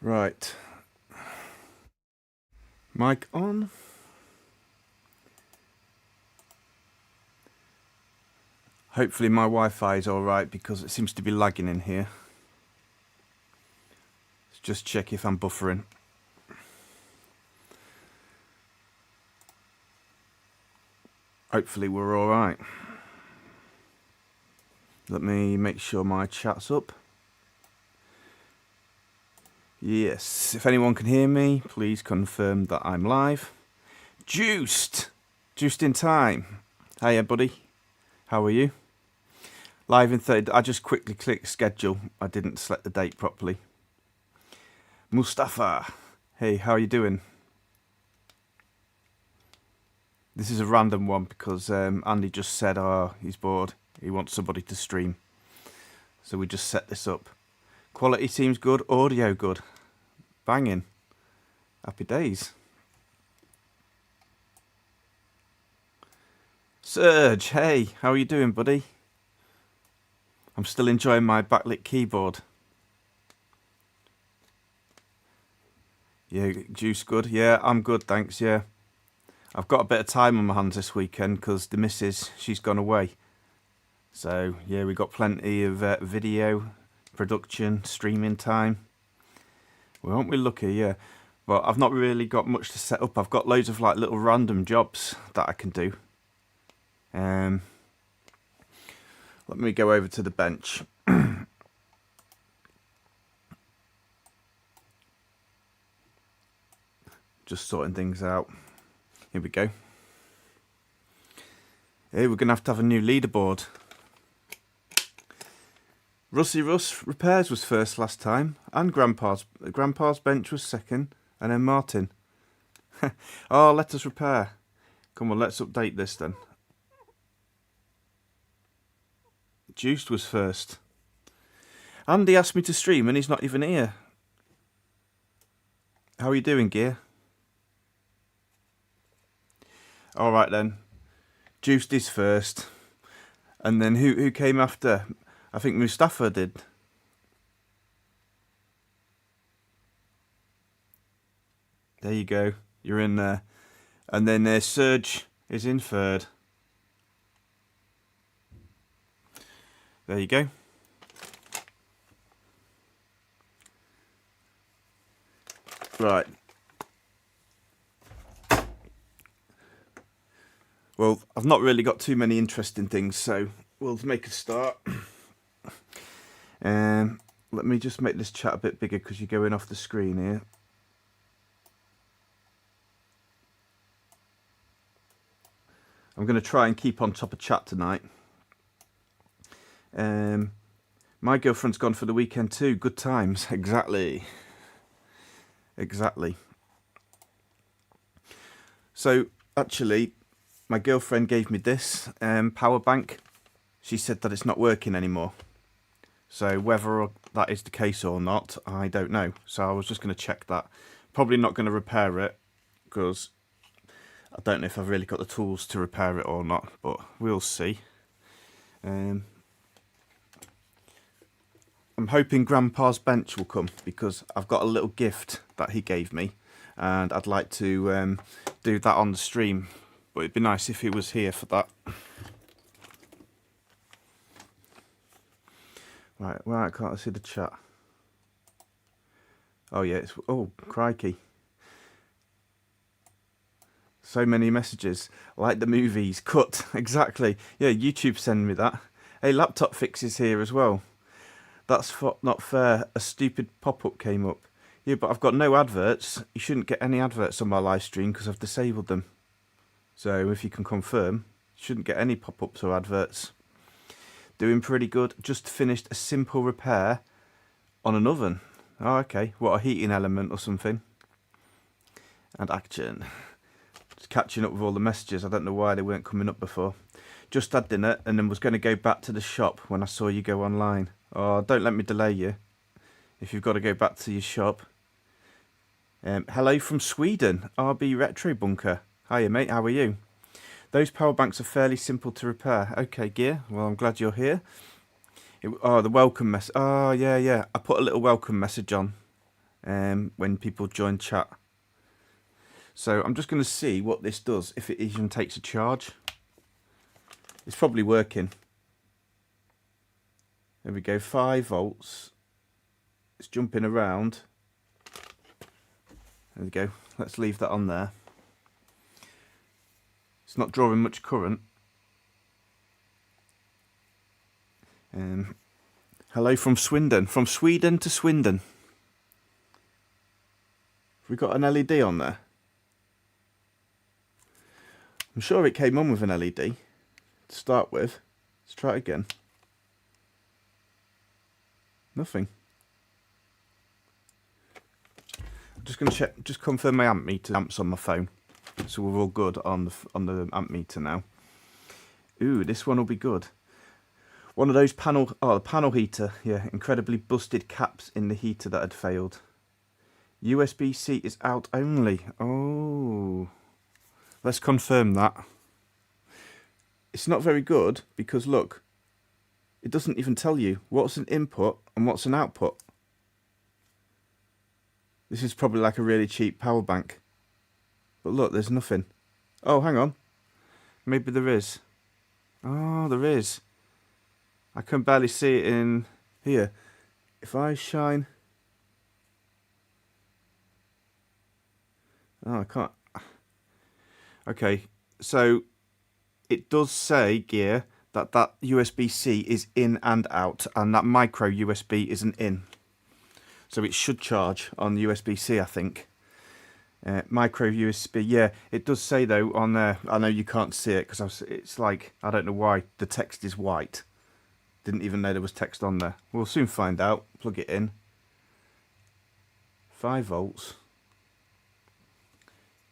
Right. Mic on. Hopefully my Wi-Fi is alright because it seems to be lagging in here. Let's just check if I'm buffering. Hopefully we're alright. Let me make sure my chat's up. Yes, if anyone can hear me, please confirm that I'm live. Juiced in time. Hiya, buddy. How are you? Live in 30. I just quickly clicked schedule. I didn't select the date properly. Mustafa. Hey, how are you doing? This is a random one because Andy just said, he's bored. He wants somebody to stream. So we just set this up. Quality seems good. Audio good. Banging. Happy days. Serge, hey, how are you doing, buddy? I'm still enjoying my backlit keyboard. Yeah, Juice good. Yeah, I'm good, thanks, yeah. I've got a bit of time on my hands this weekend because the missus, she's gone away. So, yeah, we got plenty of video, production, streaming time. Well, aren't we lucky, yeah. But I've not really got much to set up. I've got loads of like little random jobs that I can do. Let me go over to the bench. Just sorting things out. Here we go. Hey, we're going to have a new leaderboard. Rusty Russ Repairs was first last time, and Grandpa's bench was second, and then Martin. Oh, let us repair. Come on, let's update this then. Juiced was first. Andy asked me to stream and he's not even here. How are you doing, Gear? Alright then. Juiced is first. And then who came after? I think Mustafa did. There you go. You're in there. And then Serge is in third. There you go. Right. Well, I've not really got too many interesting things, so we'll make a start. Let me just make this chat a bit bigger because you're going off the screen here. I'm going to try and keep on top of chat tonight. My girlfriend's gone for the weekend too. Good times. Exactly. So, actually, my girlfriend gave me this power bank. She said that it's not working anymore. So whether that is the case or not, I don't know. So I was just going to check that. Probably not going to repair it because I don't know if I've really got the tools to repair it or not, but we'll see. I'm hoping Grandpa's bench will come because I've got a little gift that he gave me and I'd like to do that on the stream, but it'd be nice if he was here for that. Right, well, I can't see the chat. Oh yeah, oh crikey. So many messages, like the movies, cut, exactly. Yeah, YouTube send me that. Hey, Laptop Fix is here as well. That's not fair, a stupid pop-up came up. Yeah, but I've got no adverts. You shouldn't get any adverts on my live stream because I've disabled them. So if you can confirm, you shouldn't get any pop-ups or adverts. Doing pretty good. Just finished a simple repair on an oven. Oh, okay. What, a heating element or something? And action. Just catching up with all the messages. I don't know why they weren't coming up before. Just had dinner and then was going to go back to the shop when I saw you go online. Oh, don't let me delay you if you've got to go back to your shop. Hello from Sweden, RB Retro Bunker. Hiya, mate. How are you? Those power banks are fairly simple to repair. Okay, Gear. Well, I'm glad you're here. The welcome message. Oh, yeah. I put a little welcome message on. when people join chat. So I'm just going to see what this does, if it even takes a charge. It's probably working. There we go, 5 volts. It's jumping around. There we go. Let's leave that on there. It's not drawing much current. Hello from Swindon. From Sweden to Swindon. Have we got an LED on there? I'm sure it came on with an LED to start with. Let's try it again. Nothing. I'm just going to check, just confirm my amp meter. Amps on my phone, so we're all good on the amp meter now. Ooh, this one will be good. One of those the panel heater. Yeah, incredibly busted caps in the heater that had failed. USB-C is out only. Oh, let's confirm that. It's not very good because look, it doesn't even tell you what's an input and what's an output. This is probably like a really cheap power bank. But look, there's nothing. Oh, hang on. Maybe there is. Oh, there is. I can barely see it in here. If I shine... Oh, I can't. Okay, so it does say, Gear, that USB-C is in and out, and that micro USB isn't in. So it should charge on USB-C, I think. Micro USB, yeah, it does say though on there. I know you can't see it because it's like, I don't know why the text is white. Didn't even know there was text on there. We'll soon find out. Plug it in. 5 volts.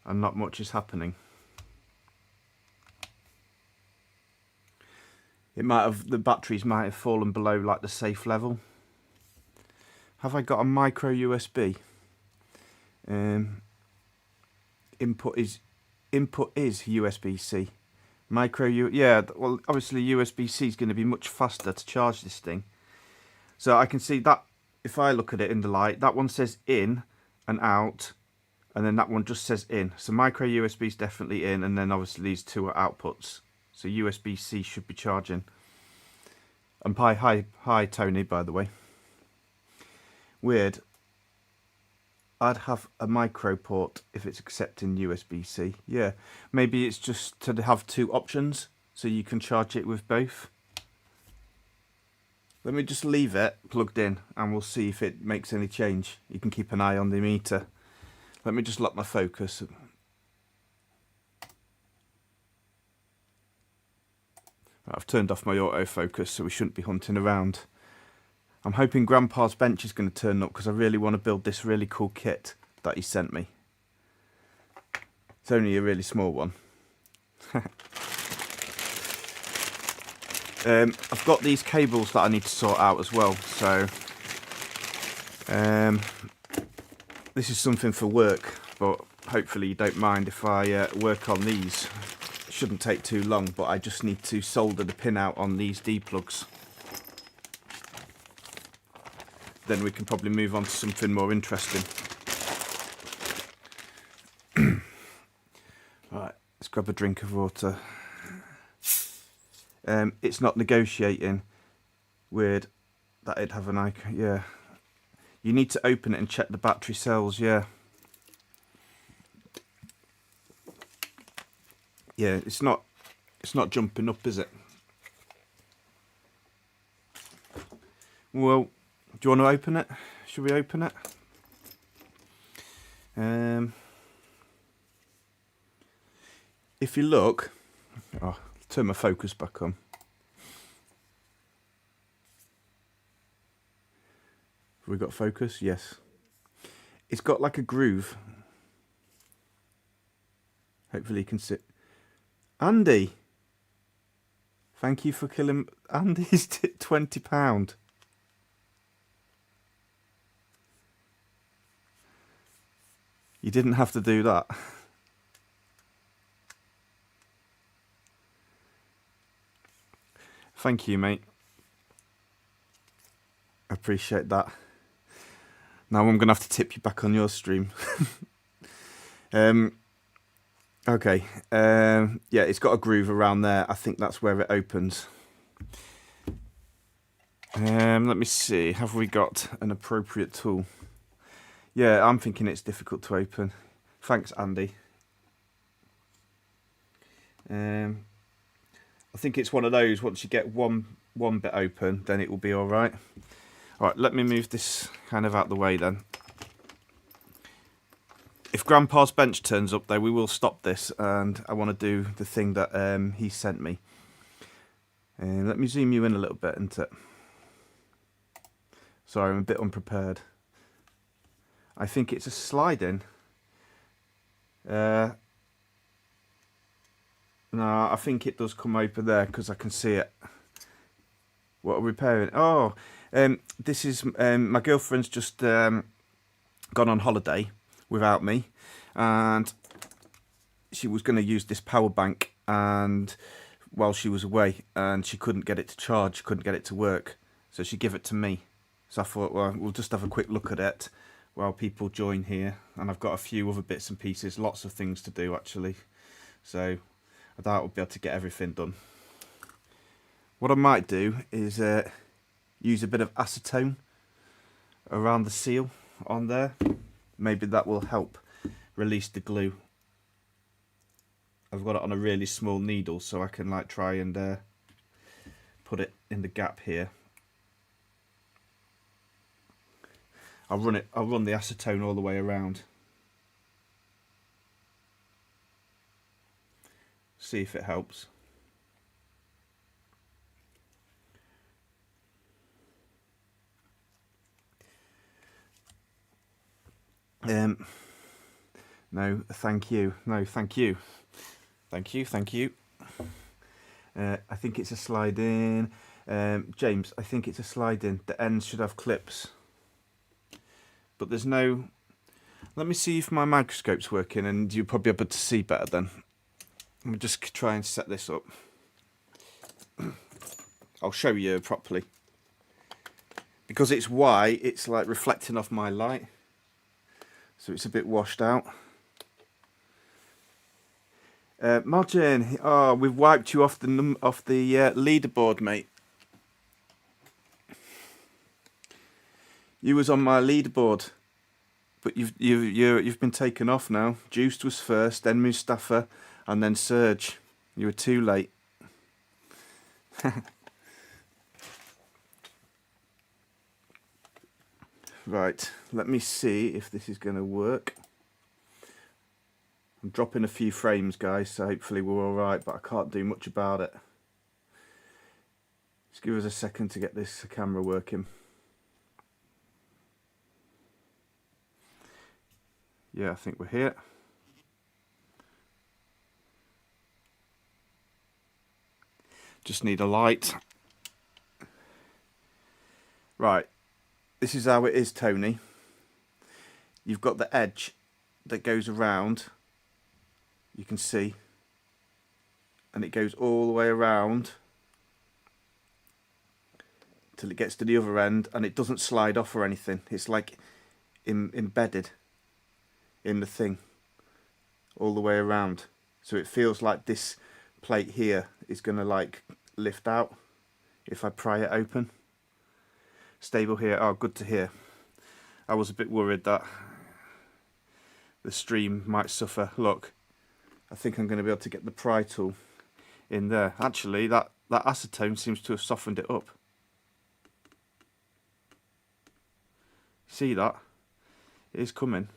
And not much is happening. It might have, the batteries might have fallen below like the safe level. Have I got a micro USB? Input is USB-C. Yeah, well obviously USB-C is going to be much faster to charge this thing. So I can see that if I look at it in the light, that one says in and out, and then that one just says in. So micro USB is definitely in, and then obviously these two are outputs. So USB-C should be charging. And hi Tony, by the way. Weird. I'd have a micro port if it's accepting USB-C. Yeah, maybe it's just to have 2 options so you can charge it with both. Let me just leave it plugged in and we'll see if it makes any change. You can keep an eye on the meter. Let me just lock my focus. I've turned off my autofocus, so we shouldn't be hunting around. I'm hoping Grandpa's bench is going to turn up because I really want to build this really cool kit that he sent me. It's only a really small one. I've got these cables that I need to sort out as well, so this is something for work, but hopefully you don't mind if I work on these. It shouldn't take too long, but I just need to solder the pin out on these D-plugs. Then we can probably move on to something more interesting. Right, let's grab a drink of water. It's not negotiating. Weird that it'd have an icon. Yeah, you need to open it and check the battery cells. Yeah, yeah, it's not jumping up, is it? Well, do you want to open it? Should we open it? If you look, oh, turn my focus back on. Have we got focus? Yes. It's got like a groove. Hopefully you can see. Andy! Thank you for killing Andy's £20. You didn't have to do that. Thank you, mate. I appreciate that. Now I'm going to have to tip you back on your stream. Okay. Yeah, it's got a groove around there. I think that's where it opens. Let me see. Have we got an appropriate tool? Yeah, I'm thinking it's difficult to open. Thanks, Andy. I think it's one of those, once you get one bit open, then it will be all right. All right, let me move this kind of out the way then. If Grandpa's bench turns up, though, we will stop this, and I want to do the thing that he sent me. Let me zoom you in a little bit, isn't it? Sorry, I'm a bit unprepared. I think it's a slide-in. No, I think it does come open there because I can see it. What are we repairing? Oh, this is my girlfriend's just gone on holiday without me, and she was going to use this power bank, and while she was away, and she couldn't get it to charge, couldn't get it to work, so she gave it to me. So I thought, well, we'll just have a quick look at it while people join here, and I've got a few other bits and pieces, lots of things to do actually, so I doubt I'll be able to get everything done. What I might do is use a bit of acetone around the seal on there. Maybe that will help release the glue. I've got it on a really small needle, so I can like try and put it in the gap here. I'll run the acetone all the way around. See if it helps. No, thank you. No, thank you. Thank you, thank you. I think it's a slide in. James, I think it's a slide in. The ends should have clips. But there's no... Let me see if my microscope's working, and you'll probably be able to see better then. Let me just try and set this up. I'll show you properly. Because it's white, it's like reflecting off my light. So it's a bit washed out. Martin, oh, we've wiped you off the leaderboard, mate. You was on my leaderboard, but you've been taken off now. Juiced was first, then Mustafa, and then Serge. You were too late. Right, let me see if this is going to work. I'm dropping a few frames, guys, so hopefully we're all right, but I can't do much about it. Just give us a second to get this camera working. Yeah, I think we're here. Just need a light. Right, this is how it is, Tony. You've got the edge that goes around, you can see, and it goes all the way around till it gets to the other end, and it doesn't slide off or anything. It's like embedded in the thing all the way around, so it feels like this plate here is going to like lift out if I pry it open. Stable here. Oh, good to hear. I was a bit worried that the stream might suffer. Look, I think I'm going to be able to get the pry tool in there. Actually, that acetone seems to have softened it up. See that? It is coming.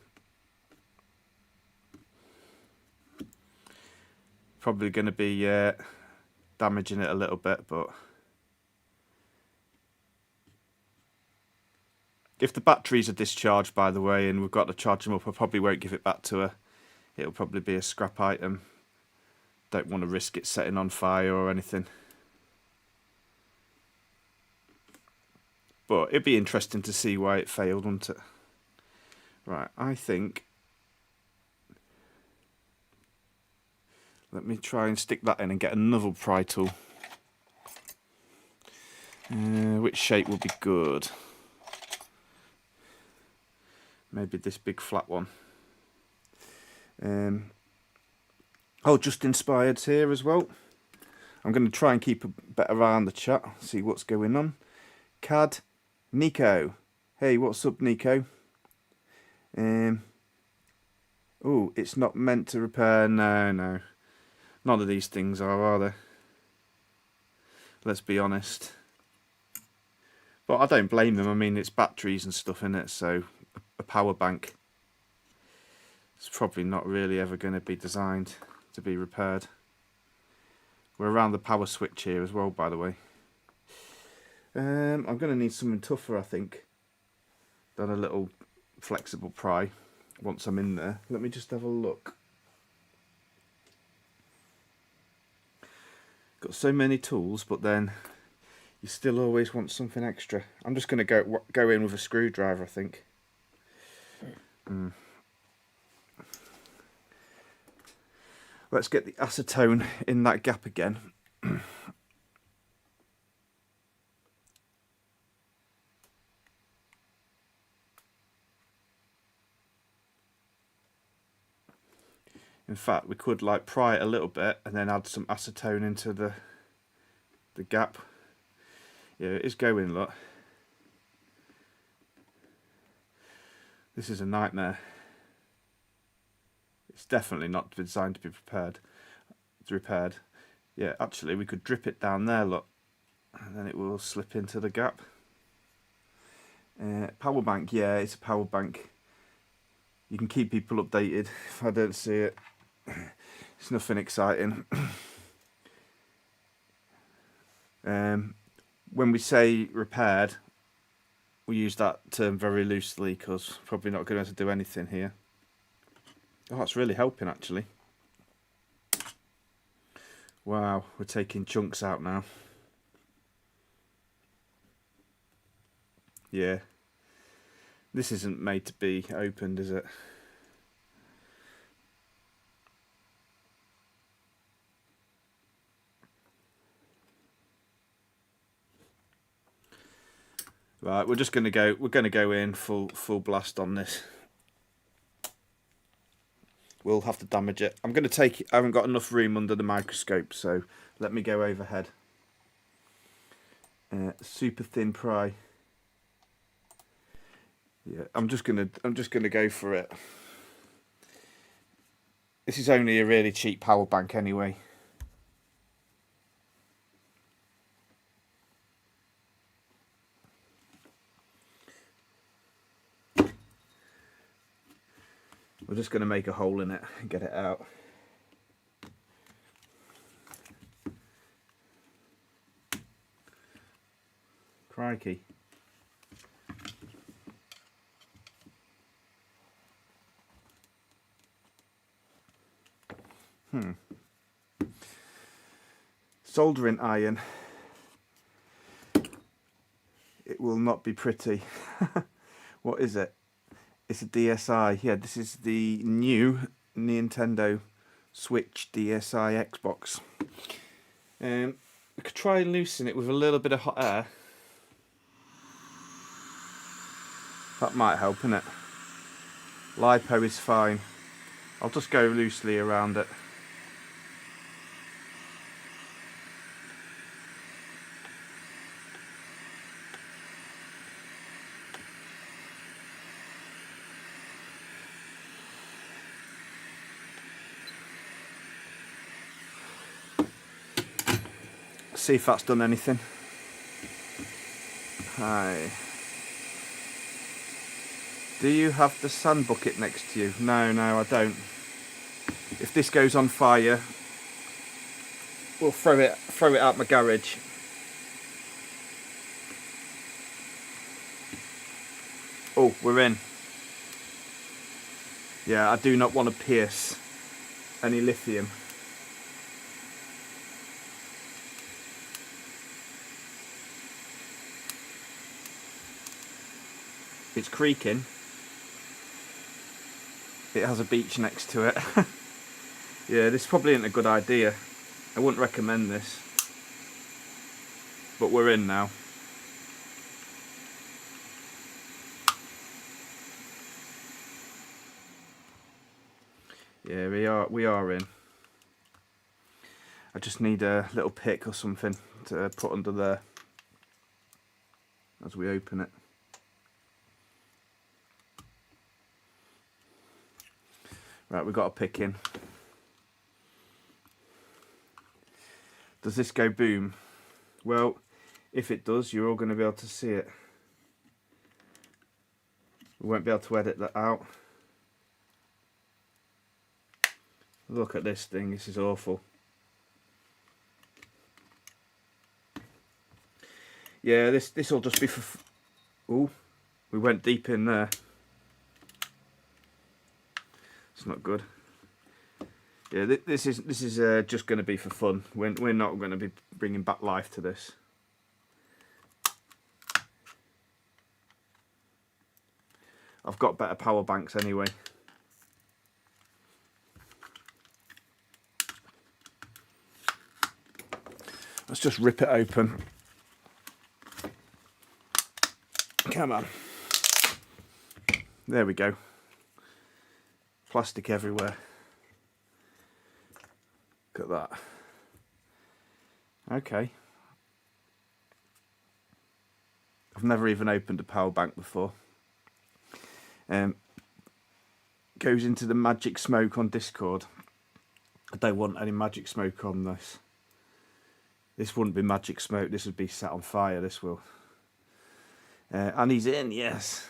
Probably going to be damaging it a little bit, but if the batteries are discharged, by the way, and we've got to charge them up, I probably won't give it back to her. It'll probably be a scrap item. Don't want to risk it setting on fire or anything. But it'd be interesting to see why it failed, wouldn't it? Right, I think... Let me try and stick that in and get another pry tool. Which shape would be good? Maybe this big flat one. Oh, just inspired here as well. I'm going to try and keep a better eye on the chat, see what's going on. Cad, Nico. Hey, what's up, Nico? Oh, it's not meant to repair. No. None of these things are they? Let's be honest. But I don't blame them. I mean, it's batteries and stuff in it, so a power bank. It's probably not really ever going to be designed to be repaired. We're around the power switch here as well, by the way. I'm going to need something tougher, I think, than a little flexible pry once I'm in there. Let me just have a look. Got so many tools, but then you still always want something extra. I'm just going to go in with a screwdriver, I think. Let's get the acetone in that gap again. In fact, we could like pry it a little bit and then add some acetone into the gap. Yeah, it is going, look. This is a nightmare. It's definitely not designed to be repaired. Yeah, actually we could drip it down there, look, and then it will slip into the gap. Power bank, yeah, it's a power bank. You can keep people updated if I don't see it. It's nothing exciting. When we say repaired, we use that term very loosely because probably not going to do anything here. Oh, it's really helping actually. Wow, we're taking chunks out now. Yeah. This isn't made to be opened, is it? Right, we're going to go in full blast on this. We'll have to damage it. I haven't got enough room under the microscope, so let me go overhead. Super thin pry. Yeah, I'm just gonna go for it. This is only a really cheap power bank anyway. We're just going to make a hole in it and get it out. Crikey. Soldering iron. It will not be pretty. What is it? It's a DSi. Yeah, this is the new Nintendo Switch DSi Xbox. I could try and loosen it with a little bit of hot air. That might help, innit? LiPo is fine. I'll just go loosely around it. See if that's done anything. Hi. Do you have the sand bucket next to you? No, I don't. If this goes on fire, we'll throw it out my garage. Oh, we're in. Yeah, I do not want to pierce any lithium. It's creaking. It has a beach next to it. Yeah, this probably isn't a good idea. I wouldn't recommend this. But we're in now. Yeah, we are in. I just need a little pick or something to put under there as we open it. Right, we've got a pick in. Does this go boom? Well, if it does, you're all going to be able to see it. We won't be able to edit that out. Look at this thing, this is awful. Yeah, this will just be for... Ooh, we went deep in there. It's not good. Yeah, this is just going to be for fun. We're not going to be bringing back life to this. I've got better power banks anyway. Let's just rip it open. Come on. There we go. Plastic everywhere. Look at that. Okay. I've never even opened a power bank before. Goes into the magic smoke on Discord. I don't want any magic smoke on this. This wouldn't be magic smoke, this would be set on fire, this will. And he's in, yes.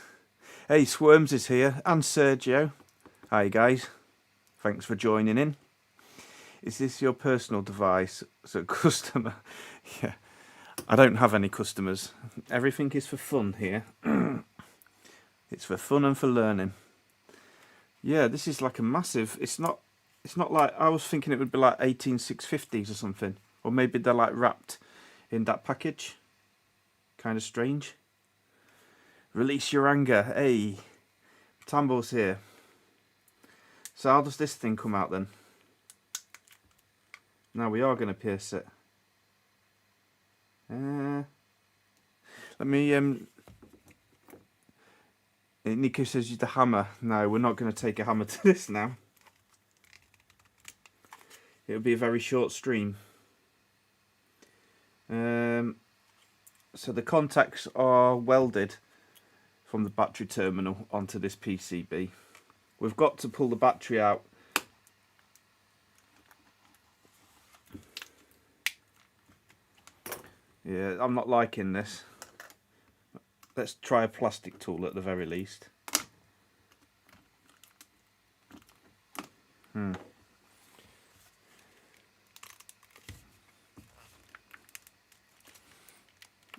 Hey, Swarms is here, and Sergio. Hi guys, thanks for joining in. Is this your personal device? So customer, yeah. I don't have any customers. Everything is for fun here. It's for fun and for learning. Yeah, this is like a massive, it's not like, I was thinking it would be like 18650s or something. Or maybe they're like wrapped in that package. Kind of strange. Release your anger. Hey, Tambo's here. So how does this thing come out then? Now we are going to pierce it. Let me... Nico says use the hammer. No, we're not going to take a hammer to this now. It'll be a very short stream. So the contacts are welded from the battery terminal onto this PCB. We've got to pull the battery out. Yeah, I'm not liking this. Let's try a plastic tool at the very least.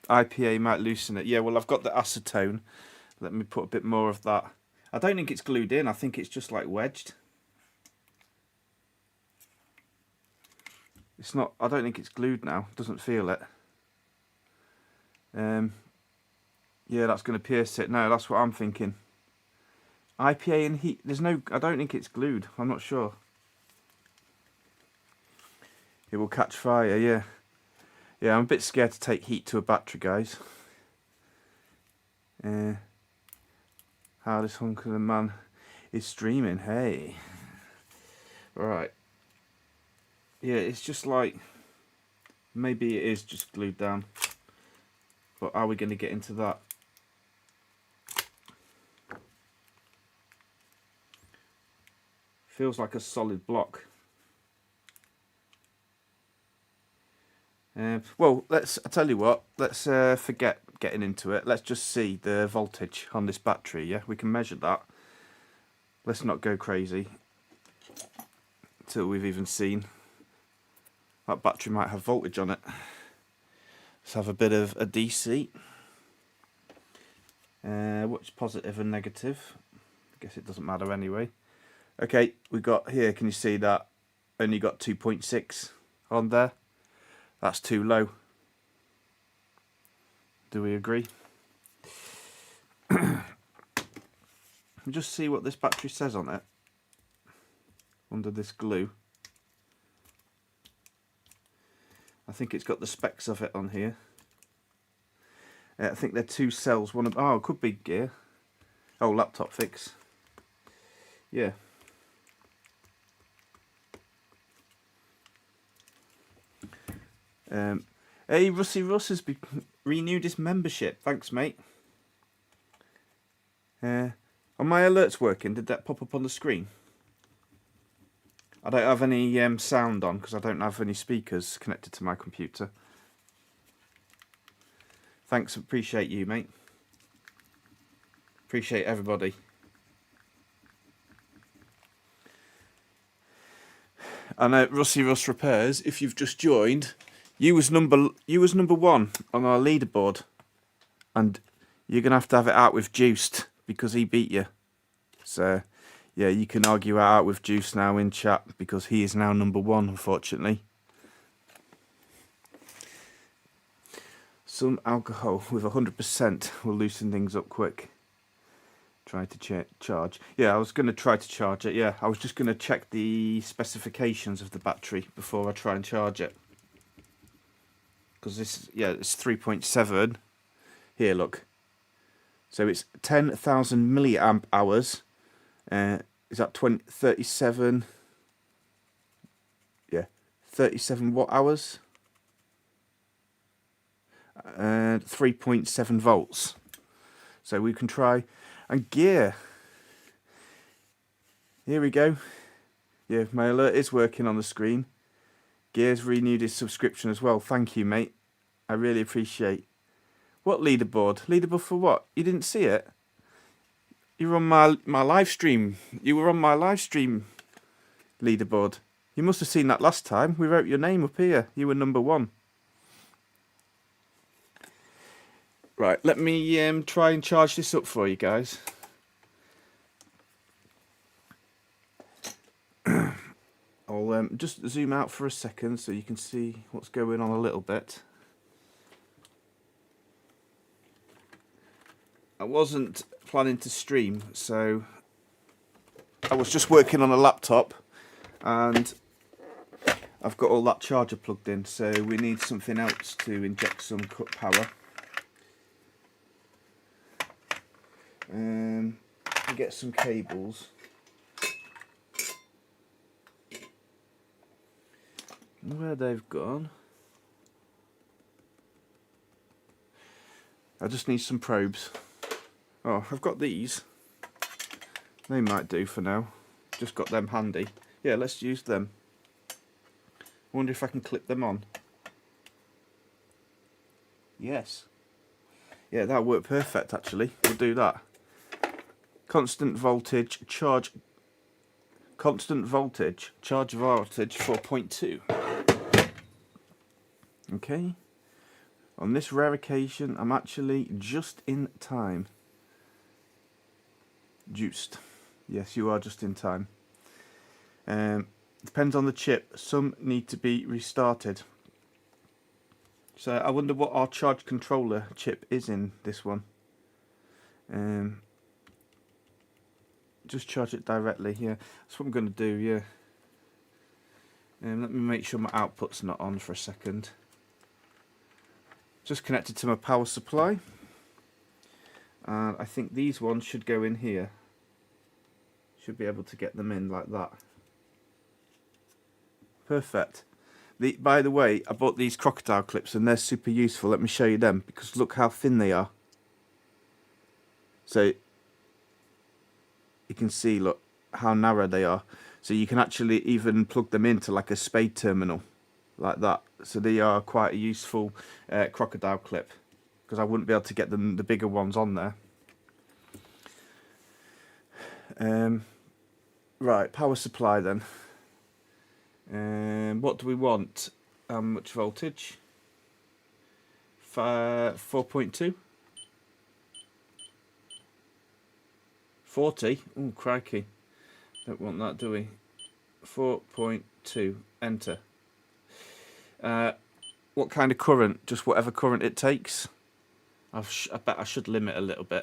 IPA might loosen it. Yeah, well, I've got the acetone. Let me put a bit more of that. I don't think it's glued in. I think it's just like wedged. It's not. I don't think it's glued now. Doesn't feel it. Yeah, that's going to pierce it. No, that's what I'm thinking. IPA and heat. There's no. I don't think it's glued. I'm not sure. It will catch fire. Yeah. Yeah, I'm a bit scared to take heat to a battery, guys. How this hunk of a man is streaming. Hey. Right. Yeah, it's just like, maybe it is just glued down. But are we going to get into that? Feels like a solid block. Well, I tell you what, let's forget getting into it. Let's just see the voltage on this battery, yeah? We can measure that. Let's not go crazy until we've even seen. That battery might have voltage on it. Let's have a bit of a DC. What's positive and negative? I guess it doesn't matter anyway. Okay, we got here, can you see that? Only got 2.6 on there. That's too low. Do we agree? Just see what this battery says on it. Under this glue. I think it's got the specs of it on here. I think they're 2 cells. One of, oh, it could be gear. Oh, laptop fix. Yeah. Hey, Rusty Russ has renewed his membership. Thanks, mate. Are my alerts working? Did that pop up on the screen? I don't have any sound on because I don't have any speakers connected to my computer. Thanks, appreciate you, mate. Appreciate everybody. And Rusty Russ Repairs, if you've just joined, you was number one on our leaderboard, and you're gonna have to have it out with Juiced because he beat you. So yeah, you can argue it out with Juice now in chat because he is now number one, unfortunately. Some alcohol with 100% will loosen things up quick. Try to charge. Yeah, I was going to try to charge it. Yeah, I was just going to check the specifications of the battery before I try and charge it. Because this, yeah, it's 3.7. Here, look. So it's 10,000 milliamp hours. Is that 37? Yeah, 37 watt hours. And 3.7 volts. So we can try. And gear. Here we go. Yeah, my alert is working on the screen. Gear's renewed his subscription as well. Thank you, mate. I really appreciate. What leaderboard? Leaderboard for what? You didn't see it? You were on my live stream. You were on my live stream leaderboard. You must have seen that last time. We wrote your name up here. You were number one. Right, let me try and charge this up for you guys. I'll just zoom out for a second so you can see what's going on a little bit. I wasn't planning to stream, so I was just working on a laptop and I've got all that charger plugged in, so we need something else to inject some power. Get some cables. Where they've gone. I just need some probes. Oh, I've got these. They might do for now. Just got them handy. Yeah, let's use them. I wonder if I can clip them on. Yes. Yeah, that'll work perfect actually. We'll do that. Constant voltage, charge 4.2. Okay. On this rare occasion, I'm actually just in time. Juiced. Yes, you are just in time. Depends on the chip. Some need to be restarted. So I wonder what our charge controller chip is in this one. Just charge it directly here. That's what I'm going to do, yeah. Let me make sure my output's not on for a second. Just connected to my power supply. And I think these ones should go in here. Should be able to get them in like that. Perfect. By the way, I bought these crocodile clips and they're super useful. Let me show you them because look how thin they are. So you can see, look how narrow they are. So you can actually even plug them into like a spade terminal like that. So they are quite a useful crocodile clip because I wouldn't be able to get them the bigger ones on there. Right, power supply then. What do we want? How much voltage? 4.2? 40? Oh, crikey. Don't want that, do we? 4.2. Enter. What kind of current? Just whatever current it takes? I bet I should limit a little bit.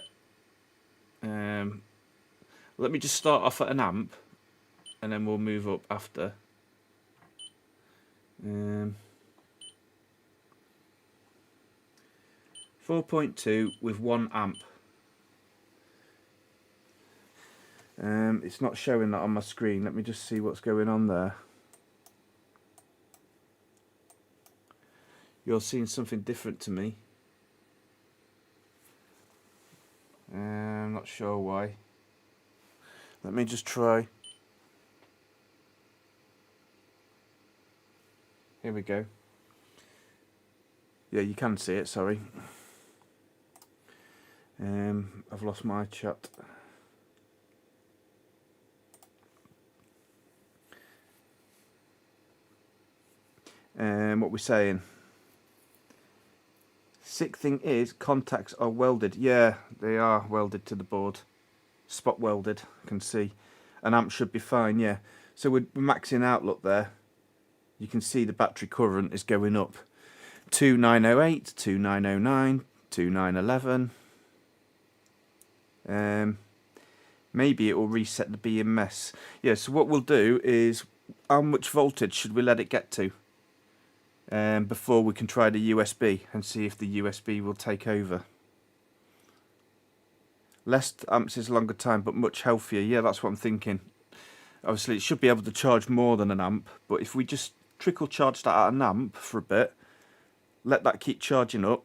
Let me just start off at an amp. And then we'll move up after. 4.2 with 1 amp. It's not showing that on my screen. Let me just see what's going on there. You're seeing something different to me. I'm not sure why. Let me just try. Here we go. Yeah, you can see it, sorry. I've lost my chat. What we're saying. Sick thing is, contacts are welded. Yeah, they are welded to the board. Spot welded, I can see. An amp should be fine, yeah. So we're maxing out, look there. You can see the battery current is going up. 2908, 2909, 2911. Maybe it will reset the BMS. Yeah, so what we'll do is, how much voltage should we let it get to? Before we can try the USB and see if the USB will take over. Less amps is longer time, but much healthier. Yeah, that's what I'm thinking. Obviously, it should be able to charge more than an amp, but if we just trickle charge that at an amp for a bit, let that keep charging up,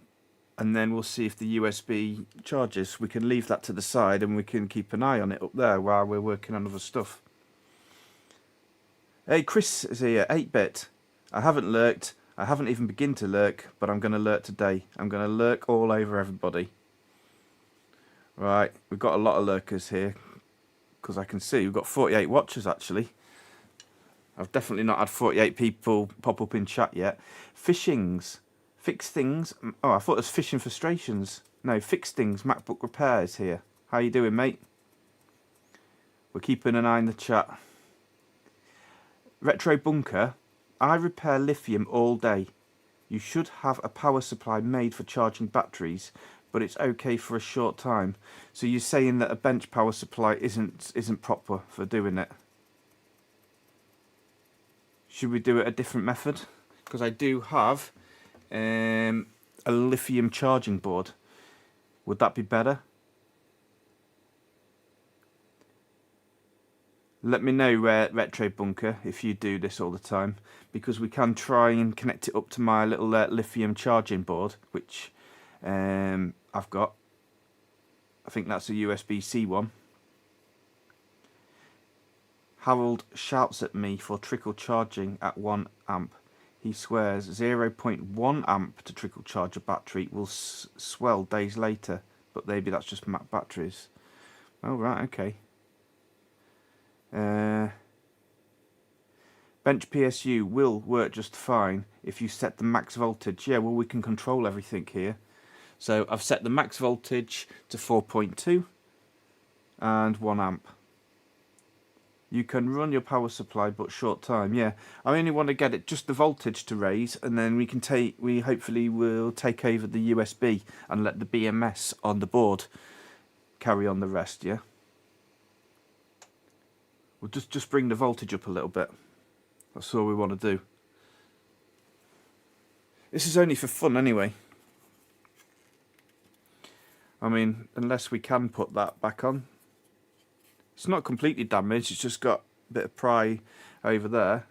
and then we'll see if the USB charges. We can leave that to the side and we can keep an eye on it up there while we're working on other stuff. Hey, Chris is here, 8-bit. I haven't lurked. I haven't even begun to lurk, but I'm going to lurk today. I'm going to lurk all over everybody. Right, we've got a lot of lurkers here, because I can see we've got 48 watchers actually. I've definitely not had 48 people pop up in chat yet. Fishings. Fix things. Oh, I thought it was fishing frustrations. No, fix things. MacBook repairs here. How you doing, mate? We're keeping an eye on the chat. Retro Bunker. I repair lithium all day. You should have a power supply made for charging batteries, but it's okay for a short time. So you're saying that a bench power supply isn't proper for doing it? Should we do it a different method? Because I do have a lithium charging board. Would that be better? Let me know, Retro Bunker, if you do this all the time, because we can try and connect it up to my little lithium charging board, which I've got. I think that's a USB-C one. Harold shouts at me for trickle charging at 1 amp. He swears 0.1 amp to trickle charge a battery will swell days later, but maybe that's just Mac batteries. Oh, right, okay. Bench PSU will work just fine if you set the max voltage. Yeah, well, we can control everything here. So I've set the max voltage to 4.2 and 1 amp. You can run your power supply but short time. Yeah, I only want to get it just the voltage to raise, and then we hopefully will take over the USB and let the BMS on the board carry on the rest. Yeah, we'll just bring the voltage up a little bit. That's all we want to do. This is only for fun anyway. I mean, unless we can put that back on. It's not completely damaged, it's just got a bit of pry over there.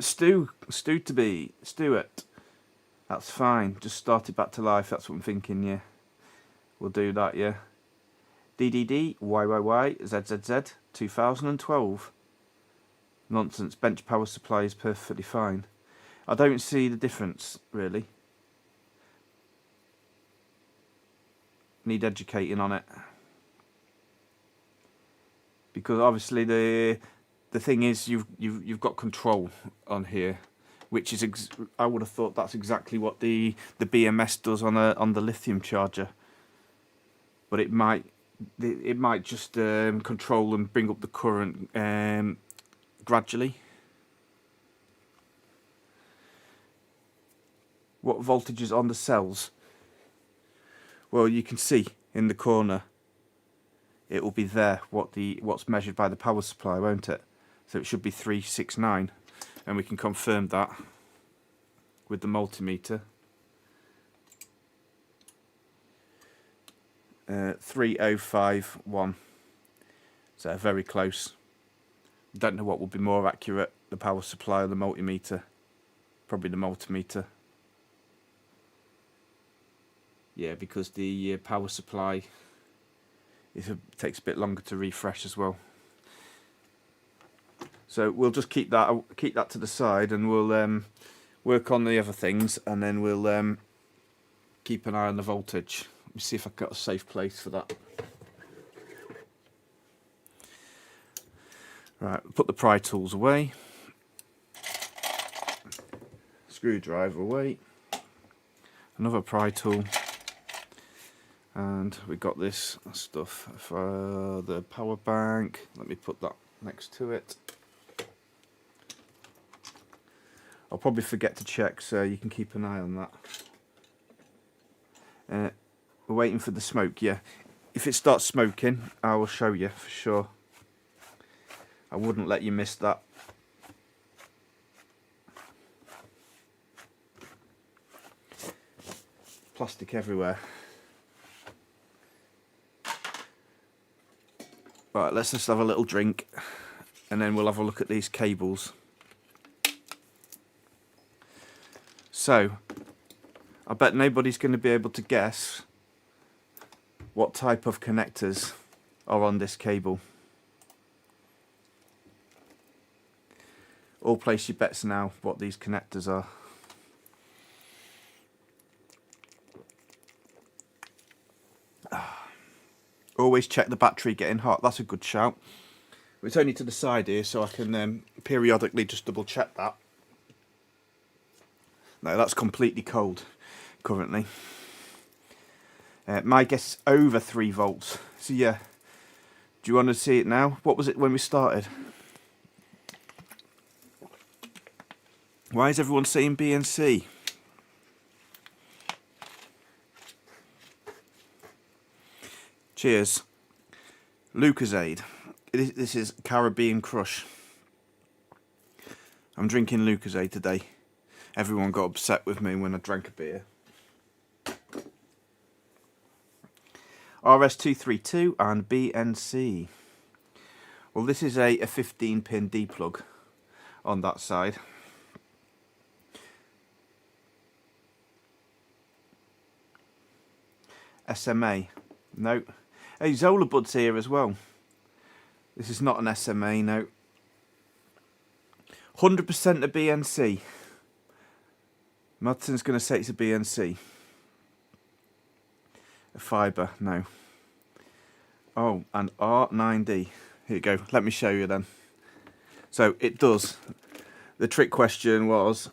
Stuart. That's fine, just started back to life, that's what I'm thinking, yeah. We'll do that, yeah. DDD, YYY, ZZZ, 2012. Nonsense, bench power supply is perfectly fine. I don't see the difference, really. Need educating on it, because obviously the thing is you've got control on here, which is I would have thought that's exactly what the BMS does on the lithium charger, but it might just control and bring up the current gradually. What voltage is on the cells? Well, you can see in the corner, it will be there what's measured by the power supply, won't it? So it should be 369, and we can confirm that with the multimeter. 3051. So very close. Don't know what will be more accurate, the power supply or the multimeter. Probably the multimeter. Yeah, because the power supply takes a bit longer to refresh as well. So we'll just keep that to the side, and we'll work on the other things, and then we'll keep an eye on the voltage. Let me see if I've got a safe place for that. Right, put the pry tools away. Screwdriver away. Another pry tool. And we got this stuff for the power bank. Let me put that next to it. I'll probably forget to check, so you can keep an eye on that. We're waiting for the smoke, yeah. If it starts smoking, I will show you for sure. I wouldn't let you miss that. Plastic everywhere. Right, let's just have a little drink, and then we'll have a look at these cables. So, I bet nobody's going to be able to guess what type of connectors are on this cable. All place your bets now what these connectors are. Always check the battery getting hot. That's a good shout. It's only to the side here, so I can periodically just double check that. No, that's completely cold currently. My guess is over 3 volts. So yeah, do you want to see it now? What was it when we started? Why is everyone saying BNC? Cheers. Lucozade. This is Caribbean Crush. I'm drinking Lucozade today. Everyone got upset with me when I drank a beer. RS232 and BNC. Well, this is a 15-pin D-plug on that side. SMA. No. Hey, Zola Buds here as well. This is not an SMA, no. 100% a BNC. Madsen's going to say it's a BNC. A fibre, no. Oh, and R9D. Here you go. Let me show you then. So it does. The trick question was,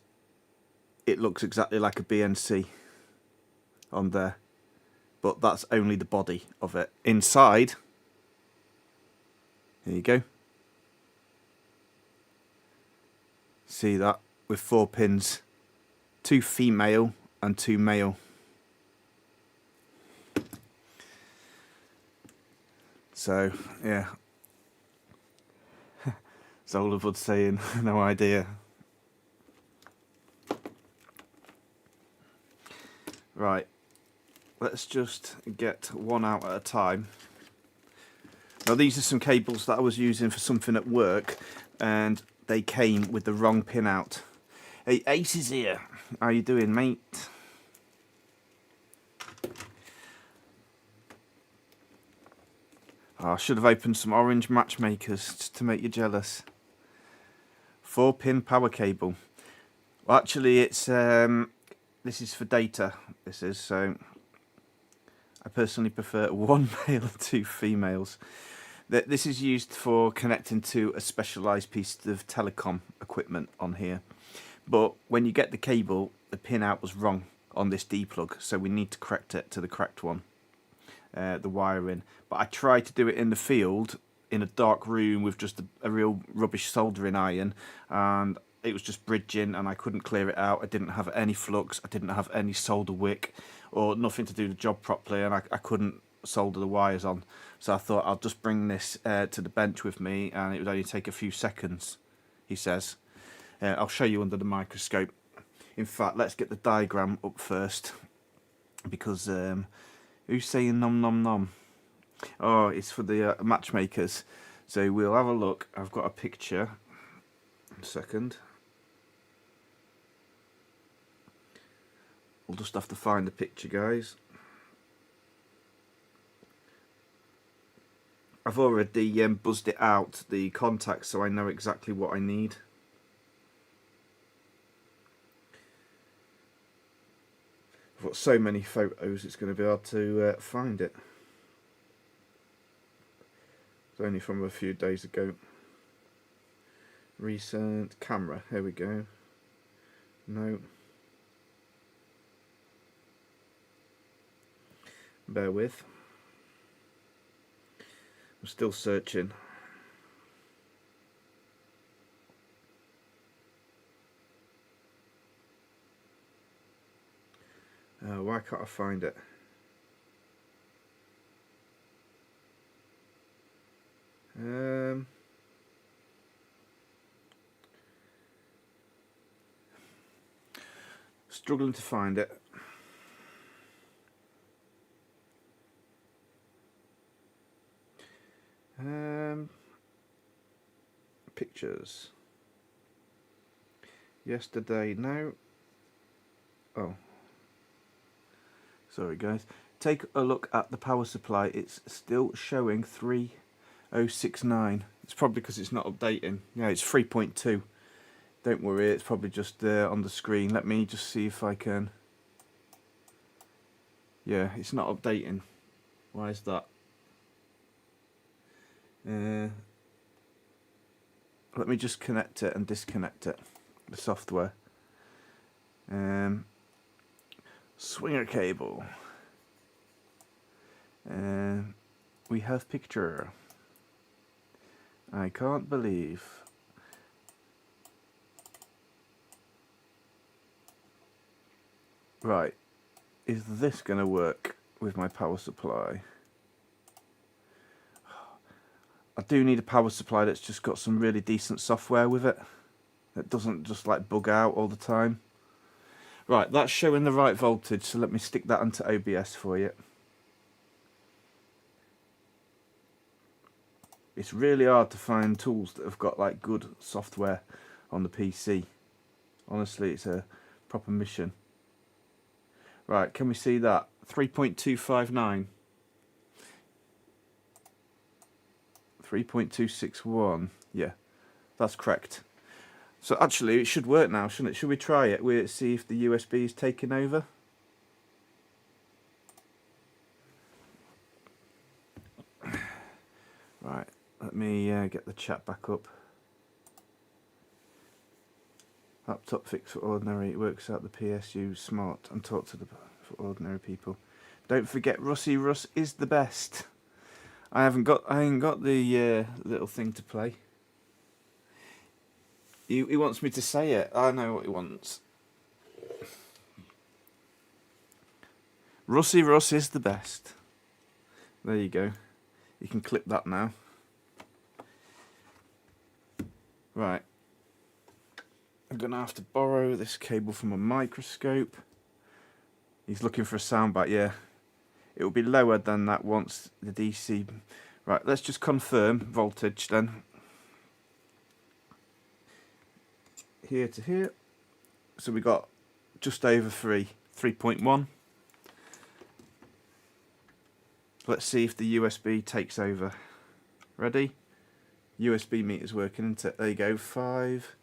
it looks exactly like a BNC on there. But that's only the body of it. Inside, here you go. See that? With 4 pins. 2 female and 2 male. So, yeah. Zola Bud saying, no idea. Right. Let's just get one out at a time. Now these are some cables that I was using for something at work, and they came with the wrong pin out. Hey, Ace is here. How you doing, mate? Oh, I should have opened some orange matchmakers just to make you jealous. 4-pin power cable. Well, actually, it's this is for data. This is so. I personally prefer 1 male and 2 females. This is used for connecting to a specialised piece of telecom equipment on here. But when you get the cable, the pin out was wrong on this D-plug, so we need to correct it to the correct one, the wiring. But I tried to do it in the field, in a dark room with just a real rubbish soldering iron, and it was just bridging, and I couldn't clear it out. I didn't have any flux, I didn't have any solder wick, or nothing to do the job properly, and I couldn't solder the wires on. So I thought I'll just bring this to the bench with me, and it would only take a few seconds, he says. I'll show you under the microscope. In fact, let's get the diagram up first, because who's saying nom nom nom? Oh, it's for the matchmakers. So we'll have a look. I've got a picture. A second. We'll just have to find the picture, guys. I've already buzzed it out, the contacts, so I know exactly what I need. I've got so many photos, it's going to be hard to find it. It's only from a few days ago. Recent camera, here we go. No. Bear with. I'm still searching. Why can't I find it? Struggling to find it. Pictures. Yesterday, no. Oh. Sorry guys. Take a look at the power supply. It's still showing 3069. It's probably because it's not updating. Yeah, it's 3.2. Don't worry, it's probably just on the screen. Let me just see if I can. Yeah, it's not updating. Why is that? Let me just connect it and disconnect it, the software. Swinger cable. We have picture. I can't believe. Right, is this going to work with my power supply? I do need a power supply that's just got some really decent software with it. That doesn't just like bug out all the time. Right, that's showing the right voltage, so let me stick that onto OBS for you. It's really hard to find tools that have got like good software on the PC. Honestly, it's a proper mission. Right, can we see that? 3.259. 3.261. Yeah, that's correct. So actually, it should work now, shouldn't it? Should we try it? We'll see if the USB is taking over. Right, let me get the chat back up. Laptop fix for ordinary. It works out the PSU smart and talk to the for ordinary people. Don't forget, Rusty Russ is the best. I ain't got the little thing to play. He wants me to say it. I know what he wants. Rusty Russ is the best. There you go. You can clip that now. Right. I'm going to have to borrow this cable from a microscope. He's looking for a soundbite, yeah. It will be lower than that once the DC... Right, let's just confirm voltage then. Here to here. So we got just over 3.1. Let's see if the USB takes over. Ready? USB meter's working, isn't it? There you go, 5.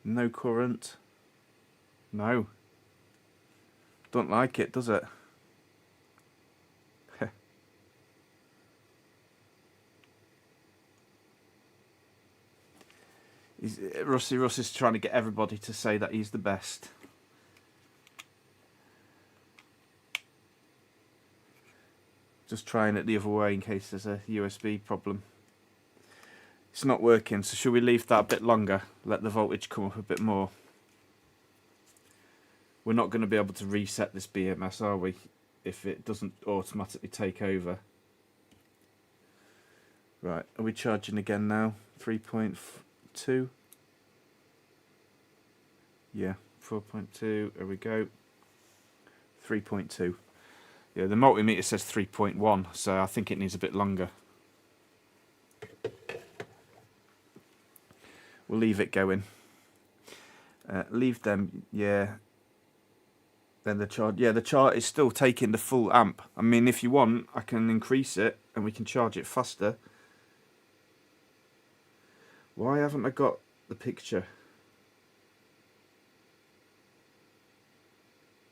No current. No. Don't like it, does it? Rusty Russ is trying to get everybody to say that he's the best. Just trying it the other way in case there's a USB problem. It's not working, so should we leave that a bit longer? Let the voltage come up a bit more. We're not going to be able to reset this BMS, are we? If it doesn't automatically take over. Right, are we charging again now? 3.2. Yeah, 4.2. There we go. 3.2. Yeah, the multimeter says 3.1, so I think it needs a bit longer. We'll leave it going. Leave them, yeah. Then the charge, yeah, the chart is still taking the full amp. I mean, if you want, I can increase it and we can charge it faster. Why haven't I got the picture?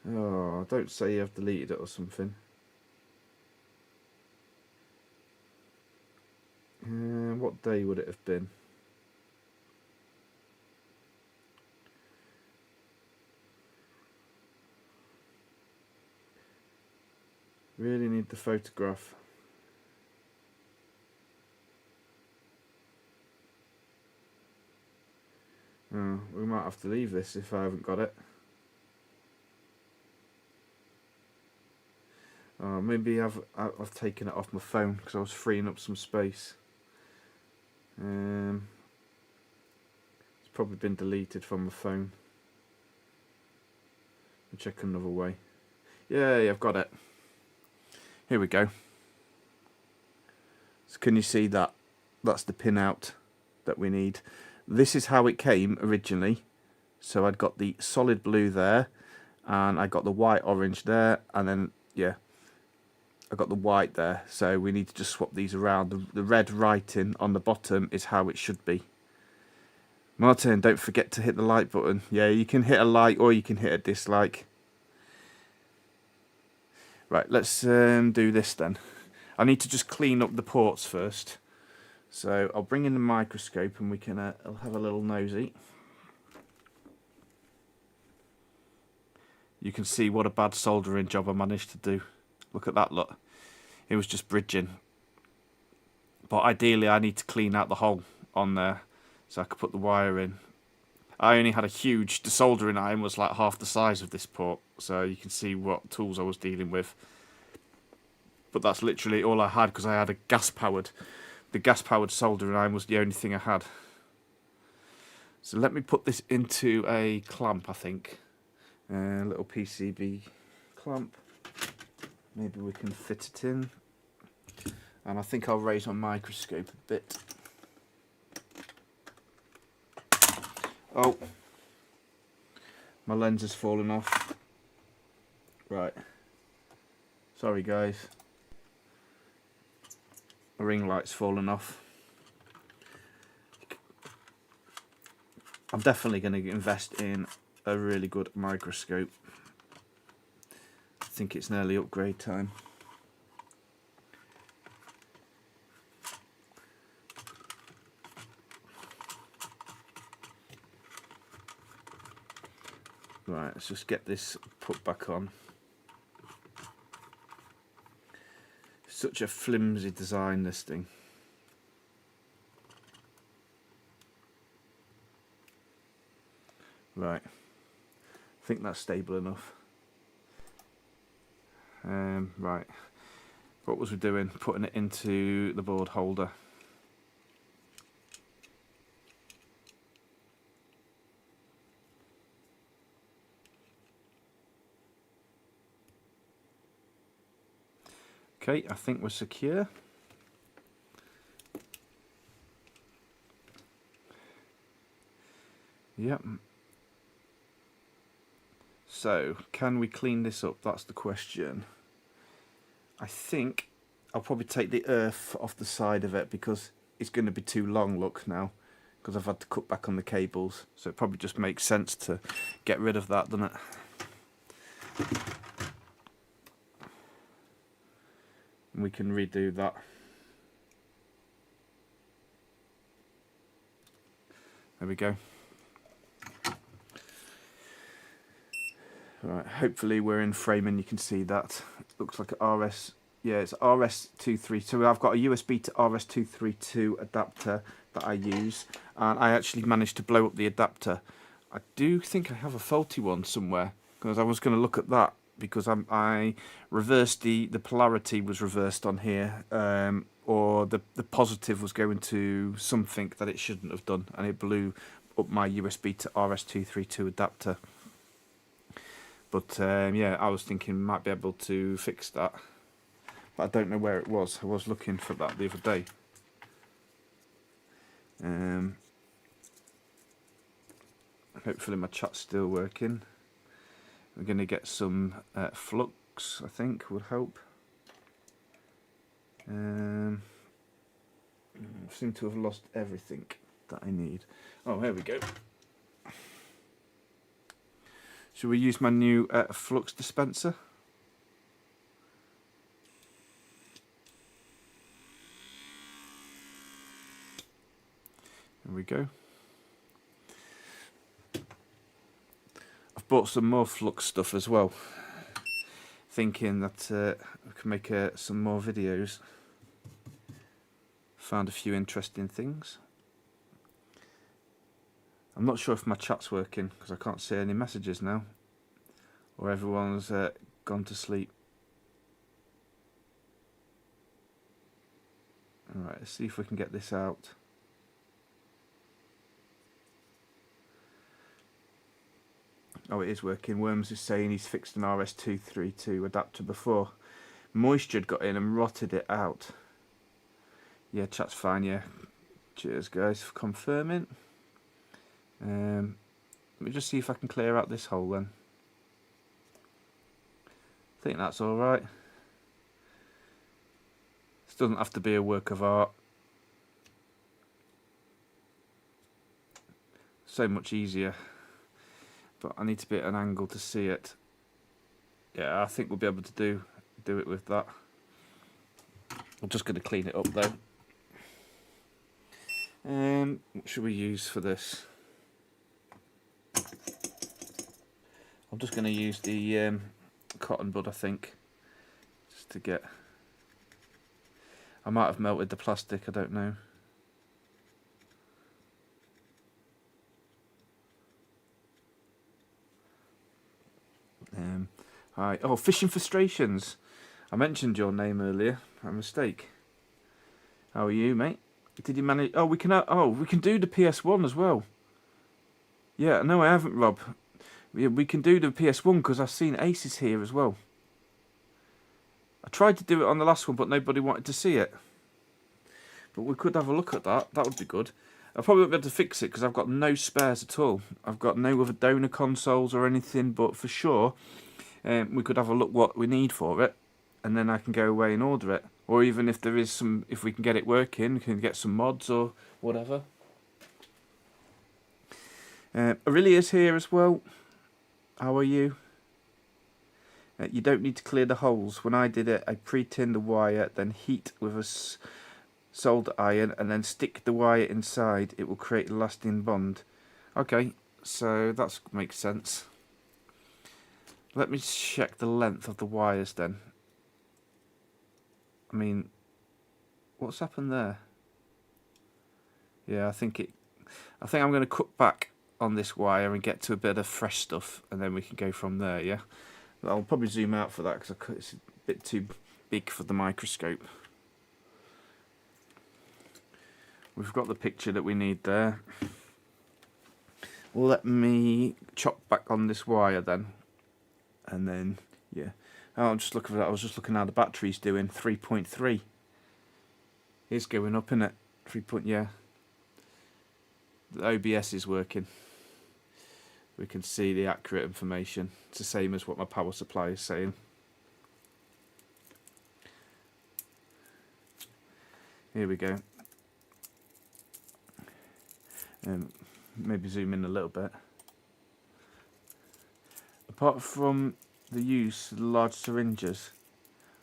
Oh, don't say I've deleted it or something. What day would it have been? Really need the photograph. Oh, we might have to leave this if I haven't got it. Oh, maybe I've taken it off my phone because I was freeing up some space. It's probably been deleted from my phone. I'll check another way. Yay, I've got it. Here we go. So can you see that? That's the pinout that we need. This is how it came originally. So I'd got the solid blue there, and I got the white orange there, and then, yeah, I got the white there. So we need to just swap these around. The red writing on the bottom is how it should be. Martin, don't forget to hit the like button. Yeah, you can hit a like or you can hit a dislike. Right, let's do this then. I need to just clean up the ports first. So I'll bring in the microscope and we can I'll have a little nosy. You can see what a bad soldering job I managed to do. Look at that, look. It was just bridging. But ideally I need to clean out the hole on there so I could put the wire in. I only had a huge, the soldering iron was like half the size of this port, so you can see what tools I was dealing with. But that's literally all I had because I had a gas-powered. The gas-powered soldering iron was the only thing I had. So let me put this into a clamp, I think. A little PCB clamp. Maybe we can fit it in. And I think I'll raise my microscope a bit. Oh, my lens has fallen off. Right. Sorry guys. My ring light's fallen off. I'm definitely going to invest in a really good microscope. I think it's nearly upgrade time. Right, let's just get this put back on. Such a flimsy design, this thing. Right, I think that's stable enough. Right, what was we doing? Putting it into the board holder. Okay, I think we're secure. Yep. So, can we clean this up? That's the question. I think I'll probably take the earth off the side of it because it's going to be too long, look now, because I've had to cut back on the cables. So it probably just makes sense to get rid of that, doesn't it? And we can redo that. There we go. Right, hopefully we're in frame and you can see that. It looks like an RS, yeah, it's RS232. So I've got a USB to RS232 adapter that I use, and I actually managed to blow up the adapter. I do think I have a faulty one somewhere, because I was going to look at that, because I reversed the polarity was reversed on here, or the positive was going to something that it shouldn't have done, and it blew up my USB to RS232 adapter. But yeah, I was thinking might be able to fix that, but I don't know where it was. I was looking for that the other day. Hopefully my chat's still working. We're going to get some flux, I think, would help. I seem to have lost everything that I need. Oh, here we go. Should we use my new flux dispenser? There we go. I've bought some more flux stuff as well, thinking that we can make some more videos. Found a few interesting things. I'm not sure if my chat's working because I can't see any messages now, or everyone's gone to sleep. Alright, let's see if we can get this out. Oh, it is working. Worms is saying he's fixed an RS232 adapter before. Moisture got in and rotted it out. Yeah, chat's fine, yeah. Cheers, guys, for confirming. Let me just see if I can clear out this hole then. I think that's alright. This doesn't have to be a work of art. So much easier. But I need to be at an angle to see it. Yeah, I think we'll be able to do it with that. I'm just going to clean it up though. What should we use for this? I'm just going to use the cotton bud, I think, just to get. I might have melted the plastic, I don't know. Hi. Oh, Fishing Frustrations. I mentioned your name earlier. My mistake. How are you, mate? Did you manage? Oh, we can. We can do the PS1 as well. Yeah, no, I haven't, Rob. We can do the PS1 because I've seen Aces here as well. I tried to do it on the last one, but nobody wanted to see it. But we could have a look at that. That would be good. I probably won't be able to fix it because I've got no spares at all. I've got no other donor consoles or anything, but for sure, we could have a look what we need for it, and then I can go away and order it. Or even if there is some, if we can get it working, we can get some mods or whatever. Aurelia's here as well. How are you? You don't need to clear the holes. When I did it, I pre-tinned the wire, then heat with a solder iron, and then stick the wire inside. It will create a lasting bond. Okay, so that makes sense. Let me check the length of the wires then. I mean, what's happened there? Yeah, I think I'm going to cut back on this wire and get to a bit of fresh stuff, and then we can go from there. Yeah, I'll probably zoom out for that because it's a bit too big for the microscope. We've got the picture that we need there. Let me chop back on this wire then, and then yeah. Oh, I'm just looking at that. I was just looking how the battery's doing. 3.3. It's going up, isn't it? 3. Yeah. The OBS is working. We can see the accurate information. It's the same as what my power supply is saying. Here we go. Maybe zoom in a little bit. Apart from the use of the large syringes,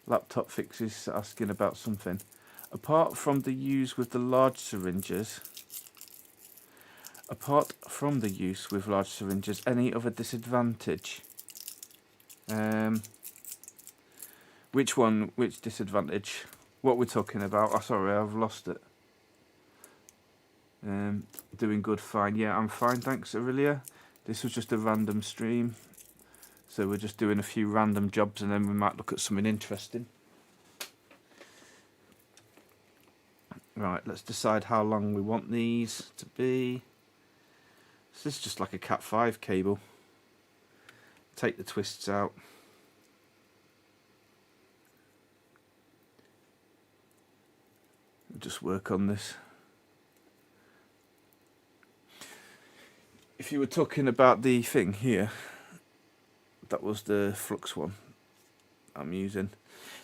Laptop Fix is asking about something. Apart from the use with the large syringes, any other disadvantage? Which one? Which disadvantage? What we're talking about? Oh, sorry, I've lost it. Doing good, fine. Yeah, I'm fine, thanks, Aurelia. This was just a random stream, so we're just doing a few random jobs, and then we might look at something interesting. Right, let's decide how long we want these to be. So this is just like a Cat 5 cable. Take the twists out. Just work on this. If you were talking about the thing here, that was the Flux one I'm using.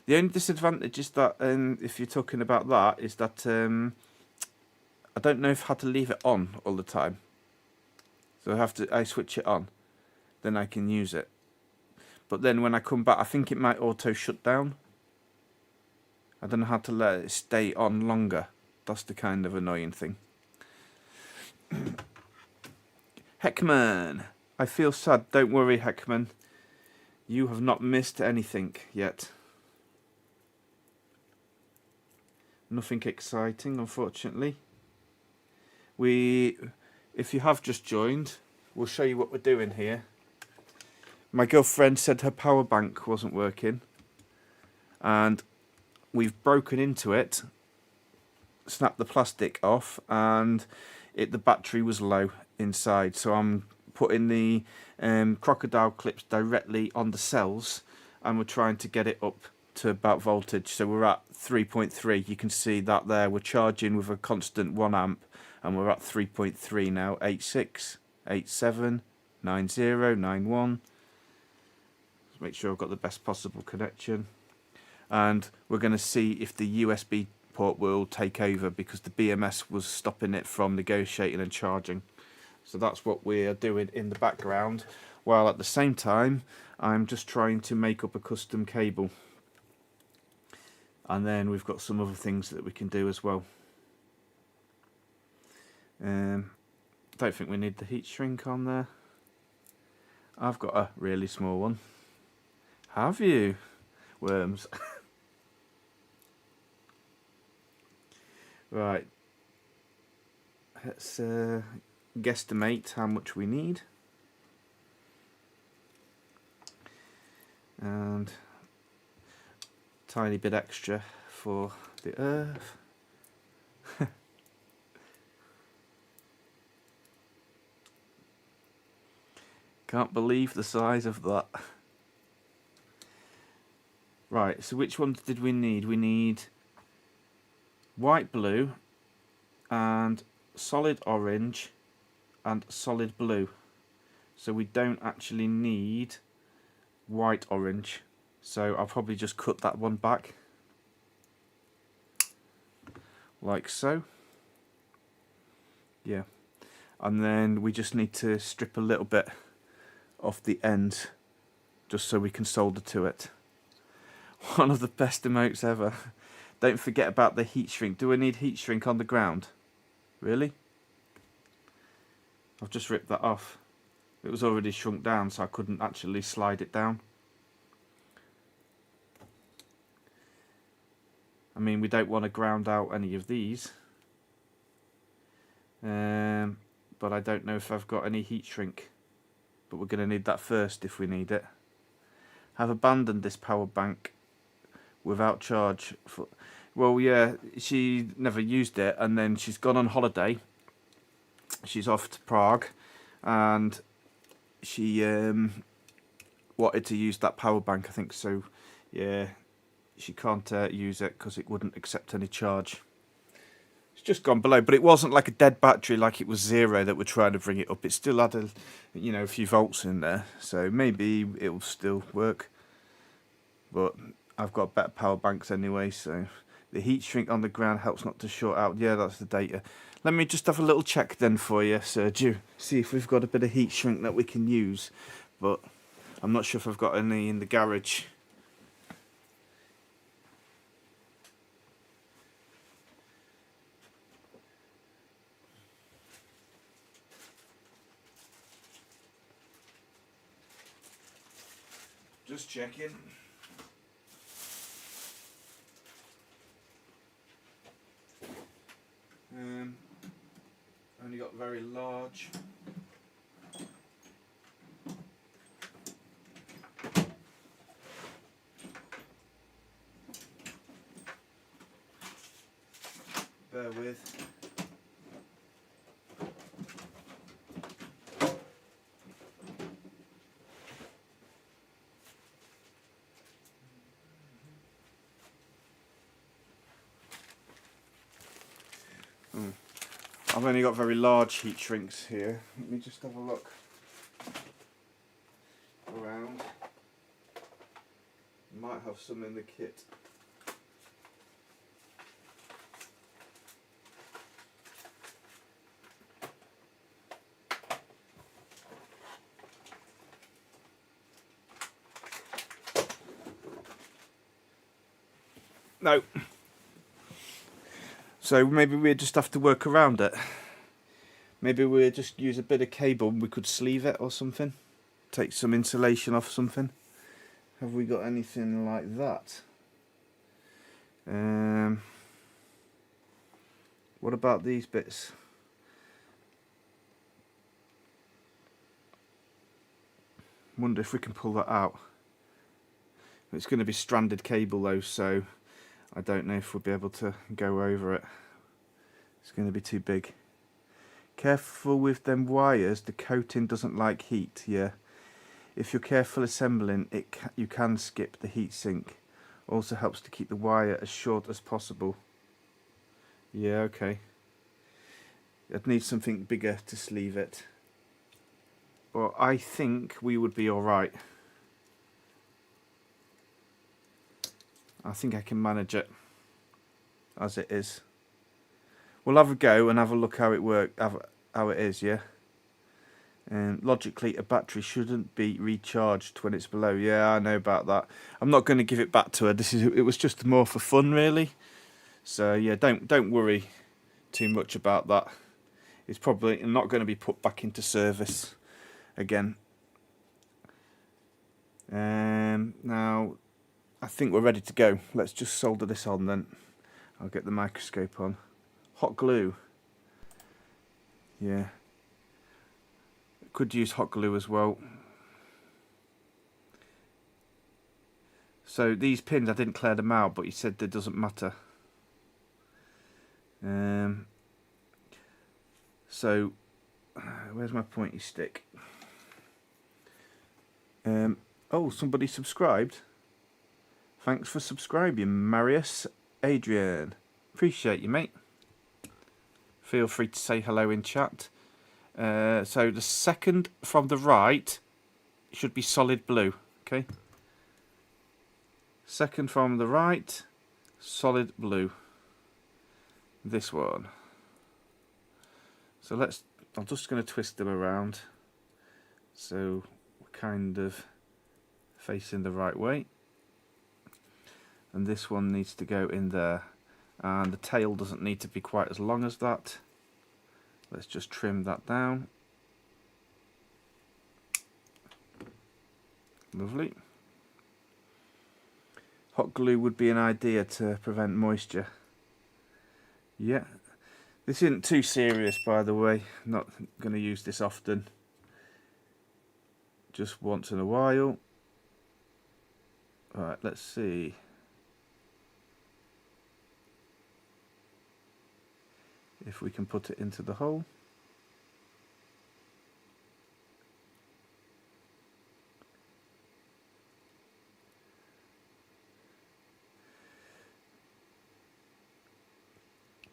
The only disadvantage is that, if you're talking about that, is that I don't know if I have to leave it on all the time. So I switch it on, then I can use it. But then when I come back, I think it might auto shut down. I don't know how to let it stay on longer. That's the kind of annoying thing. Heckman, I feel sad. Don't worry, Heckman. You have not missed anything yet. Nothing exciting, unfortunately. If you have just joined, we'll show you what we're doing here. My girlfriend said her power bank wasn't working, and we've broken into it, snapped the plastic off, and the battery was low inside. So I'm putting the crocodile clips directly on the cells, and we're trying to get it up to about voltage. So we're at 3.3. You can see that there. We're charging with a constant 1 amp, and we're at 3.3 now. 86, 87, 90, 91. Let's make sure I've got the best possible connection. And we're going to see if the USB port will take over, because the BMS was stopping it from negotiating and charging. So that's what we're doing in the background, while at the same time I'm just trying to make up a custom cable. And then we've got some other things that we can do as well. Don't think we need the heat shrink on there. I've got a really small one. Have you? Worms. Right. Let's guesstimate how much we need. And tiny bit extra for the earth. Can't believe the size of that. Right, so which ones did we need? We need white, blue, and solid orange, and solid blue. So we don't actually need white orange. So I'll probably just cut that one back. Like so. Yeah. And then we just need to strip a little bit off the end, just so we can solder to it. One of the best emotes ever. Don't forget about the heat shrink. Do I need heat shrink on the ground? Really? I've just ripped that off. It was already shrunk down, so I couldn't actually slide it down. I mean, we don't want to ground out any of these. But I don't know if I've got any heat shrink. But we're going to need that first if we need it. Have abandoned this power bank without charge. Well, yeah, she never used it, and then she's gone on holiday. She's off to Prague, and she wanted to use that power bank, I think. So, yeah, she can't use it because it wouldn't accept any charge. It's just gone below, but it wasn't like a dead battery, like it was 0 that we're trying to bring it up. It still had a few volts in there, so maybe it will still work. But I've got better power banks anyway, so the heat shrink on the ground helps not to short out. Yeah, that's the data. Let me just have a little check then for you, Sergio. See if we've got a bit of heat shrink that we can use. But I'm not sure if I've got any in the garage. Just checking. Only got very large. Bear with. I've only got very large heat shrinks here. Let me just have a look around. have some in the kit. No. So maybe we just have to work around it. Maybe we'll just use a bit of cable and we could sleeve it or something. Take some insulation off something. Have we got anything like that? What about these bits? Wonder if we can pull that out. It's going to be stranded cable though, so I don't know if we'll be able to go over it. It's going to be too big. Careful with them wires, the coating doesn't like heat. Yeah, if you're careful assembling it, you can skip the heat sink. Also helps to keep the wire as short as possible. Yeah, okay. I'd need something bigger to sleeve it, but I think we would be alright. I think I can manage it as it is. We'll have a go and have a look how it works, how it is, yeah. And logically, a battery shouldn't be recharged when it's below. Yeah, I know about that. I'm not going to give it back to her. It was just more for fun, really. So yeah, don't worry too much about that. It's probably not going to be put back into service again. Now, I think we're ready to go. Let's just solder this on then. I'll get the microscope on. Hot glue. Yeah. Could use hot glue as well. So these pins, I didn't clear them out, but he said that doesn't matter. So, where's my pointy stick? Oh, somebody subscribed. Thanks for subscribing, Marius Adrian. Appreciate you, mate. Feel free to say hello in chat. So the second from the right should be solid blue. Okay. Second from the right, solid blue. This one. So I'm just going to twist them around so we're kind of facing the right way. And this one needs to go in there. And the tail doesn't need to be quite as long as that. Let's just trim that down. Lovely. Hot glue would be an idea to prevent moisture. Yeah. This isn't too serious, by the way. Not going to use this often. Just once in a while. Alright, let's see. If we can put it into the hole.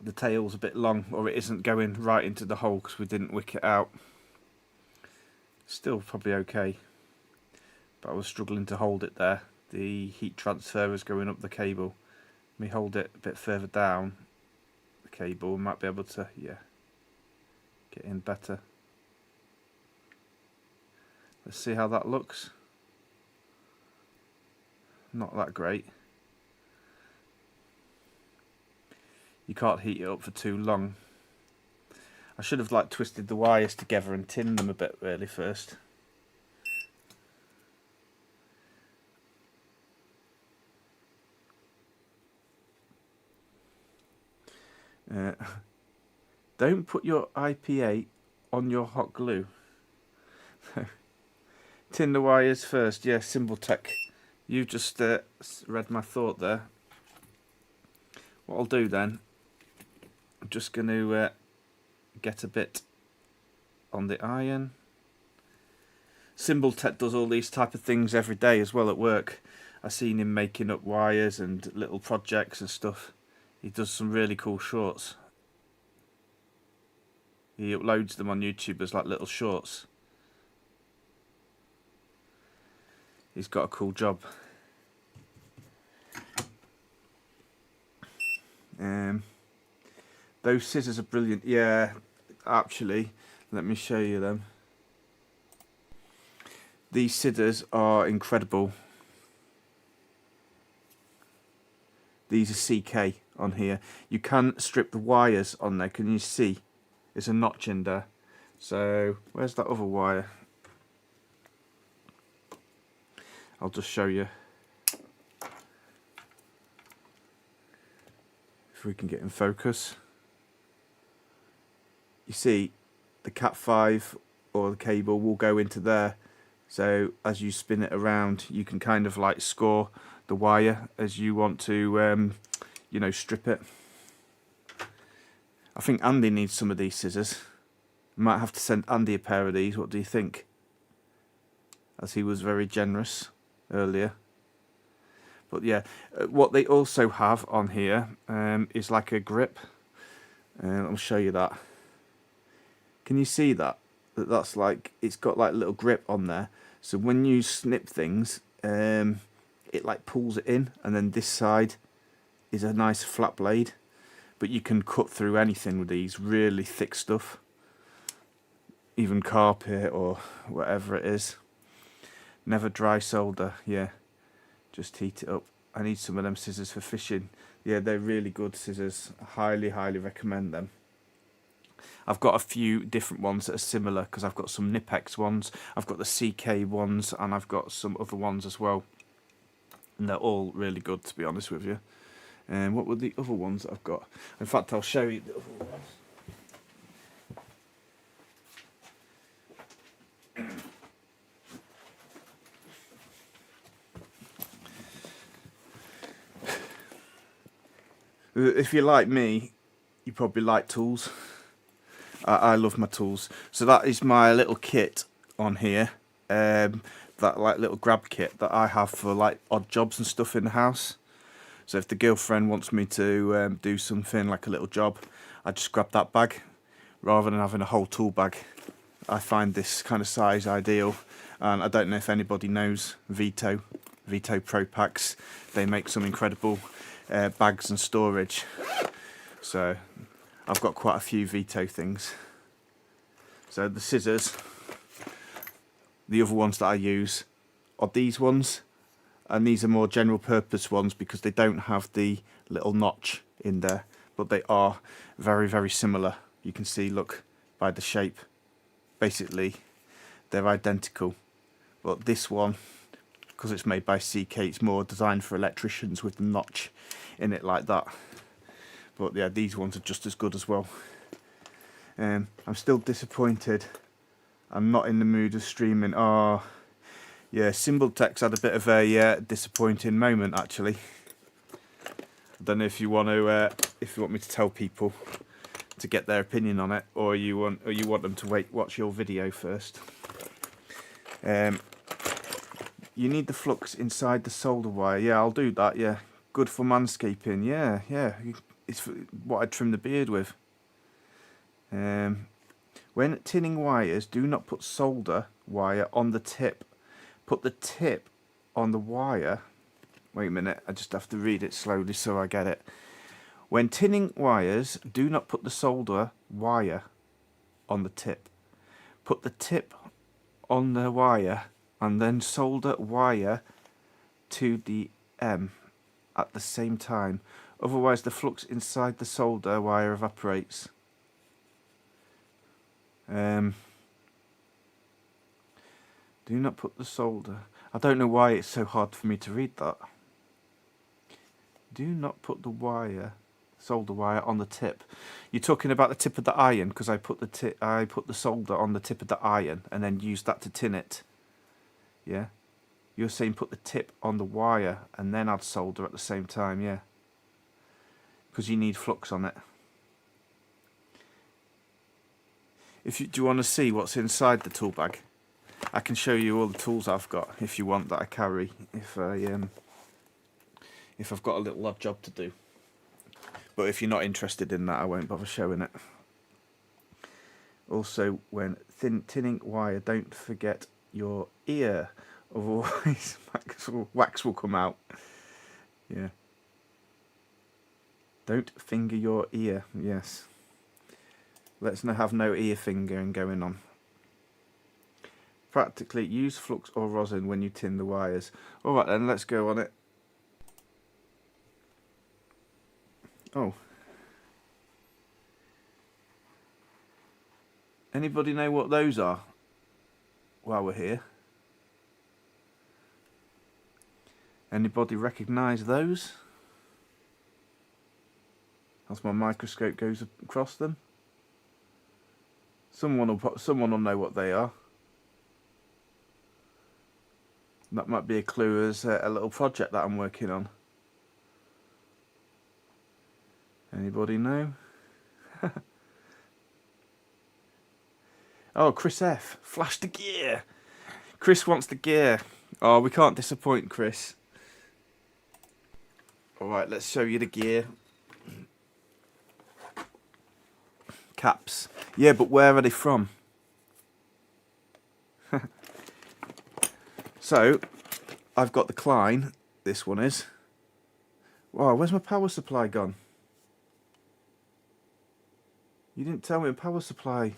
The tail's a bit long, or it isn't going right into the hole because we didn't wick it out. Still probably okay, but I was struggling to hold it there. The heat transfer was going up the cable. Let me hold it a bit further down the cable. We might be able to, yeah, get in better. Let's see how that looks. Not that great. You can't heat it up for too long. I should have twisted the wires together and tinned them a bit really first. Don't put your IPA on your hot glue. Tin the wires first. Yeah, Symboltech. You just read my thought there. What I'll do then, I'm just going to get a bit on the iron. Symboltech does all these type of things every day as well at work. I've seen him making up wires and little projects and stuff. He does some really cool shorts. He uploads them on YouTube as like little shorts. He's got a cool job. Those scissors are brilliant. Yeah, actually, let me show you them. These scissors are incredible. These are CK on here. You can strip the wires on there. Can you see? There's a notch in there. So where's that other wire? I'll just show you. If we can get in focus. You see the Cat 5 or the cable will go into there. So as you spin it around, you can kind of like score the wire as you want to, you know, strip it. I think Andy needs some of these scissors. Might have to send Andy a pair of these. What do you think? As he was very generous earlier. But yeah, what they also have on here is like a grip. I'll show you that. Can you see that? That's like, it's got like a little grip on there. So when you snip things, it like pulls it in, and then this side is a nice flat blade. But you can cut through anything with these, really thick stuff. Even carpet or whatever it is. Never dry solder, yeah. Just heat it up. I need some of them scissors for fishing. Yeah, they're really good scissors. I highly, highly recommend them. I've got a few different ones that are similar because I've got some Knipex ones, I've got the CK ones, and I've got some other ones as well. And they're all really good, to be honest with you. And what were the other ones that I've got? In fact, I'll show you the other ones. If you're like me, you probably like tools. I love my tools. So that is my little kit on here. That like little grab kit that I have for like odd jobs and stuff in the house. So if the girlfriend wants me to do something like a little job, I just grab that bag rather than having a whole tool bag. I find this kind of size ideal. And I don't know if anybody knows Veto Pro Packs. They make some incredible bags and storage. So I've got quite a few Veto things. So the scissors, the other ones that I use are these ones, and these are more general purpose ones because they don't have the little notch in there, but they are very, very similar. You can see, look, by the shape, basically they're identical. But this one, because it's made by CK, it's more designed for electricians with the notch in it like that. But yeah, these ones are just as good as well. I'm still disappointed I'm not in the mood of streaming. Oh, yeah, Symboltex had a bit of a disappointing moment actually. I don't know if you want me to tell people to get their opinion on it, or you want them to watch your video first. You need the flux inside the solder wire. Yeah, I'll do that. Yeah, good for manscaping. Yeah. It's what I trim the beard with. When tinning wires, do not put solder wire on the tip. Put the tip on the wire. Wait a minute, I just have to read it slowly so I get it. When tinning wires, do not put the solder wire on the tip. Put the tip on the wire and then solder wire to the M at the same time. Otherwise the flux inside the solder wire evaporates. Do not put the solder. I don't know why it's so hard for me to read that. Do not put the solder wire on the tip. You're talking about the tip of the iron, because I put the solder on the tip of the iron and then used that to tin it. Yeah. You're saying put the tip on the wire and then add solder at the same time, yeah. Because you need flux on it. Do you want to see what's inside the tool bag? I can show you all the tools I've got if you want, that I carry if I've got a little odd job to do. But if you're not interested in that, I won't bother showing it. Also, when tinning wire, don't forget your ear, otherwise wax will come out. Yeah. Don't finger your ear. Yes. Let's not have no ear fingering going on. Practically use flux or rosin when you tin the wires. Alright then, let's go on it. Oh. Anybody know what those are while we're here? Anybody recognise those? As my microscope goes across them. Someone will know what they are. That might be a clue as a little project that I'm working on. Anybody know? Oh, Chris F. Flash the gear. Chris wants the gear. Oh, we can't disappoint Chris. Alright, let's show you the gear. Caps. Yeah, but where are they from? So, I've got the Klein. This one is. Wow, where's my power supply gone? You didn't tell me a power supply.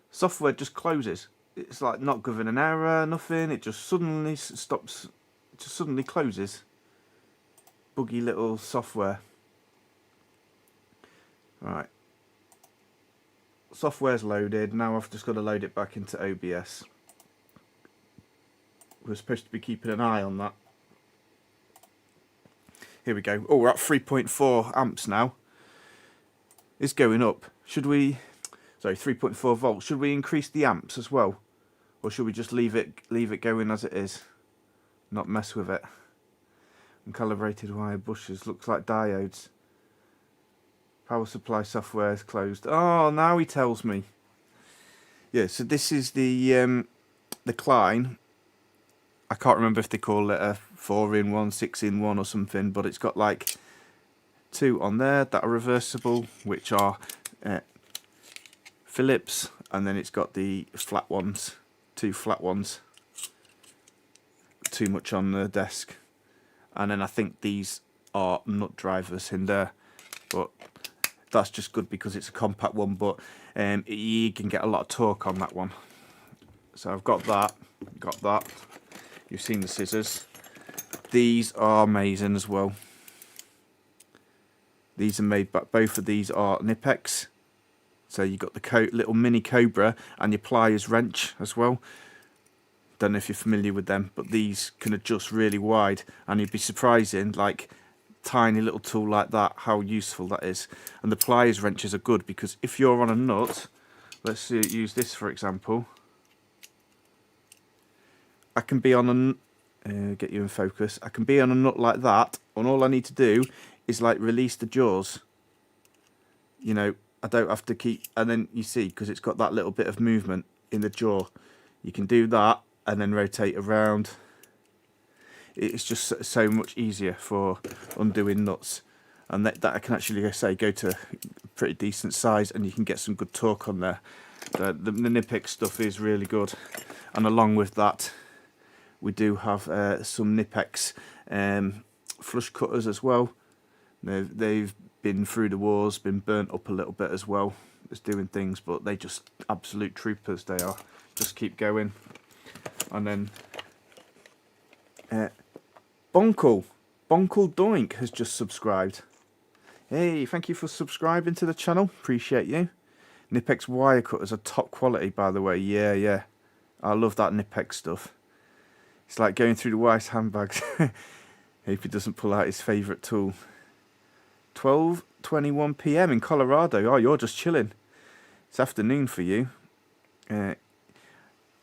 Software just closes. It's like not giving an error, nothing. It just suddenly stops. It just suddenly closes. Buggy little software. Right. Software's loaded. Now I've just got to load it back into OBS. We're supposed to be keeping an eye on that. Here we go. Oh, we're at 3.4 amps now. It's going up. Should we... Sorry, 3.4 volts. Should we increase the amps as well? Or should we just leave it going as it is? Not mess with it. Uncalibrated wire bushes. Looks like diodes. Power supply software is closed. Oh, now he tells me. Yeah, so this is the Klein. I can't remember if they call it a 4-in-1, 6-in-1 or something, but it's got like 2 on there that are reversible, which are Philips, and then it's got the flat ones, 2 flat ones. Too much on the desk. And then I think these are nut drivers in there, but that's just good because it's a compact one, but you can get a lot of torque on that one. So I've got that. You've seen the scissors. These are amazing as well. These are made, but both of these are Knipex. So you've got the little mini Cobra and your pliers wrench as well. Don't know if you're familiar with them, but these can adjust really wide, and you'd be surprising, like tiny little tool like that, how useful that is. And the pliers wrenches are good because if you're on a nut, let's use this for example. I can be on a get you in focus. I can be on a nut like that, and all I need to do is like release the jaws. You know, I don't have to keep, and then you see, because it's got that little bit of movement in the jaw, you can do that and then rotate around. It's just so much easier for undoing nuts, and that I can actually go to a pretty decent size, and you can get some good torque on there. The Knipex stuff is really good, and along with that we do have some Knipex flush cutters as well. They've been through the wars, been burnt up a little bit as well. It's doing things, but they just absolute troopers they are. Just keep going. And then Bonkle Doink has just subscribed. Hey, thank you for subscribing to the channel. Appreciate you. Knipex wire cutters are top quality, by the way. Yeah. I love that Knipex stuff. It's like going through the wife's handbags. Hope he doesn't pull out his favourite tool. 12:21 PM in Colorado. Oh, you're just chilling. It's afternoon for you.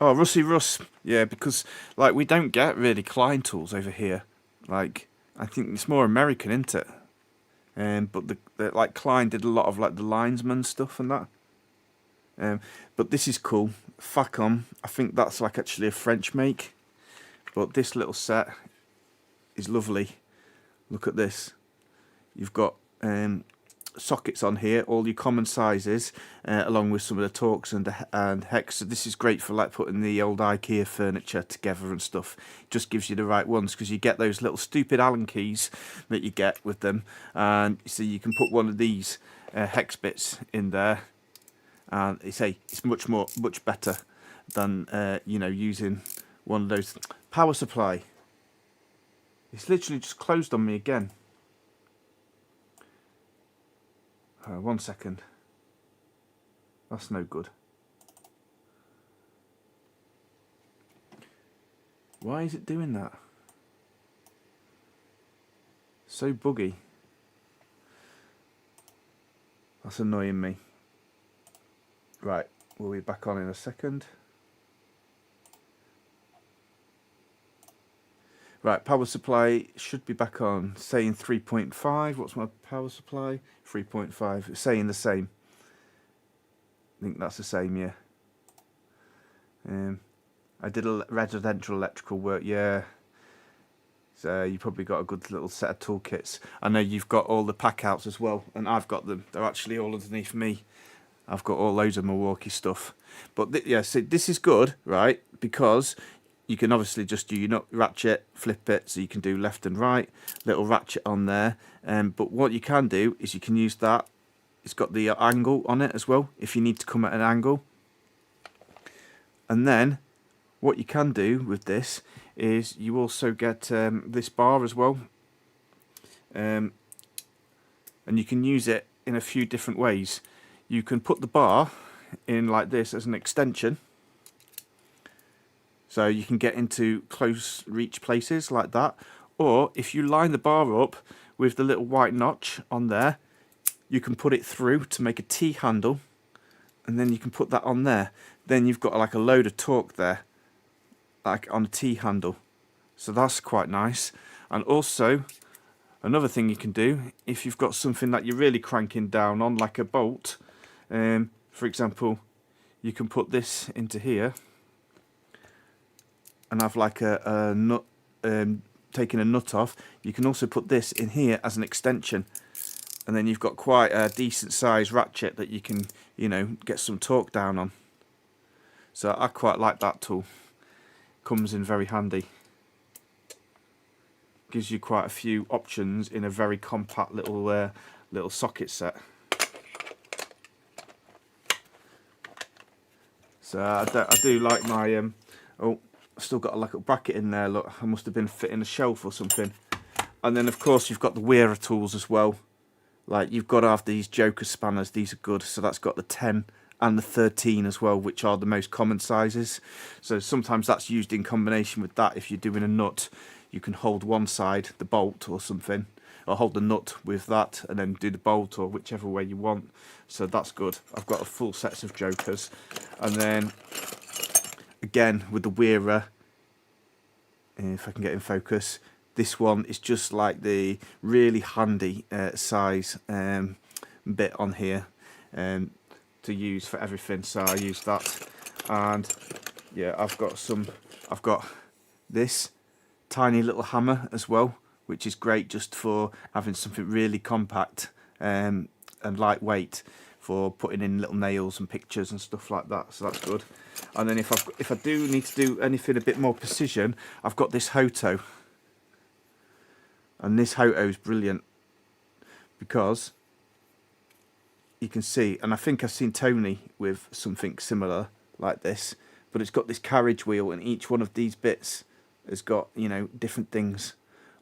Oh, Rusty Russ. Yeah, because like we don't get really Klein tools over here. Like I think it's more American, isn't it? But the like Klein did a lot of like the linesman stuff and that. But this is cool. Facom. I think that's like actually a French make. But this little set is lovely. Look at this. You've got sockets on here, all your common sizes, along with some of the Torx and hex. So this is great for like putting the old IKEA furniture together and stuff. It just gives you the right ones, because you get those little stupid Allen keys that you get with them, and so you can put one of these hex bits in there, and it's much better than you know, using one of those. Power supply. It's literally just closed on me again. 1 second. That's no good. Why is it doing that? So buggy. That's annoying me. Right, we'll be back on in a second. Right, power supply should be back on, saying 3.5. What's my power supply? 3.5. It's saying the same. I think that's the same, yeah. I did a residential electrical work, yeah. So you probably got a good little set of toolkits. I know you've got all the pack outs as well, and I've got them. They're actually all underneath me. I've got all loads of Milwaukee stuff. But yeah, so this is good, right? Because you can obviously just do your nut ratchet, flip it, so you can do left and right, little ratchet on there. But what you can do is you can use that. It's got the angle on it as well, if you need to come at an angle. And then what you can do with this is you also get this bar as well. And you can use it in a few different ways. You can put the bar in like this as an extension. So you can get into close reach places like that. Or if you line the bar up with the little white notch on there, you can put it through to make a T handle, and then you can put that on there. Then you've got like a load of torque there, like on a T handle. So that's quite nice. And also another thing you can do, if you've got something that you're really cranking down on, like a bolt, for example, you can put this into here and have like a nut, taking a nut off. You can also put this in here as an extension, and then you've got quite a decent size ratchet that you can, you know, get some torque down on. So I quite like that tool. Comes in very handy. Gives you quite a few options in a very compact little socket set. So I do like my oh, I've still got a little bracket in there. Look, I must have been fitting a shelf or something. And then of course you've got the Wera tools as well. Like you've got to have these Joker spanners. These are good. So that's got the 10 and the 13 as well, which are the most common sizes. So sometimes that's used in combination with that. If you're doing a nut, you can hold one side, the bolt or something, or hold the nut with that and then do the bolt, or whichever way you want. So that's good. I've got a full set of Jokers. And then again with the Wera, if I can get in focus, this one is just like the really handy size bit on here to use for everything. So I use that. And yeah, I've got this tiny little hammer as well, which is great just for having something really compact and lightweight for putting in little nails and pictures and stuff like that. So that's good. And then if I do need to do anything a bit more precision, I've got this Hoto. And this Hoto is brilliant because you can see, and I think I've seen Tony with something similar like this, but it's got this carriage wheel, and each one of these bits has got, you know, different things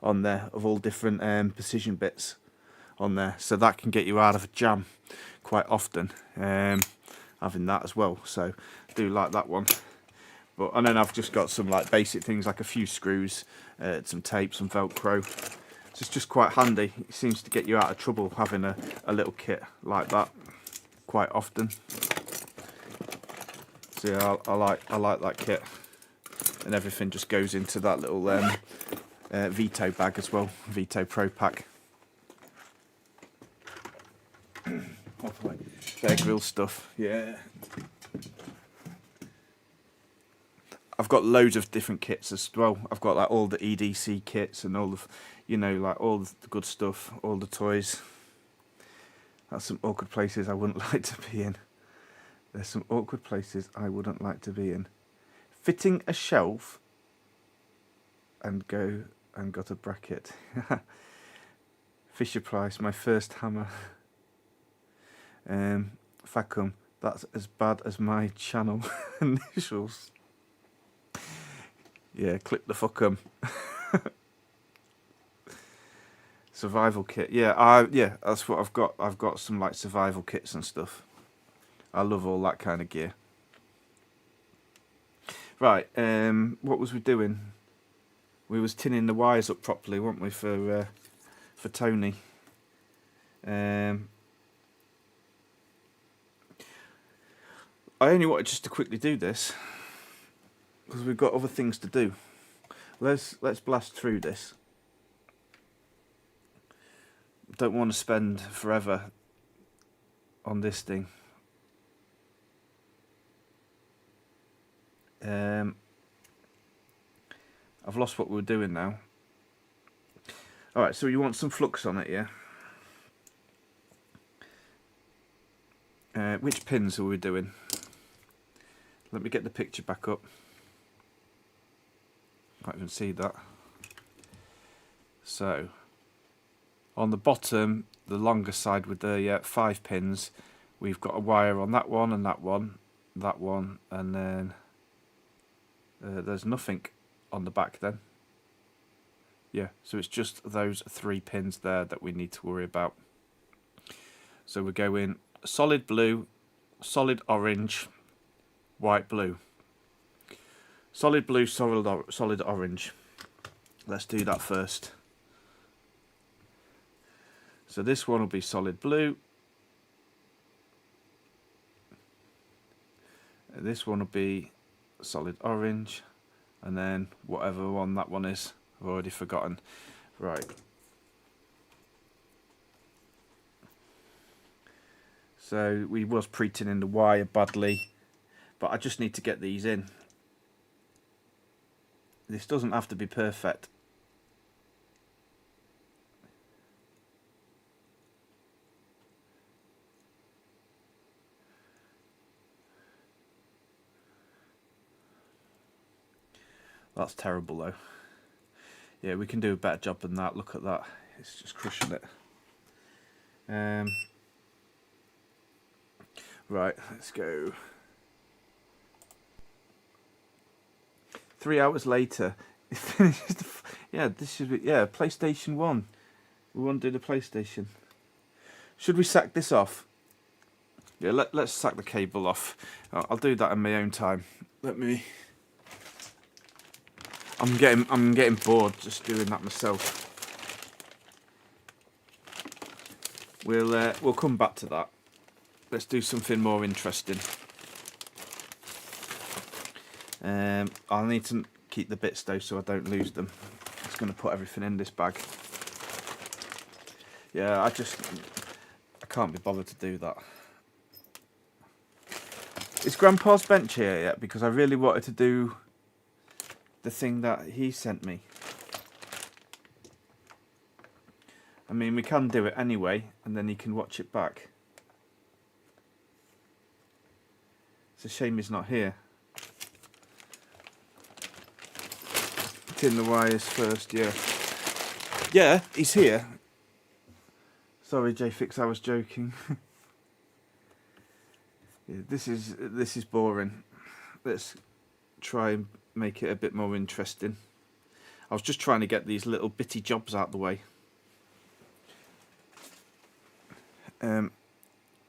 on there of all different precision bits on there. So that can get you out of a jam quite often, having that as well. So I do like that one. But and then I've just got some like basic things like a few screws, some tape, some Velcro. So it's just quite handy. It seems to get you out of trouble having a little kit like that quite often. So yeah, I like that kit, and everything just goes into that little Vito bag as well, Vito Pro Pack. Bear Grylls stuff, yeah. I've got loads of different kits as well. I've got like all the EDC kits and all the, you know, like all the good stuff, all the toys. That's some awkward places I wouldn't like to be in. There's some awkward places I wouldn't like to be in. Fitting a shelf and got a bracket. Fisher Price, my first hammer. Facum, that's as bad as my channel initials. Yeah, clip the fuckum. Survival kit. Yeah, that's what I've got. I've got some like survival kits and stuff. I love all that kind of gear. Right, what was we doing? We was tinning the wires up properly, weren't we, for Tony? I only wanted just to quickly do this because we've got other things to do. Let's blast through this. Don't want to spend forever on this thing. I've lost what we were doing now. Alright, so you want some flux on it, yeah? Which pins are we doing? Let me get the picture back up. Can't even see that. So, on the bottom, the longer side with the 5 pins, we've got a wire on that one and that one, and then there's nothing on the back then. Yeah, so it's just those 3 pins there that we need to worry about. So we're going solid blue, solid orange, white blue. Solid blue, solid orange. Let's do that first. So this one will be solid blue. This one will be solid orange. And then whatever one that one is, I've already forgotten. Right. So we was pre-tinning the wire badly, but I just need to get these in. This doesn't have to be perfect. That's terrible though. Yeah, we can do a better job than that. Look at that. It's just crushing it. Right, let's go. 3 hours later, it finishes. Yeah, this should be. Yeah, PlayStation 1. We want to do the PlayStation. Should we sack this off? Yeah, let's sack the cable off. I'll do that in my own time. Let me. I'm getting bored just doing that myself. We'll come back to that. Let's do something more interesting. I'll need to keep the bits though so I don't lose them. I'm just going to put everything in this bag. Yeah, I can't be bothered to do that. Is Grandpa's bench here yet? Because I really wanted to do the thing that he sent me. I mean, we can do it anyway, and then he can watch it back. It's a shame he's not here. Tin the wires first, yeah. Yeah, he's here. Sorry, JFix, I was joking. Yeah, this is boring. Let's try and make it a bit more interesting. I was just trying to get these little bitty jobs out the way.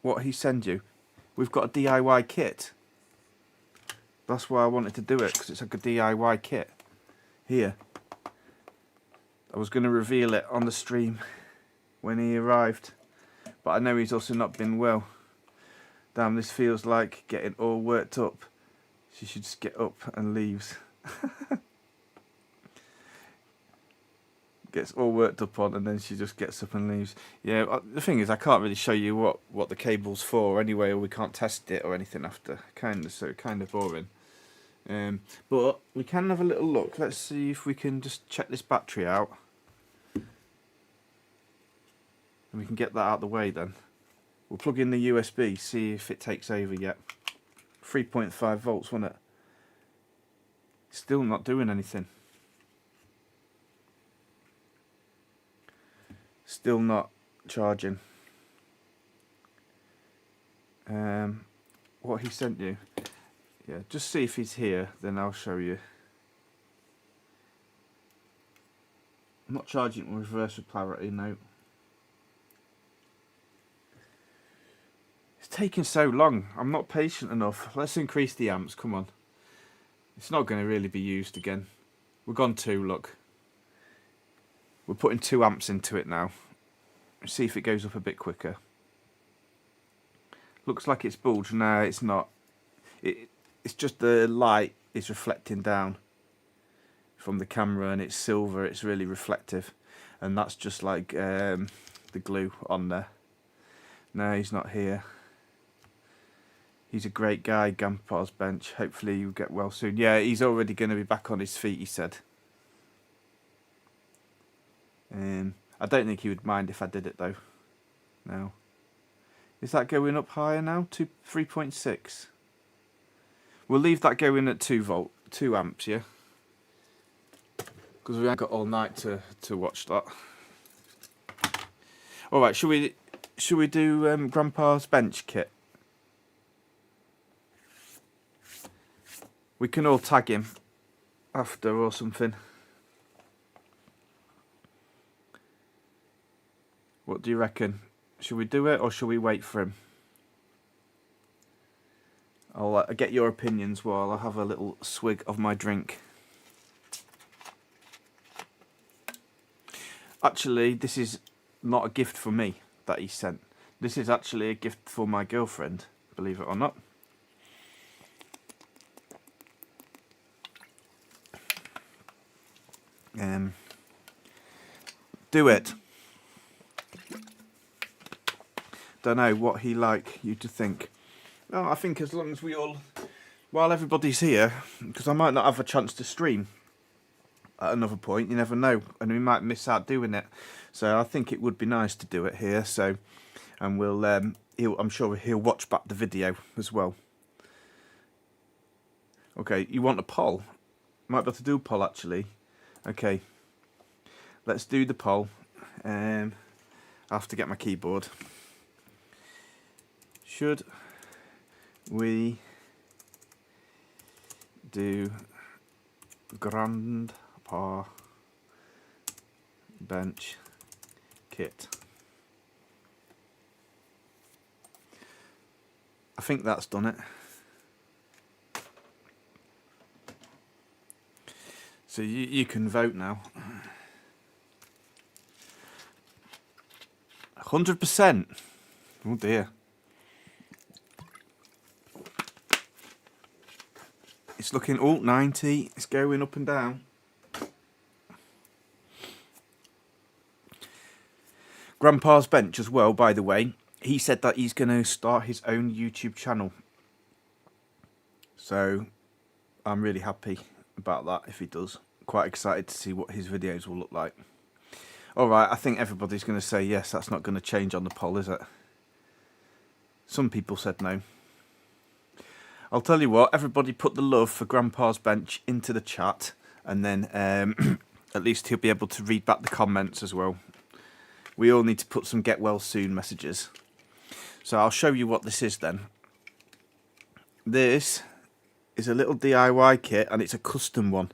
What he send you? We've got a DIY kit. That's why I wanted to do it, because it's like a DIY kit. Here. I was going to reveal it on the stream when he arrived, but I know he's also not been well. Damn, this feels like getting all worked up. She should just get up and leaves. Gets all worked up on and then she just gets up and leaves. Yeah, the thing is I can't really show you what the cable's for anyway, or we can't test it or anything after. Kind of boring. But we can have a little look. Let's see if we can just check this battery out. And we can get that out of the way then. We'll plug in the USB, see if it takes over yet. 3.5 volts, wasn't it? Still not doing anything. Still not charging. What he sent you. Yeah, just see if he's here, then I'll show you. I'm not charging it with reverse polarity, no. It's taking so long. I'm not patient enough. Let's increase the amps, come on. It's not going to really be used again. We've gone 2, look. We're putting 2 amps into it now. See if it goes up a bit quicker. Looks like it's bulged. No, it's not. It's just the light is reflecting down from the camera, and it's silver. It's really reflective, and that's just like the glue on there. No, he's not here. He's a great guy, Grandpa's Bench. Hopefully you'll get well soon. Yeah, he's already going to be back on his feet, he said. I don't think he would mind if I did it though. No. Is that going up higher now? 3.6. We'll leave that going at 2 amps, yeah? Because we haven't got all night to watch that. Alright, should we do Grandpa's Bench kit? We can all tag him after or something. What do you reckon? Should we do it or should we wait for him? I'll get your opinions while I have a little swig of my drink. Actually, this is not a gift for me that he sent. This is actually a gift for my girlfriend, believe it or not. Do it. Don't know what he like you to think. Well, I think as long as we all, while everybody's here, because I might not have a chance to stream at another point, you never know, and we might miss out doing it. So I think it would be nice to do it here. So, and we'll, I'm sure he'll watch back the video as well. Okay, you want a poll? Might be able to do a poll actually. Okay, let's do the poll. I have to get my keyboard. Should we do Grandpa Bench kit? I think that's done it. So you can vote now. 100%. Oh dear. It's looking, 90, it's going up and down. Grandpa's Bench as well, by the way, he said that he's going to start his own YouTube channel. So, I'm really happy about that if he does. Quite excited to see what his videos will look like. Alright, I think everybody's going to say yes, that's not going to change on the poll, is it? Some people said no. I'll tell you what, everybody put the love for Grandpa's Bench into the chat, and then at least he'll be able to read back the comments as well. We all need to put some get well soon messages. So I'll show you what this is then. This is a little DIY kit, and it's a custom one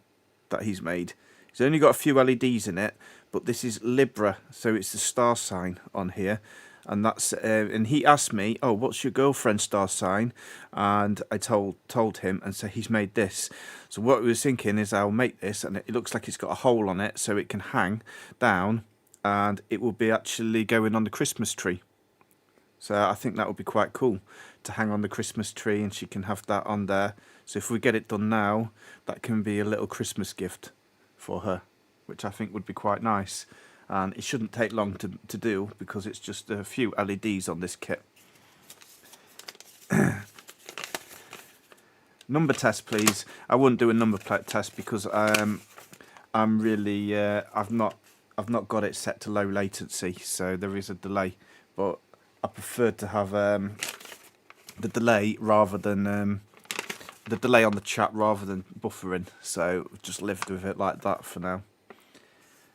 that he's made. He's only got a few LEDs in it, but this is Libra, so it's the star sign on here. And that's and he asked me, oh, what's your girlfriend's star sign? And I told him, and so he's made this. So what we were thinking is I'll make this, and it looks like it's got a hole on it, so it can hang down, and it will be actually going on the Christmas tree. So I think that would be quite cool to hang on the Christmas tree, and she can have that on there. So if we get it done now, that can be a little Christmas gift for her, which I think would be quite nice. And it shouldn't take long to do because it's just a few LEDs on this kit. Number test, please. I wouldn't do a number plate test because I'm really I've not got it set to low latency, so there is a delay. But I preferred to have the delay rather than the delay on the chat rather than buffering. So just lived with it like that for now.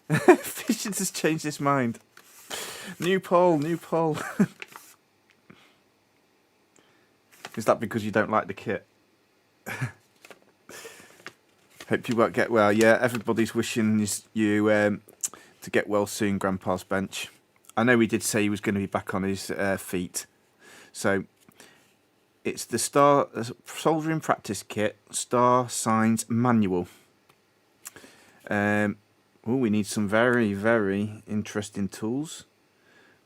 Fisher has changed his mind. New poll, new poll. Is that because you don't like the kit? Hope you won't get well. Yeah, everybody's wishing you to get well soon, Grandpa's Bench. I know he did say he was going to be back on his feet. So it's the Star Soldering Practice Kit, Star Signs Manual. We need some very, very interesting tools.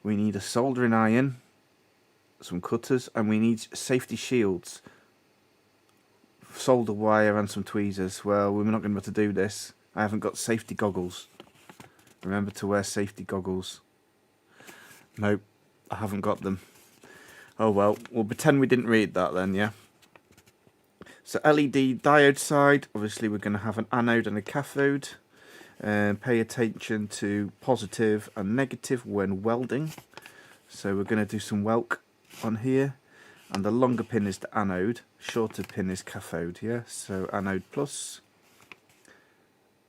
We need a soldering iron, some cutters, and we need safety shields, solder wire and some tweezers. Well, we're not going to be able to do this. I haven't got safety goggles. Remember to wear safety goggles. Nope, I haven't got them. Oh well, we'll pretend we didn't read that then, yeah? So LED diode side, obviously we're going to have an anode and a cathode. Pay attention to positive and negative when welding. So we're going to do some welk on here. And the longer pin is the anode, shorter pin is cathode, yeah? So anode plus.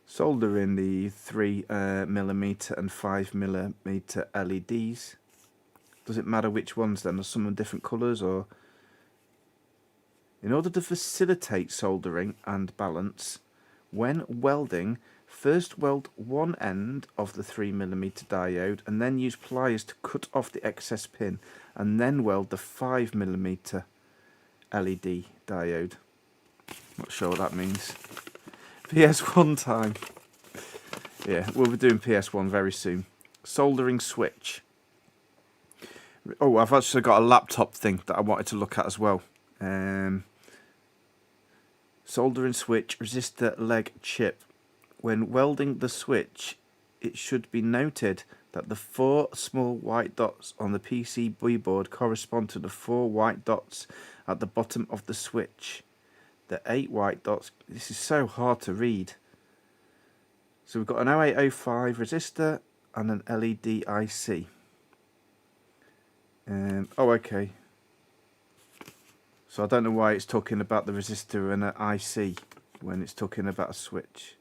Solder in the 3mm and 5mm LEDs. Does it matter which ones then? Are some of different colours or? In order to facilitate soldering and balance, when welding, first weld one end of the 3mm diode and then use pliers to cut off the excess pin and then weld the 5mm LED diode. Not sure what that means. PS1 time. Yeah, we'll be doing PS1 very soon. Soldering switch. Oh, I've actually got a laptop thing that I wanted to look at as well. Soldering switch, resistor leg chip. When welding the switch, it should be noted that the 4 small white dots on the PCB board correspond to the 4 white dots at the bottom of the switch. The 8 white dots, this is so hard to read. So we've got an 0805 resistor and an LED IC. Oh, okay. So I don't know why it's talking about the resistor and an IC when it's talking about a switch.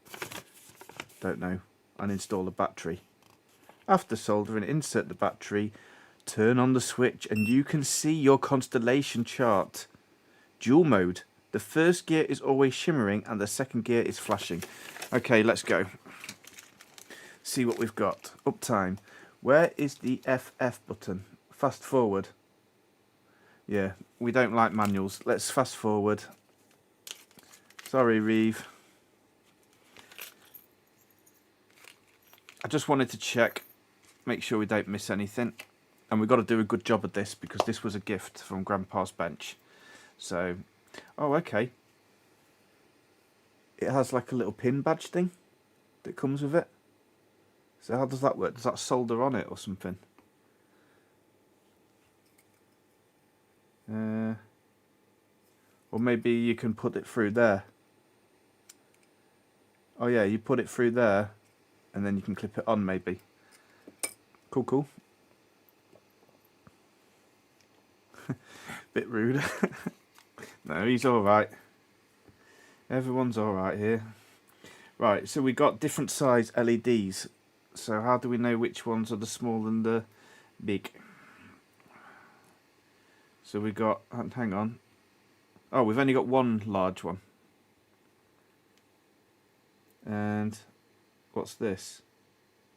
Don't know. Uninstall a battery. After soldering, insert the battery, turn on the switch, and you can see your constellation chart. Dual mode. The first gear is always shimmering and the second gear is flashing. Okay, let's go. See what we've got. Uptime. Where is the FF button? Fast forward. Yeah, we don't like manuals. Let's fast forward. Sorry, Reeve. I just wanted to check, make sure we don't miss anything. And we've got to do a good job of this because this was a gift from Grandpa's Bench. So, oh, okay. It has like a little pin badge thing that comes with it. So how does that work? Does that solder on it or something? Or maybe you can put it through there. Oh yeah, you put it through there and then you can clip it on maybe. Cool, cool. Bit rude. No, he's alright. Everyone's alright here. Right, so we got different size LEDs. So how do we know which ones are the small and the big? So we got, hang on. Oh, we've only got one large one. And what's this?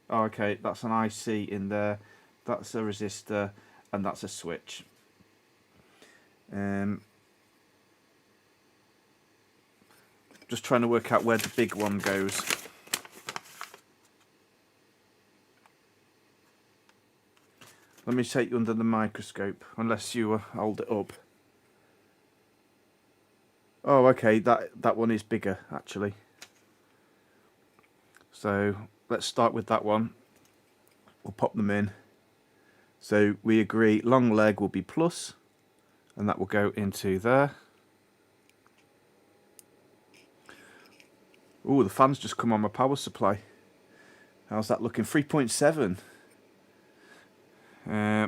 Oh, okay, that's an IC in there. That's a resistor, and that's a switch. Just trying to work out where the big one goes. Let me take you under the microscope, unless you hold it up. Oh, okay, that one is bigger, actually. So, let's start with that one. We'll pop them in. So, we agree long leg will be plus, and that will go into there. Ooh, the fan's just come on my power supply. How's that looking? 3.7.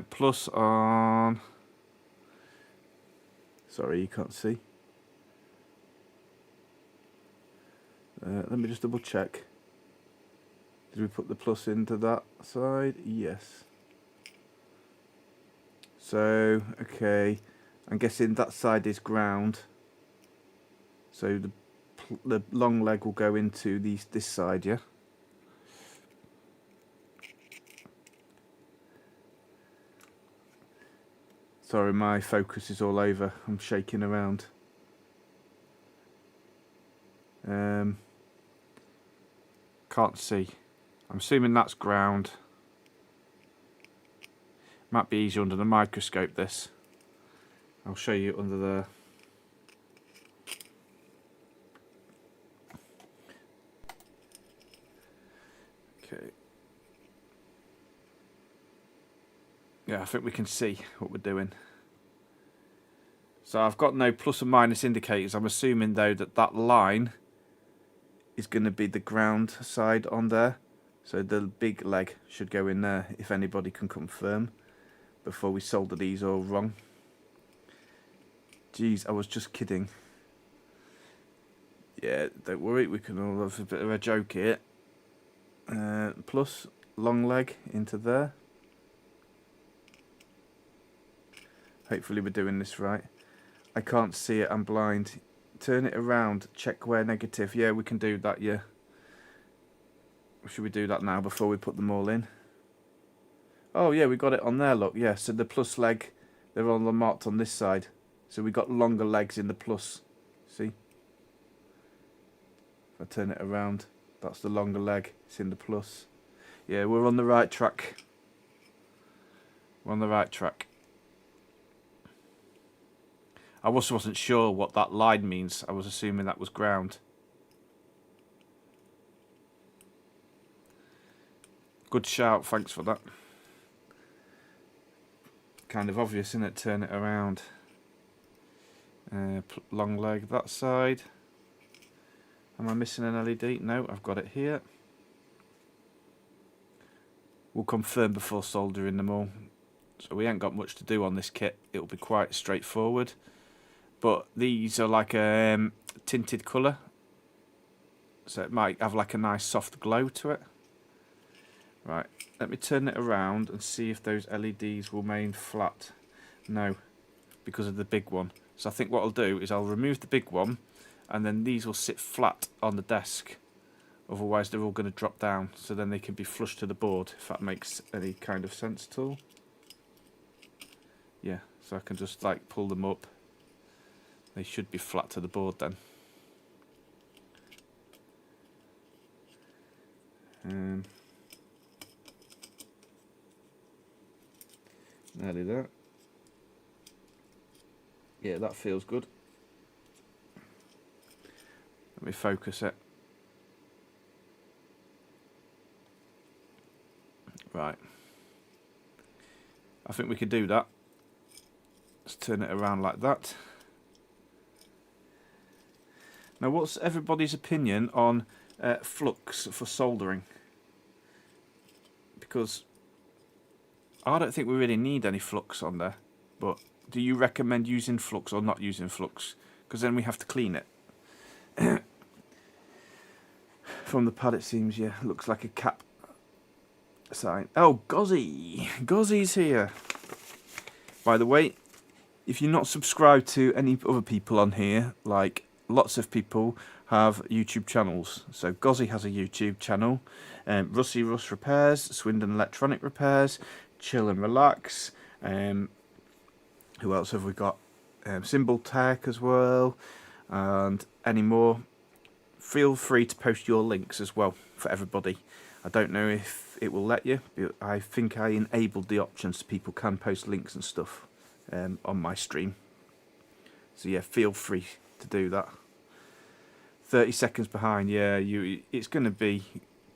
Plus on... Sorry, you can't see. Let me just double check. Did we put the plus into that side? Yes. So, okay, I'm guessing that side is ground. So the long leg will go into this side, yeah? Sorry, my focus is all over. I'm shaking around. Can't see. I'm assuming that's ground. Might be easier under the microscope, this. I'll show you under the... Okay. Yeah, I think we can see what we're doing. So I've got no plus and minus indicators. I'm assuming, though, that line is going to be the ground side on there. So the big leg should go in there, if anybody can confirm, before we solder these all wrong. Jeez, I was just kidding. Yeah, don't worry, we can all have a bit of a joke here. Plus, long leg into there. Hopefully we're doing this right. I can't see it, I'm blind. Turn it around, check where negative. Yeah, we can do that, yeah. Should we do that now before we put them all in? Oh yeah, we got it on there, look. Yeah, so the plus leg, they're all marked on this side. So we got longer legs in the plus. See? If I turn it around, that's the longer leg. It's in the plus. Yeah, we're on the right track. We're on the right track. I also wasn't sure what that line means. I was assuming that was ground. Good shout, thanks for that. Kind of obvious, isn't it? Turn it around. Long leg that side. Am I missing an LED? No, I've got it here. We'll confirm before soldering them all. So we ain't got much to do on this kit. It'll be quite straightforward. But these are like a tinted colour. So it might have like a nice soft glow to it. Right, let me turn it around and see if those LEDs will remain flat. No, because of the big one. So I think what I'll do is I'll remove the big one and then these will sit flat on the desk. Otherwise they're all going to drop down, so then they can be flush to the board, if that makes any kind of sense at all. Yeah, so I can just like pull them up. They should be flat to the board then. Nearly there. Yeah, that feels good. Let me focus it. Right. I think we could do that. Let's turn it around like that. Now, what's everybody's opinion on flux for soldering? Because I don't think we really need any flux on there. But do you recommend using flux or not using flux? Because then we have to clean it. From the pad it seems, yeah, looks like a cap sign. Oh, Gozzy! Gozzy's here! By the way, if you're not subscribed to any other people on here, like lots of people have YouTube channels. So Gozzy has a YouTube channel, Rusty Russ Repairs, Swindon Electronic Repairs, Chill and Relax. Who else have we got? Symbol Tech as well, and any more. Feel free to post your links as well for everybody. I don't know if it will let you, but I think I enabled the option so people can post links and stuff on my stream. So yeah, feel free to do that. 30 seconds behind, yeah, it's going to be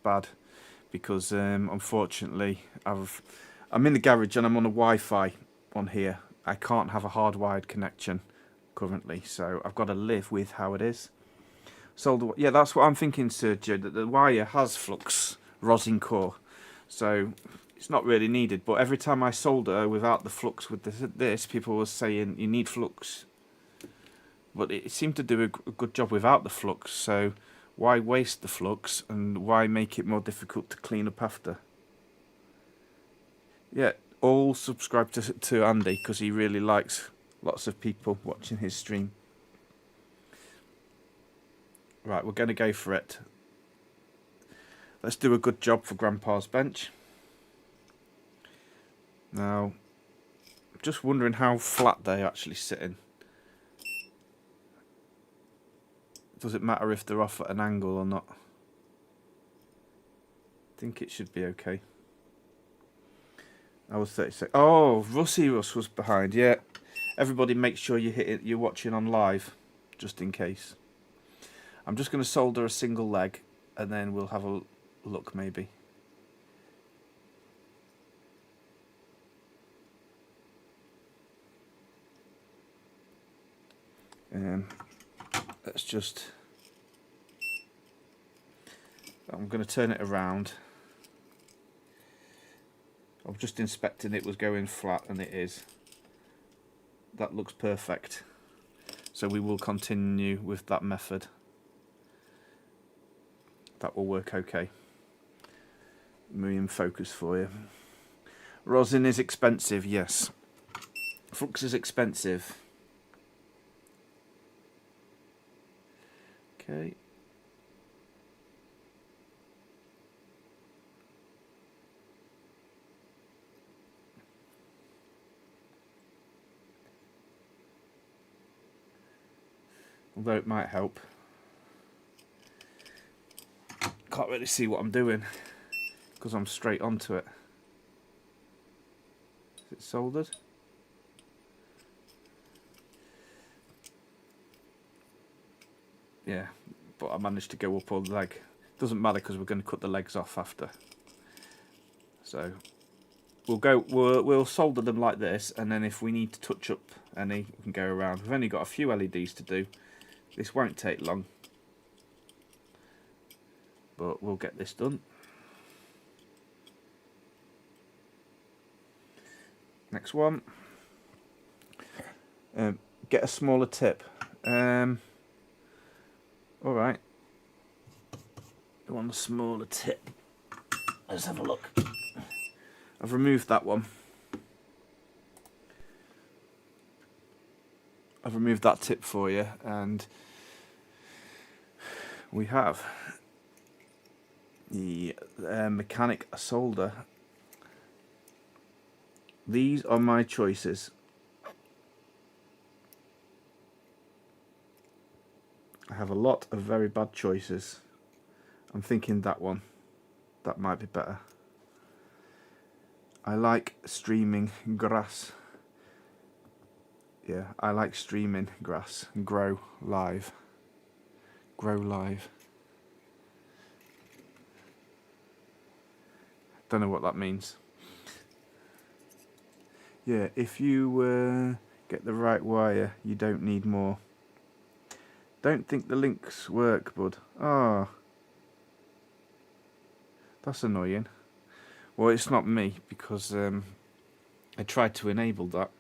bad because unfortunately I'm in the garage and I'm on a Wi-Fi on here. I can't have a hardwired connection currently, so I've got to live with how it is. So yeah, that's what I'm thinking, Sergio, that the wire has flux rosin core. So it's not really needed. But every time I solder without the flux with this, people were saying you need flux. But it seemed to do a good job without the flux, so why waste the flux and why make it more difficult to clean up after? Yeah, all subscribe to Andy because he really likes lots of people watching his stream. Right, we're going to go for it. Let's do a good job for Grandpa's bench. Now, I'm just wondering how flat they're actually sitting. Does it matter if they're off at an angle or not? I think it should be okay. I was 36. Oh, Russ was behind. Yeah, everybody make sure you hit it. You're watching on live, just in case. I'm just going to solder a single leg, and then we'll have a look maybe. Let's just. I'm going to turn it around. I was just inspecting it was going flat, and it is. That looks perfect. So we will continue with that method. That will work okay. Me in focus for you. Rosin is expensive, yes. Flux is expensive. Okay. Although it might help. Can't really see what I'm doing because I'm straight onto it. Is it soldered? Yeah, but I managed to go up on the leg. Doesn't matter because we're going to cut the legs off after. So we'll solder them like this, and then if we need to touch up any, we can go around. We've only got a few LEDs to do. This won't take long, but we'll get this done. Next one. Get a smaller tip. Alright. I want a smaller tip. Let's have a look. I've removed that one. I've removed that tip for you, and we have the mechanic solder. These are my choices. I have a lot of very bad choices. I'm thinking that one. That might be better. I like streaming grass. Yeah, I like streaming grass. Grow live. Grow live. Don't know what that means. Yeah, if you get the right wire, you don't need more. Don't think the links work, bud. Ah, that's annoying. Well, it's not me because I tried to enable that.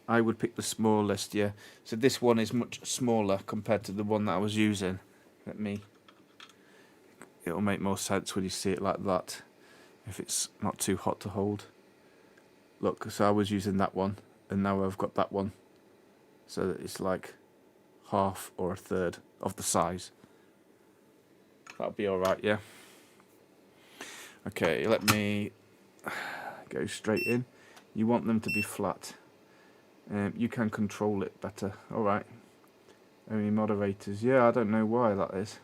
I would pick the smallest, yeah. So this one is much smaller compared to the one that I was using. It'll make more sense when you see it like that, if it's not too hot to hold. Look, so I was using that one, and now I've got that one. So that it's like half or a third of the size. That'll be alright, yeah. Okay, let me go straight in. You want them to be flat. You can control it better. Alright. Only moderators. Yeah, I don't know why that is.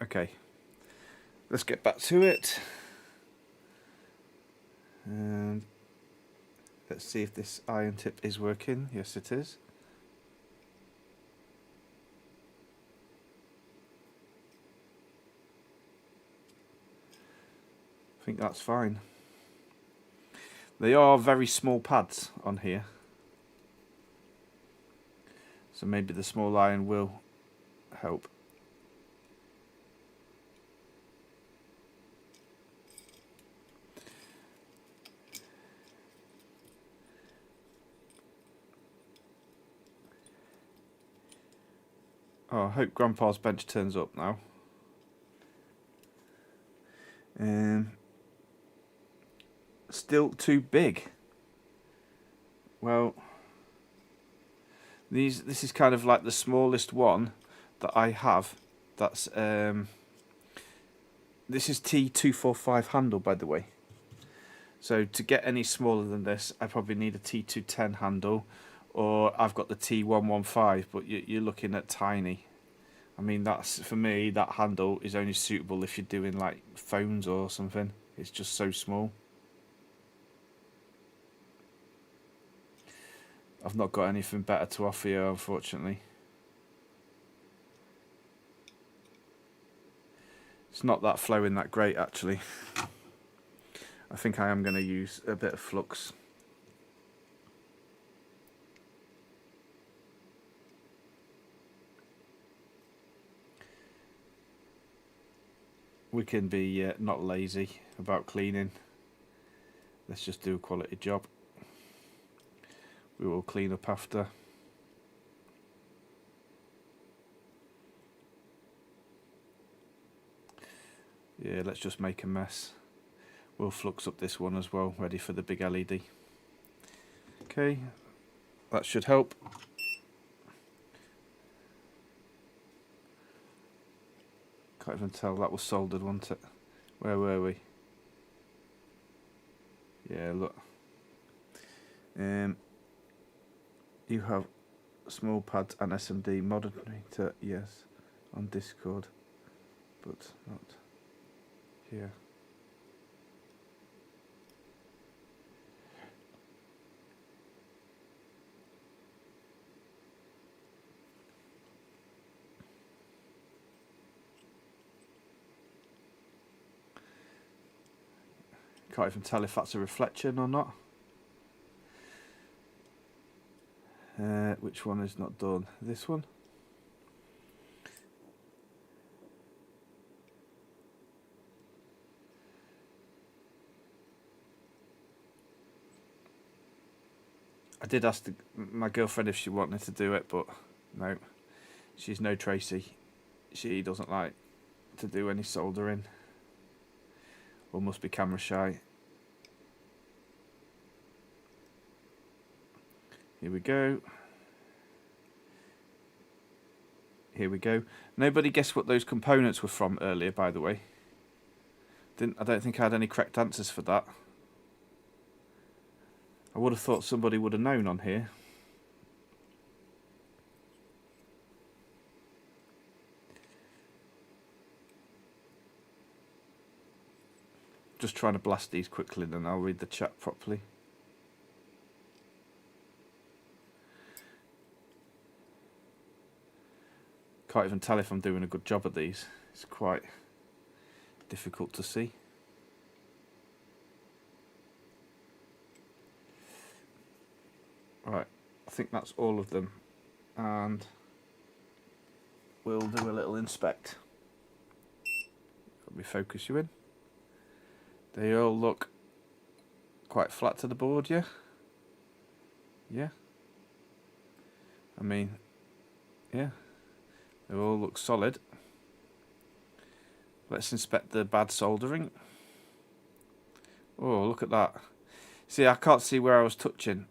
Okay. Let's get back to it. And let's see if this iron tip is working. Yes, it is. that's fine. They are very small pads on here, so maybe the small iron will help. Oh, I hope Grandpa's bench turns up now. Still too big. Well, this is kind of like the smallest one that I have. That's this is T245 handle, by the way. So to get any smaller than this, I probably need a T210 handle, or I've got the T115, but you're looking at tiny. I mean, that's, for me, that handle is only suitable if you're doing like phones or something. It's just so small. I've not got anything better to offer you, unfortunately. It's not that flowing that great, actually. I think I am going to use a bit of flux. We can be not lazy about cleaning. Let's just do a quality job. We will clean up after. Yeah, let's just make a mess. We'll flux up this one as well, ready for the big LED. Okay, that should help. Can't even tell, that was soldered, wasn't it? Where were we? Yeah, look. You have small pads and SMD moderator, yes, on Discord, but not here. Can't even tell if that's a reflection or not. Which one is not done? This one? I did ask my girlfriend if she wanted to do it, but no. She's no Tracy. She doesn't like to do any soldering. Or must be camera shy. Here we go. Here we go. Nobody guessed what those components were from earlier, by the way. I don't think I had any correct answers for that. I would have thought somebody would have known on here. Just trying to blast these quickly, then I'll read the chat properly. Can't even tell if I'm doing a good job at these. It's quite difficult to see. Right, I think that's all of them, and we'll do a little inspect. Let me focus you in. They all look quite flat to the board, yeah? Yeah. I mean, yeah. They all look solid. Let's inspect the bad soldering. Oh, look at that. See, I can't see where I was touching,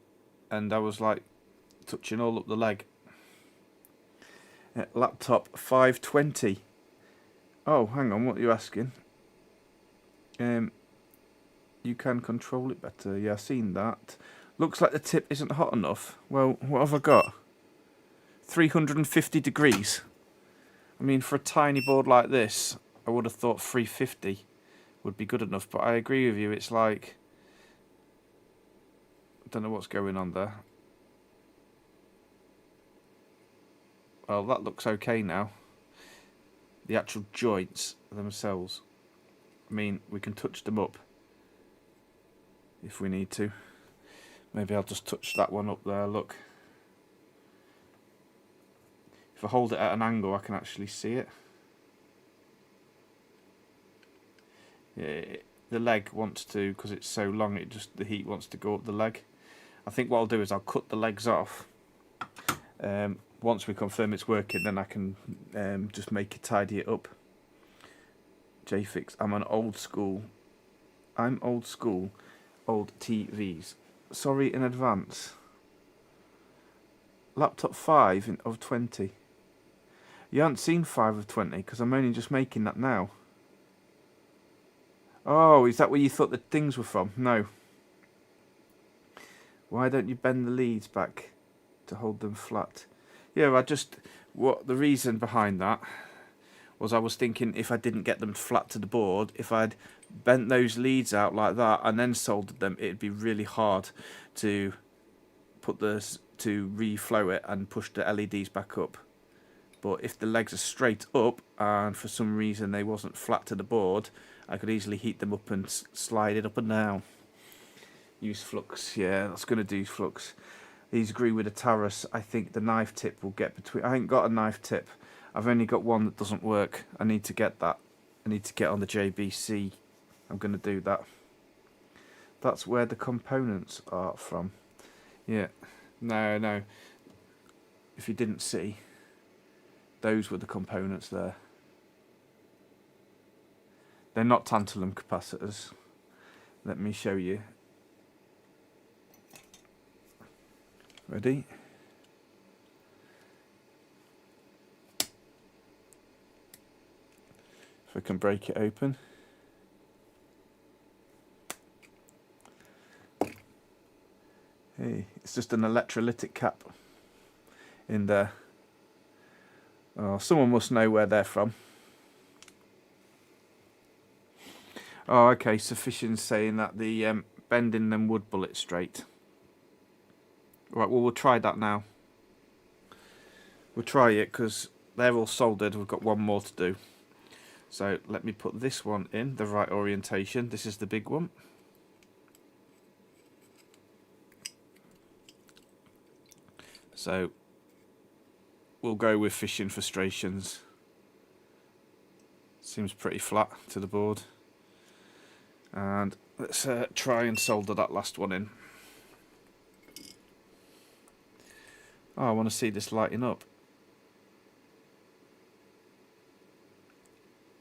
and I was like touching all up the leg. Laptop 520. Oh, hang on, what are you asking? You can control it better. Yeah, I've seen that. Looks like the tip isn't hot enough. Well, what have I got? 350 degrees. I mean, for a tiny board like this, I would have thought 350 would be good enough, but I agree with you, it's like, I don't know what's going on there. Well, that looks okay now. The actual joints themselves, I mean, we can touch them up if we need to. Maybe I'll just touch that one up there, look. If I hold it at an angle, I can actually see it. Yeah, the leg wants to, because it's so long, the heat wants to go up the leg. I think what I'll do is I'll cut the legs off. Once we confirm it's working, then I can just tidy it up. JFix, I'm old school, old TVs. Sorry in advance. Laptop 5 of 20. You haven't seen 5 of 20 because I'm only just making that now. Oh, is that where you thought the things were from? No. Why don't you bend the leads back to hold them flat? Yeah, the reason behind that was I was thinking if I didn't get them flat to the board, if I'd bent those leads out like that and then soldered them, it'd be really hard to reflow it and push the LEDs back up. But if the legs are straight up and for some reason they wasn't flat to the board, I could easily heat them up and slide it up and down. Use flux, yeah, that's going to do flux. These agree with the Taurus. I think the knife tip will get between. I ain't got a knife tip. I've only got one that doesn't work. I need to get that. I need to get on the JBC. I'm going to do that. That's where the components are from. Yeah. No. If you didn't see, those were the components there. They're not tantalum capacitors. Let me show you. Ready? If I can break it open. Hey, it's just an electrolytic cap in there. Oh, someone must know where they're from. Oh, okay, Sufficient's saying that the bending them would bullet straight. Right, well, we'll try that now. We'll try it because they're all soldered. We've got one more to do. So let me put this one in the right orientation. This is the big one. So we'll go with Fishing Frustrations. Seems pretty flat to the board. And let's try and solder that last one in. Oh, I want to see this lighting up.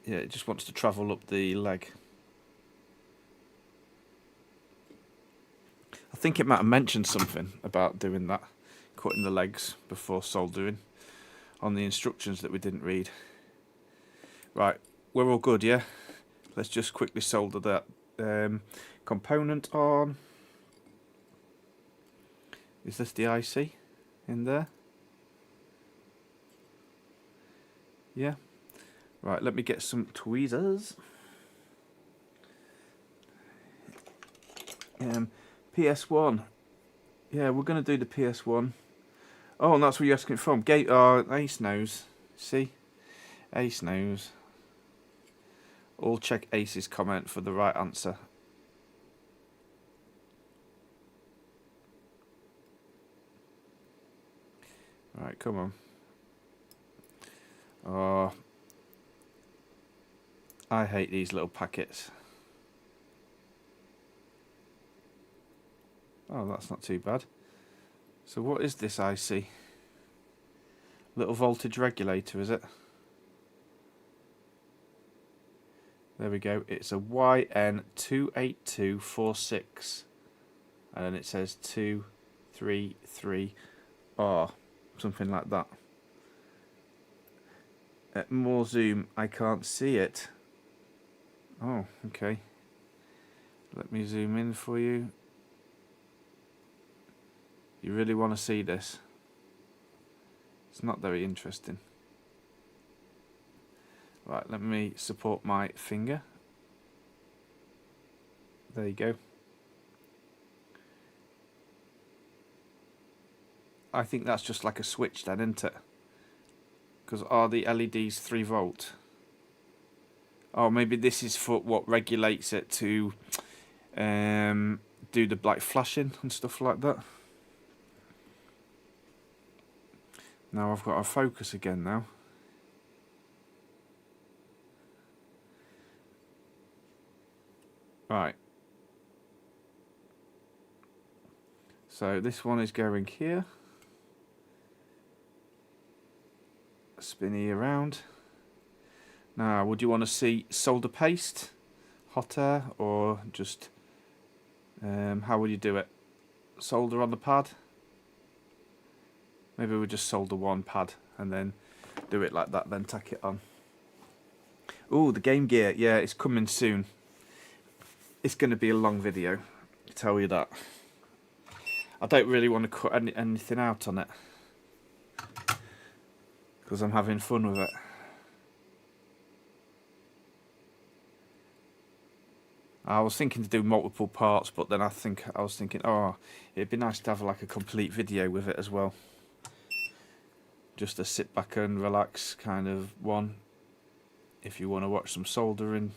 Yeah, it just wants to travel up the leg. I think it might have mentioned something about doing that, cutting the legs before soldering on the instructions that we didn't read. Right, we're all good, yeah? Let's just quickly solder that component on. Is this the IC in there? Yeah. Right, let me get some tweezers. PS1. Yeah, we're going to do the PS1. Oh, and that's where you're asking it from. Ace knows. See? Ace knows. All check Ace's comment for the right answer. Right, come on. Oh, I hate these little packets. Oh, that's not too bad. So what is this IC? Little voltage regulator, is it? There we go. It's a YN28246. And then it says 233R. Something like that. More zoom. I can't see it. Oh, okay. Let me zoom in for you. You really want to see this? It's not very interesting. Right, let me support my finger. There you go. I think that's just like a switch then, isn't it? Because are the LEDs 3 volt? Oh, maybe this is for what regulates it to do the like flashing and stuff like that. Now I've got to focus again now. Right. So this one is going here. Spinny around. Now, would you want to see solder paste, hot air, or just how would you do it? Solder on the pad? Maybe we'll just solder one pad and then do it like that, then tack it on. Oh, the Game Gear, yeah, it's coming soon. It's going to be a long video, I tell you that. I don't really want to cut anything out on it, because I'm having fun with it. I was thinking to do multiple parts, but then I was thinking, oh, it'd be nice to have like a complete video with it as well. Just a sit back and relax kind of one, if you want to watch some soldering.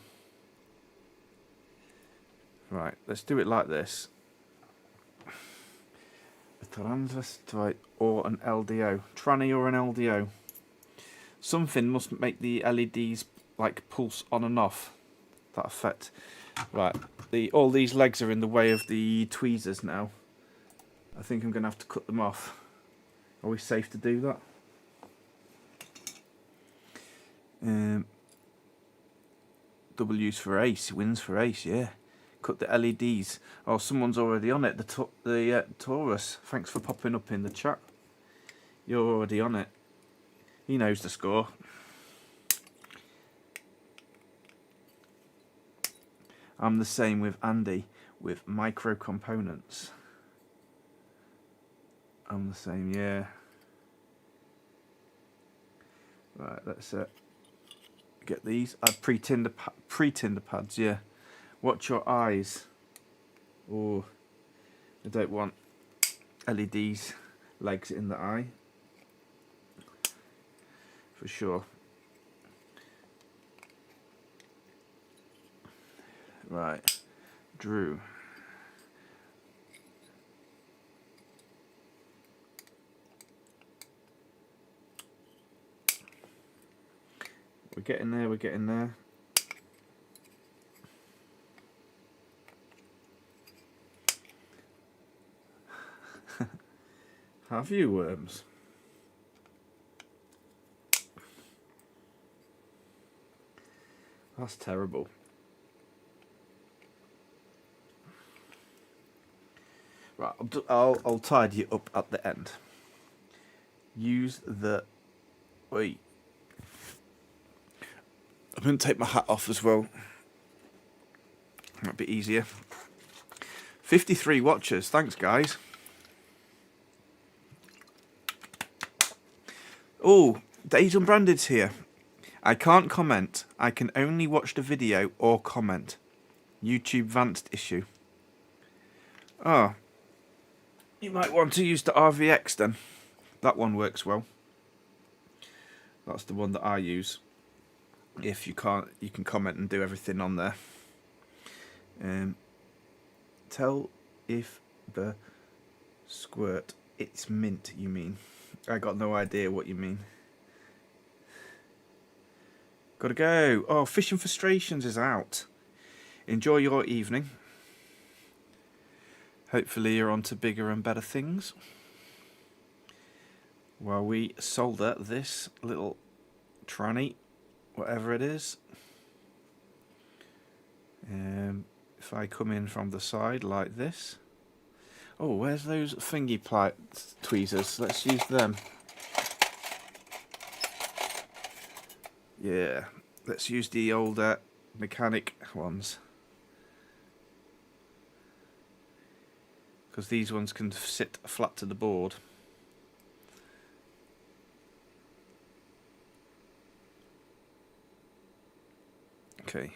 Right, let's do it like this. A transistor or an LDO. Tranny or an LDO. Something must make the LEDs like pulse on and off. That effect. Right, all these legs are in the way of the tweezers now. I think I'm going to have to cut them off. Are we safe to do that? W's for ace, wins for ace, yeah. Cut the LEDs. Oh, someone's already on it. The Taurus. Thanks for popping up in the chat. You're already on it. He knows the score. I'm the same with Andy with micro components. I'm the same, yeah. Right, let's get these. I'd pre-tinder pads, yeah. Watch your eyes. Oh, I don't want LEDs legs in the eye. For sure. Right, Drew. We're getting there, we're getting there. Have you, worms? That's terrible. Right, I'll tidy you up at the end. Use the... Wait. I'm going to take my hat off as well. Might be easier. 53 watchers. Thanks, guys. Oh, Days Unbranded's here. I can't comment. I can only watch the video or comment. YouTube advanced issue. Oh. You might want to use the RVX then. That one works well. That's the one that I use. If you can't, you can comment and do everything on there. Tell if the squirt it's mint, you mean? I got no idea what you mean. Gotta go. Oh, Fishing Frustrations is out. Enjoy your evening. Hopefully you're on to bigger and better things. While we solder this little tranny, whatever it is. If I come in from the side like this. Oh, where's those thingy tweezers? Let's use them. Yeah, let's use the older mechanic ones. Because these ones can sit flat to the board. Okay.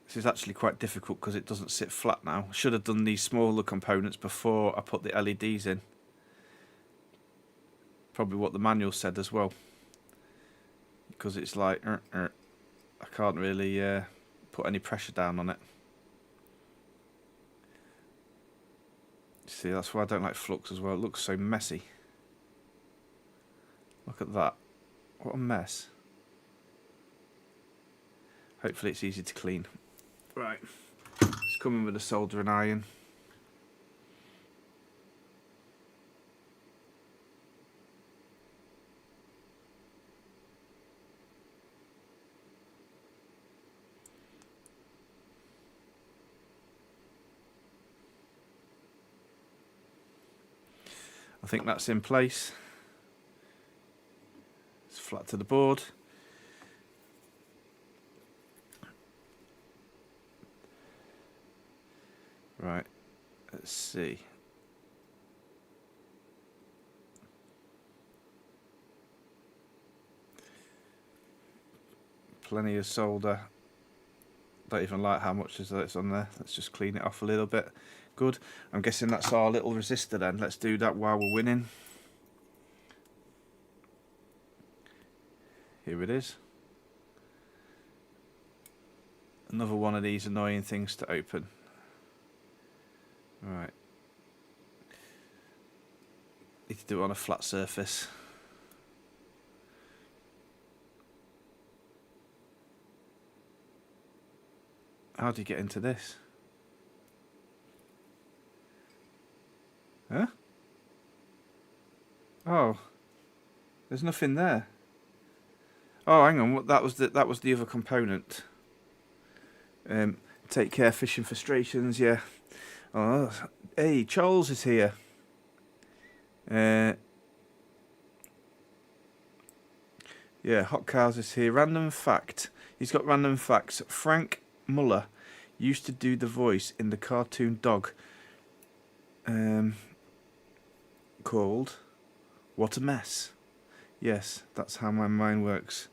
This is actually quite difficult because it doesn't sit flat now. I should have done these smaller components before I put the LEDs in. Probably what the manual said as well. Because it's like, I can't really put any pressure down on it. See, that's why I don't like flux as well. It looks so messy. Look at that. What a mess. Hopefully it's easy to clean. Right. It's coming with a soldering iron. I think that's in place. It's flat to the board. Right, let's see. Plenty of solder. Don't even like how much is on there. Let's just clean it off a little bit. Good. I'm guessing that's our little resistor then. Let's do that while we're winning. Here it is. Another one of these annoying things to open. Right. Need to do it on a flat surface. How do you get into this? Huh? Oh, there's nothing there. Oh, hang on. That was the other component. Take care, fishing frustrations. Yeah. Oh, hey, Charles is here. Yeah, Hot Cars is here. Random fact. He's got random facts. Frank Muller used to do the voice in the cartoon dog called What a Mess. Yes, that's how my mind works.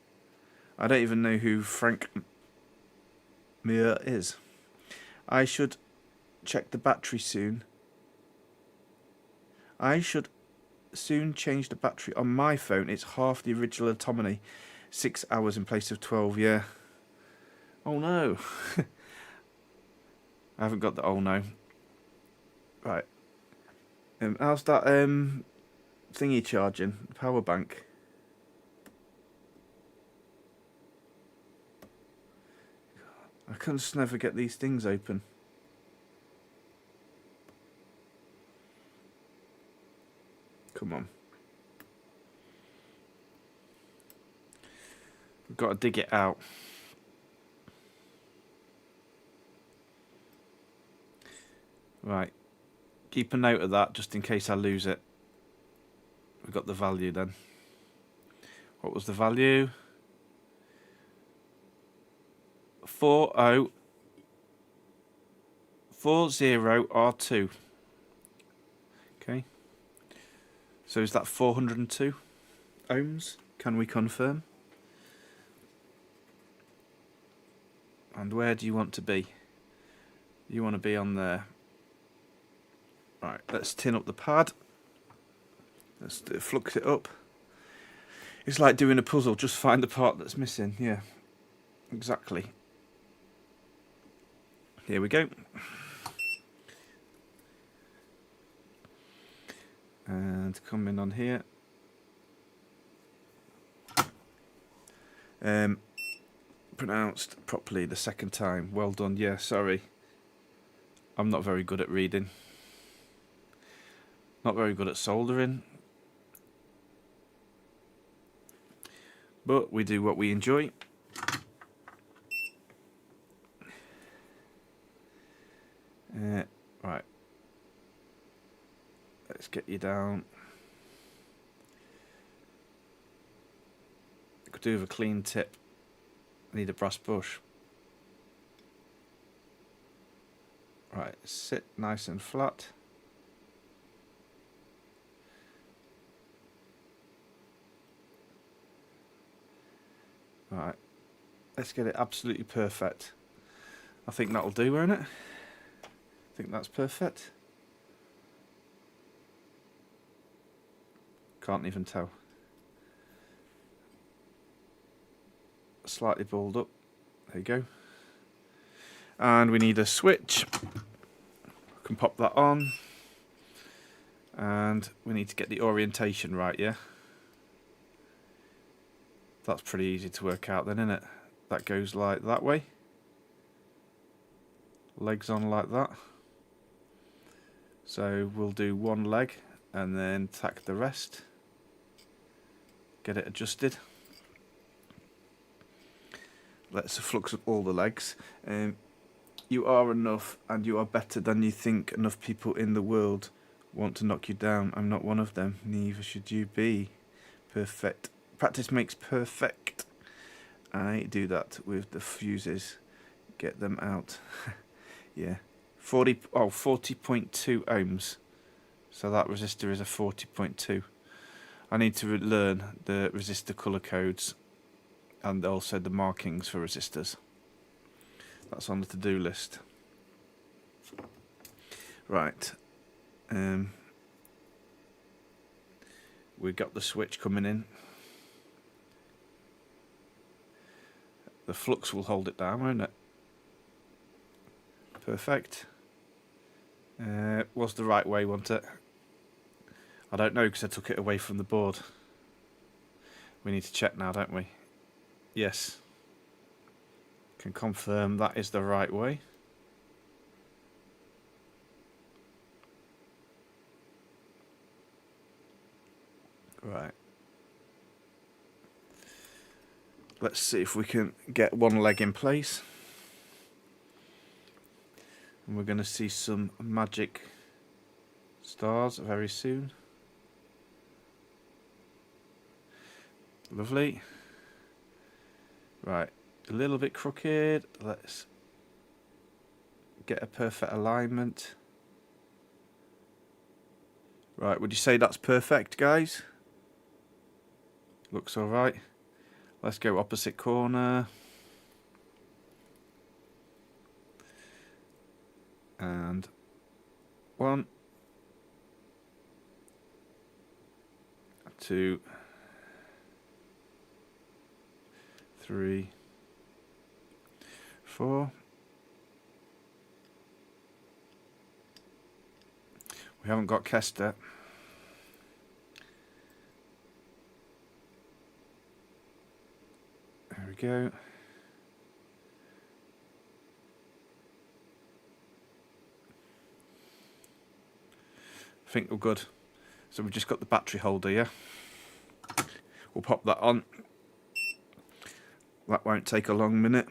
I don't even know who Frank Muller is. I should check the battery soon. I should soon change the battery on my phone. It's half the original autonomy. 6 hours in place of 12, yeah. Oh no. I haven't got the oh no. Right. How's that thingy charging? Power bank. I can just never get these things open. Come on. We've got to dig it out. Right. Keep a note of that just in case I lose it. We've got the value then. What was the value? 40R2. Okay. So is that 402 ohms? Can we confirm? And where do you want to be? You want to be on there. Right, let's tin up the pad. Let's flux it up. It's like doing a puzzle, just find the part that's missing. Yeah, exactly. Here we go. And come in on here. Pronounced properly the second time. Well done. Yeah, sorry. I'm not very good at reading. Not very good at soldering. But we do what we enjoy. Right. Let's get you down. Could do with a clean tip. Need a brass bush. Right, sit nice and flat. Right, let's get it absolutely perfect. I think that'll do, won't it? I think that's perfect. Can't even tell. Slightly balled up. There you go. And we need a switch. Can pop that on. And we need to get the orientation right, yeah? That's pretty easy to work out then, isn't it? That goes like that way. Legs on like that. So we'll do one leg and then tack the rest. Get it adjusted. Let's flux up all the legs. You are enough and you are better than you think. Enough people in the world want to knock you down. I'm not one of them. Neither should you be. Perfect. Practice makes perfect. I do that with the fuses. Get them out. Yeah. 40.2 ohms. So that resistor is a 40.2. I need to learn the resistor colour codes and also the markings for resistors. That's on the to-do list. Right. We got the switch coming in. The flux will hold it down, won't it? Perfect. Was the right way, wasn't it? I don't know because I took it away from the board. We need to check now, don't we? Yes. Can confirm that is the right way. Right. Let's see if we can get one leg in place. And we're going to see some magic stars very soon. Lovely. Right, a little bit crooked. Let's get a perfect alignment. Right, would you say that's perfect, guys? Looks alright. Let's go opposite corner. And 1, 2, 3, 4. We haven't got Kester. There we go. I think we're good. So we've just got the battery holder, yeah? We'll pop that on. That won't take a long minute.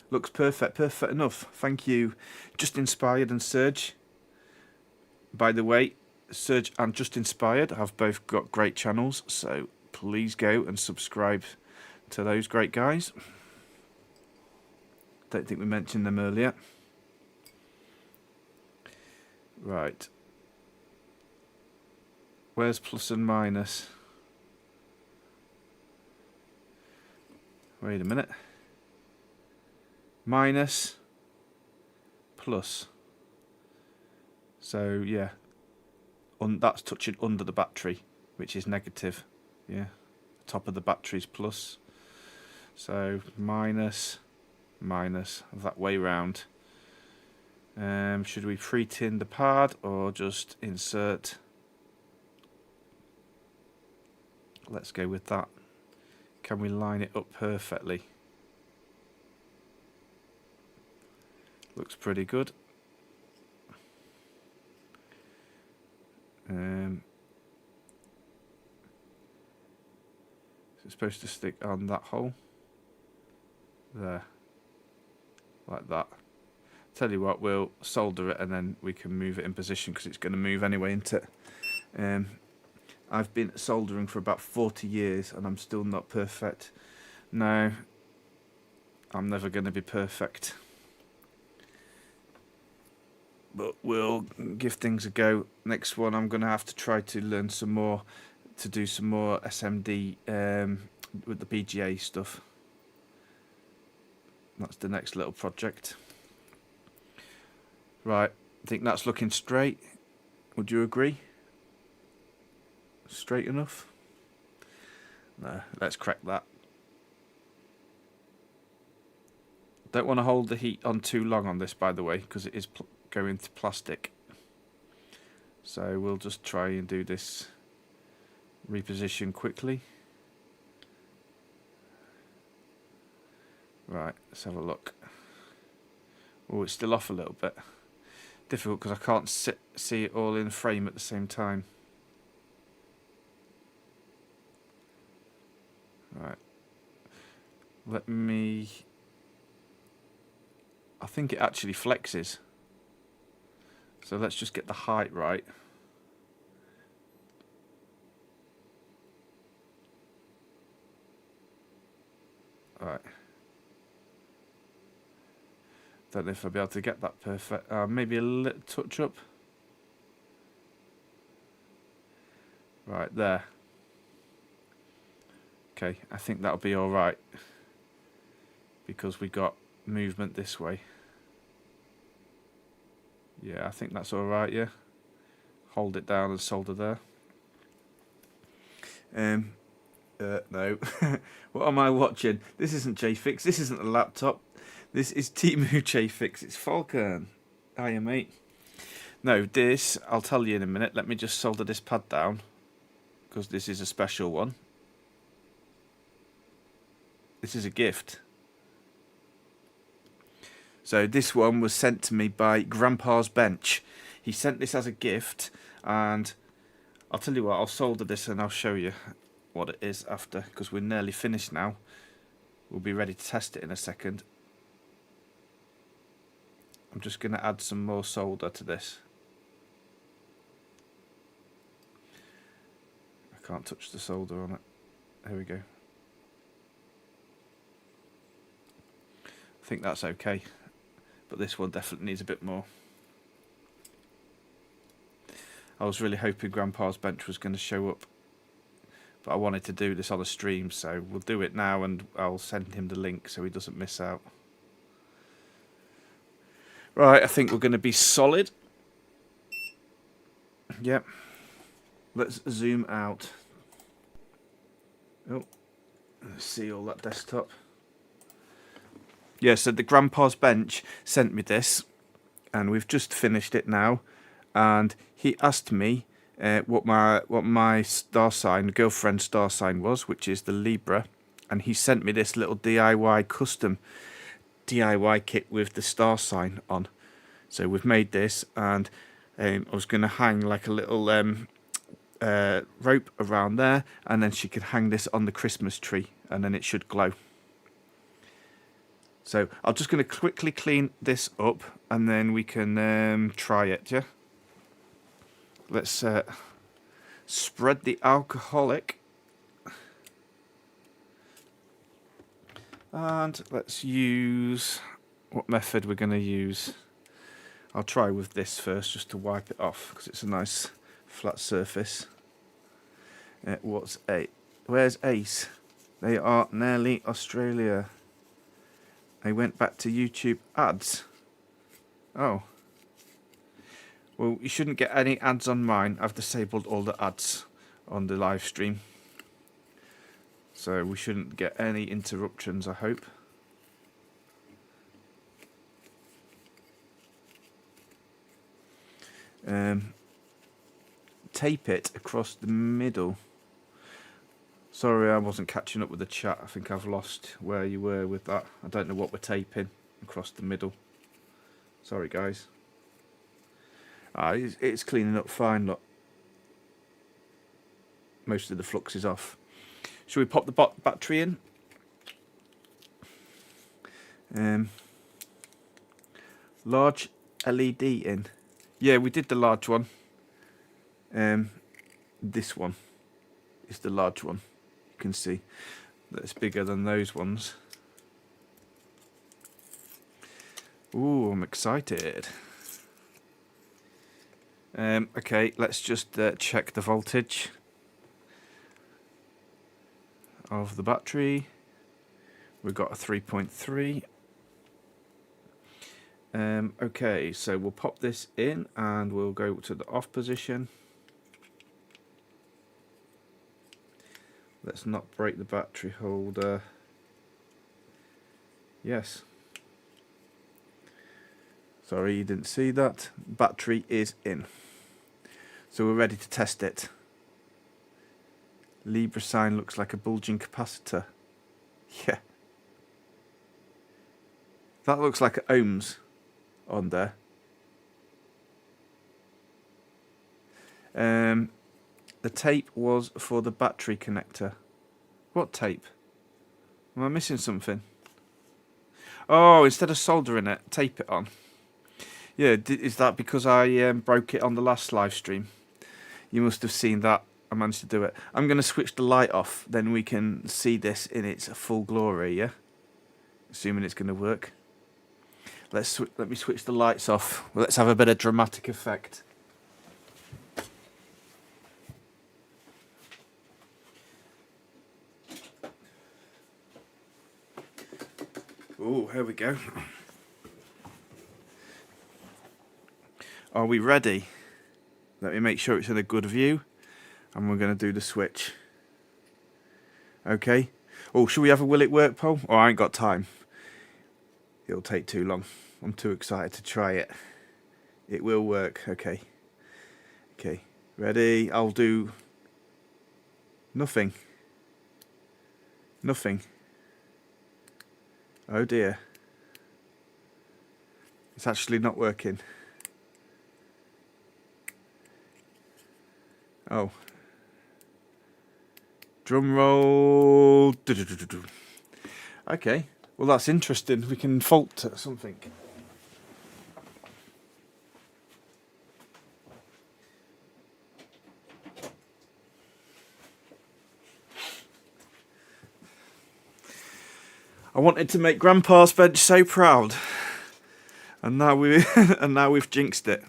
Looks perfect, perfect enough. Thank you, Just Inspired and Serge. By the way, Serge and Just Inspired have both got great channels, so please go and subscribe to those great guys. Don't think we mentioned them earlier. Right. Where's plus and minus? Wait a minute. Minus, plus. So yeah, that's touching under the battery, which is negative. Yeah, the top of the battery is plus. So minus, minus, that way round. Should we pre-tin the pad or just insert? Let's go with that. Can we line it up perfectly? Looks pretty good. It's supposed to stick on that hole. There. Like that. Tell you what, we'll solder it and then we can move it in position because it's going to move anyway, isn't it? I've been soldering for about 40 years and I'm still not perfect. No, I'm never going to be perfect. But we'll give things a go. Next one, I'm going to have to try to learn some more, to do some more SMD with the BGA stuff. That's the next little project. Right, I think that's looking straight. Would you agree? Straight enough? No, let's crack that. Don't want to hold the heat on too long on this, by the way, because it is going to plastic. So we'll just try and do this reposition quickly. Right, let's have a look. Oh, it's still off a little bit. Difficult because I can't see it all in frame at the same time. Right. Let me... I think it actually flexes. So let's just get the height right. Right. Don't know if I'll be able to get that perfect. Maybe a little touch up. Right there. Okay, I think that'll be alright. Because we got movement this way. Yeah, I think that's alright, yeah. Hold it down and solder there. No. What am I watching? This isn't JFix. This isn't a laptop. This is Temu JFix. It's Falcon. Hiya, mate. No, this, I'll tell you in a minute. Let me just solder this pad down. Because this is a special one. This is a gift. So this one was sent to me by Grandpa's Bench. He sent this as a gift. And I'll tell you what, I'll solder this and I'll show you what it is after. Because we're nearly finished now. We'll be ready to test it in a second. I'm just going to add some more solder to this. I can't touch the solder on it. There we go. I think that's okay. But this one definitely needs a bit more. I was really hoping Grandpa's Bench was going to show up. But I wanted to do this on a stream, so we'll do it now and I'll send him the link so he doesn't miss out. Right, I think we're going to be solid. Yep. Let's zoom out. Oh, let's see all that desktop. Yeah, so the Grandpa's Bench sent me this, and we've just finished it now. And he asked me what my star sign, girlfriend's star sign was, which is the Libra, and he sent me this little DIY custom DIY kit with the star sign on. So we've made this, and I was going to hang like a little rope around there, and then she could hang this on the Christmas tree, and then it should glow. So I'm just going to quickly clean this up, and then we can try it. Yeah. Let's spread the alcoholic. And let's use, what method we're going to use. I'll try with this first just to wipe it off because it's a nice flat surface. Where's Ace? They are nearly Australia. They went back to YouTube ads. Oh. Well, you shouldn't get any ads on mine. I've disabled all the ads on the live stream. So we shouldn't get any interruptions, I hope. Tape it across the middle. Sorry, I wasn't catching up with the chat. I think I've lost where you were with that. I don't know what we're taping across the middle. Sorry, guys. It's cleaning up fine, look. Most of the flux is off. Should we pop the battery in? Large LED in. Yeah, we did the large one. This one is the large one. You can see that's bigger than those ones. Ooh, I'm excited. Okay, let's just check the voltage of the battery. We've got a 3.3. Okay, so we'll pop this in and we'll go to the off position. Let's not break the battery holder. Yes. Sorry, you didn't see that. Battery is in. So we're ready to test it. Libra sign looks like a bulging capacitor. Yeah. That looks like ohms on there. The tape was for the battery connector. What tape? Am I missing something? Oh, instead of soldering it, tape it on. Yeah, is that because I broke it on the last live stream? You must have seen that. I managed to do it. I'm going to switch the light off, then we can see this in its full glory, yeah? Assuming it's going to work. Let me switch the lights off. Let's have a bit of dramatic effect. Oh, here we go. Are we ready? Let me make sure it's in a good view. And we're going to do the switch. Okay. Oh, should we have a will it work poll? Oh, I ain't got time. It'll take too long. I'm too excited to try it. It will work. Okay. Okay. Ready? I'll do nothing. Nothing. Oh dear. It's actually not working. Oh. Drum roll. Okay. Well, that's interesting. We can fault something. I wanted to make Grandpa's bench so proud, and now we've jinxed it.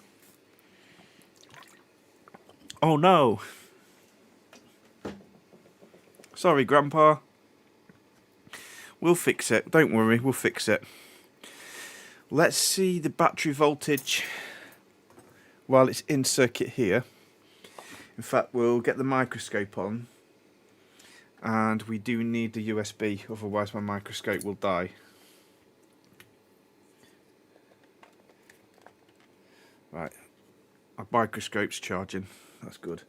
Oh no! Sorry, Grandpa. We'll fix it. Don't worry, we'll fix it. Let's see the battery voltage while it's in circuit here. In fact, we'll get the microscope on. And we do need the USB, otherwise my microscope will die. Right, our microscope's charging. That's good.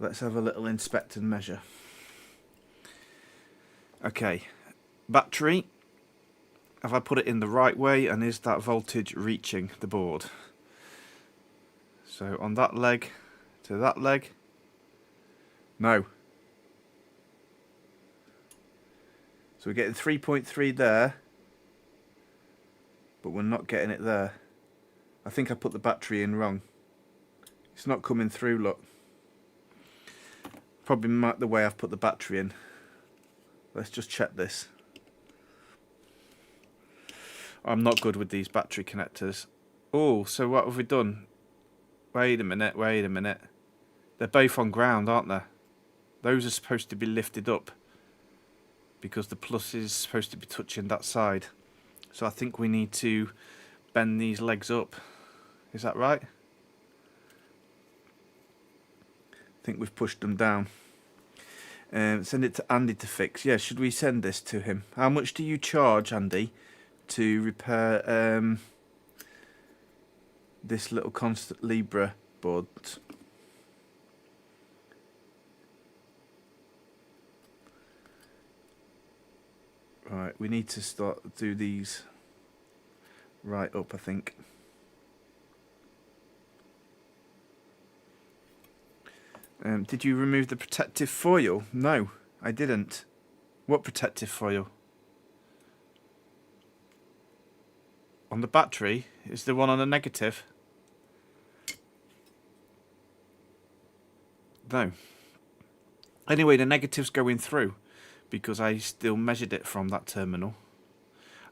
Let's have a little inspect and measure. Okay, battery. Have I put it in the right way, and is that voltage reaching the board? So on that leg to that leg. No. So we're getting 3.3 there, but we're not getting it there. I think I put the battery in wrong. It's not coming through, look. Probably the way I've put the battery in. Let's just check this. I'm not good with these battery connectors. Oh, so what have we done? Wait a minute, wait a minute. They're both on ground, aren't they? Those are supposed to be lifted up, because the plus is supposed to be touching that side. So I think we need to bend these legs up. Is that right? I think we've pushed them down. Send it to Andy to fix. Yeah, should we send this to him? How much do you charge, Andy, to repair this little constant Libra board? Right, we need to do these right up, I think. Did you remove the protective foil? No, I didn't. What protective foil? On the battery? Is there one on the negative? No. Anyway, the negative's going through, because I still measured it from that terminal.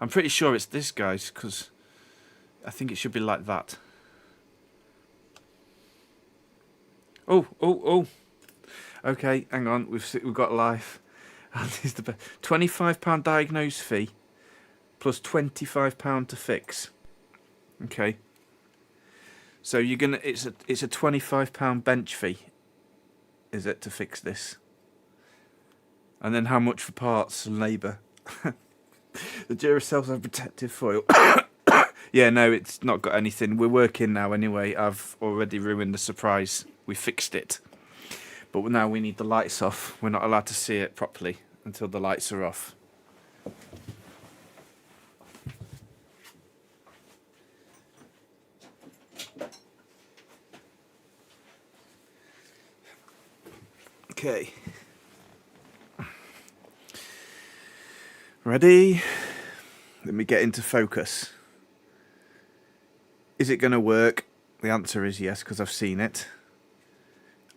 I'm pretty sure it's this, guys, because I think it should be like that. Oh, oh, oh. Okay, hang on, we've got live. And it's the £25 diagnose fee plus £25 to fix. Okay. So you're gonna it's a £25 bench fee, is it, to fix this? And then how much for parts and labour? The Duracells have protective foil. Yeah, no, it's not got anything. We're working now anyway. I've already ruined the surprise. We fixed it. But now we need the lights off. We're not allowed to see it properly until the lights are off. Okay. Ready? Let me get into focus. Is it going to work? The answer is yes, because I've seen it.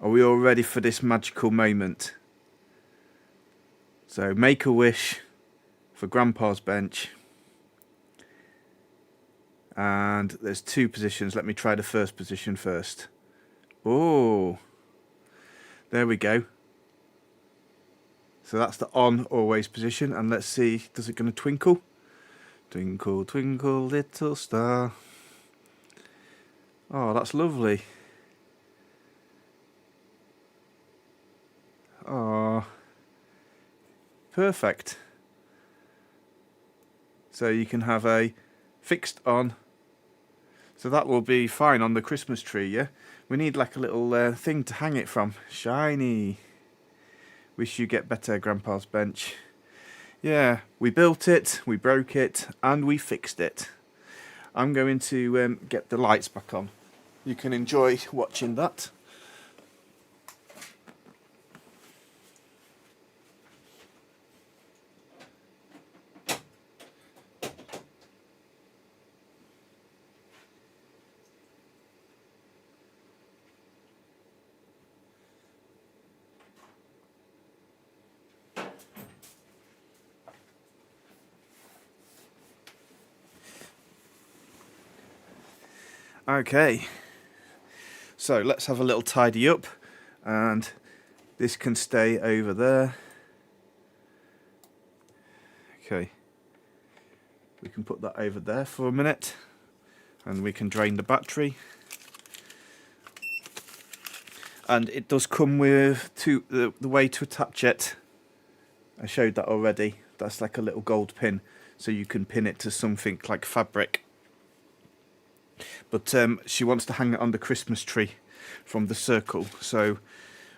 Are we all ready for this magical moment? So make a wish for Grandpa's bench. And there's two positions. Let me try the first position first. Oh, there we go. So that's the on always position. And let's see, does it going to twinkle? Twinkle, twinkle, little star. Oh, that's lovely. Oh, perfect. So you can have a fixed on. So that will be fine on the Christmas tree, yeah? We need like a little thing to hang it from. Shiny. Wish you get better, Grandpa's bench. Yeah, we built it, we broke it, and we fixed it. I'm going to get the lights back on. You can enjoy watching that. Okay, so let's have a little tidy up, and this can stay over there. Okay, we can put that over there for a minute, and we can drain the battery. And it does come with the way to attach it. I showed that already. That's like a little gold pin, so you can pin it to something like fabric. But she wants to hang it on the Christmas tree from the circle, so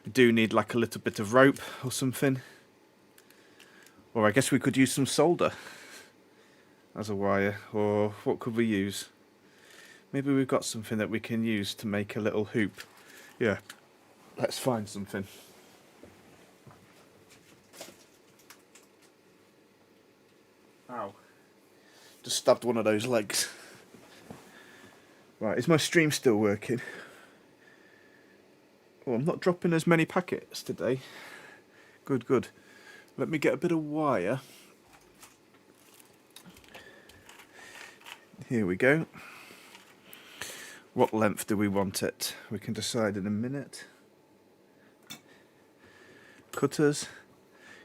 we do need like a little bit of rope or something. Or I guess we could use some solder as a wire, or what could we use? Maybe we've got something that we can use to make a little hoop. Yeah, let's find something. Ow. Just stabbed one of those legs. Right, is my stream still working? Oh, I'm not dropping as many packets today. Good, good. Let me get a bit of wire. Here we go. What length do we want it? We can decide in a minute. Cutters.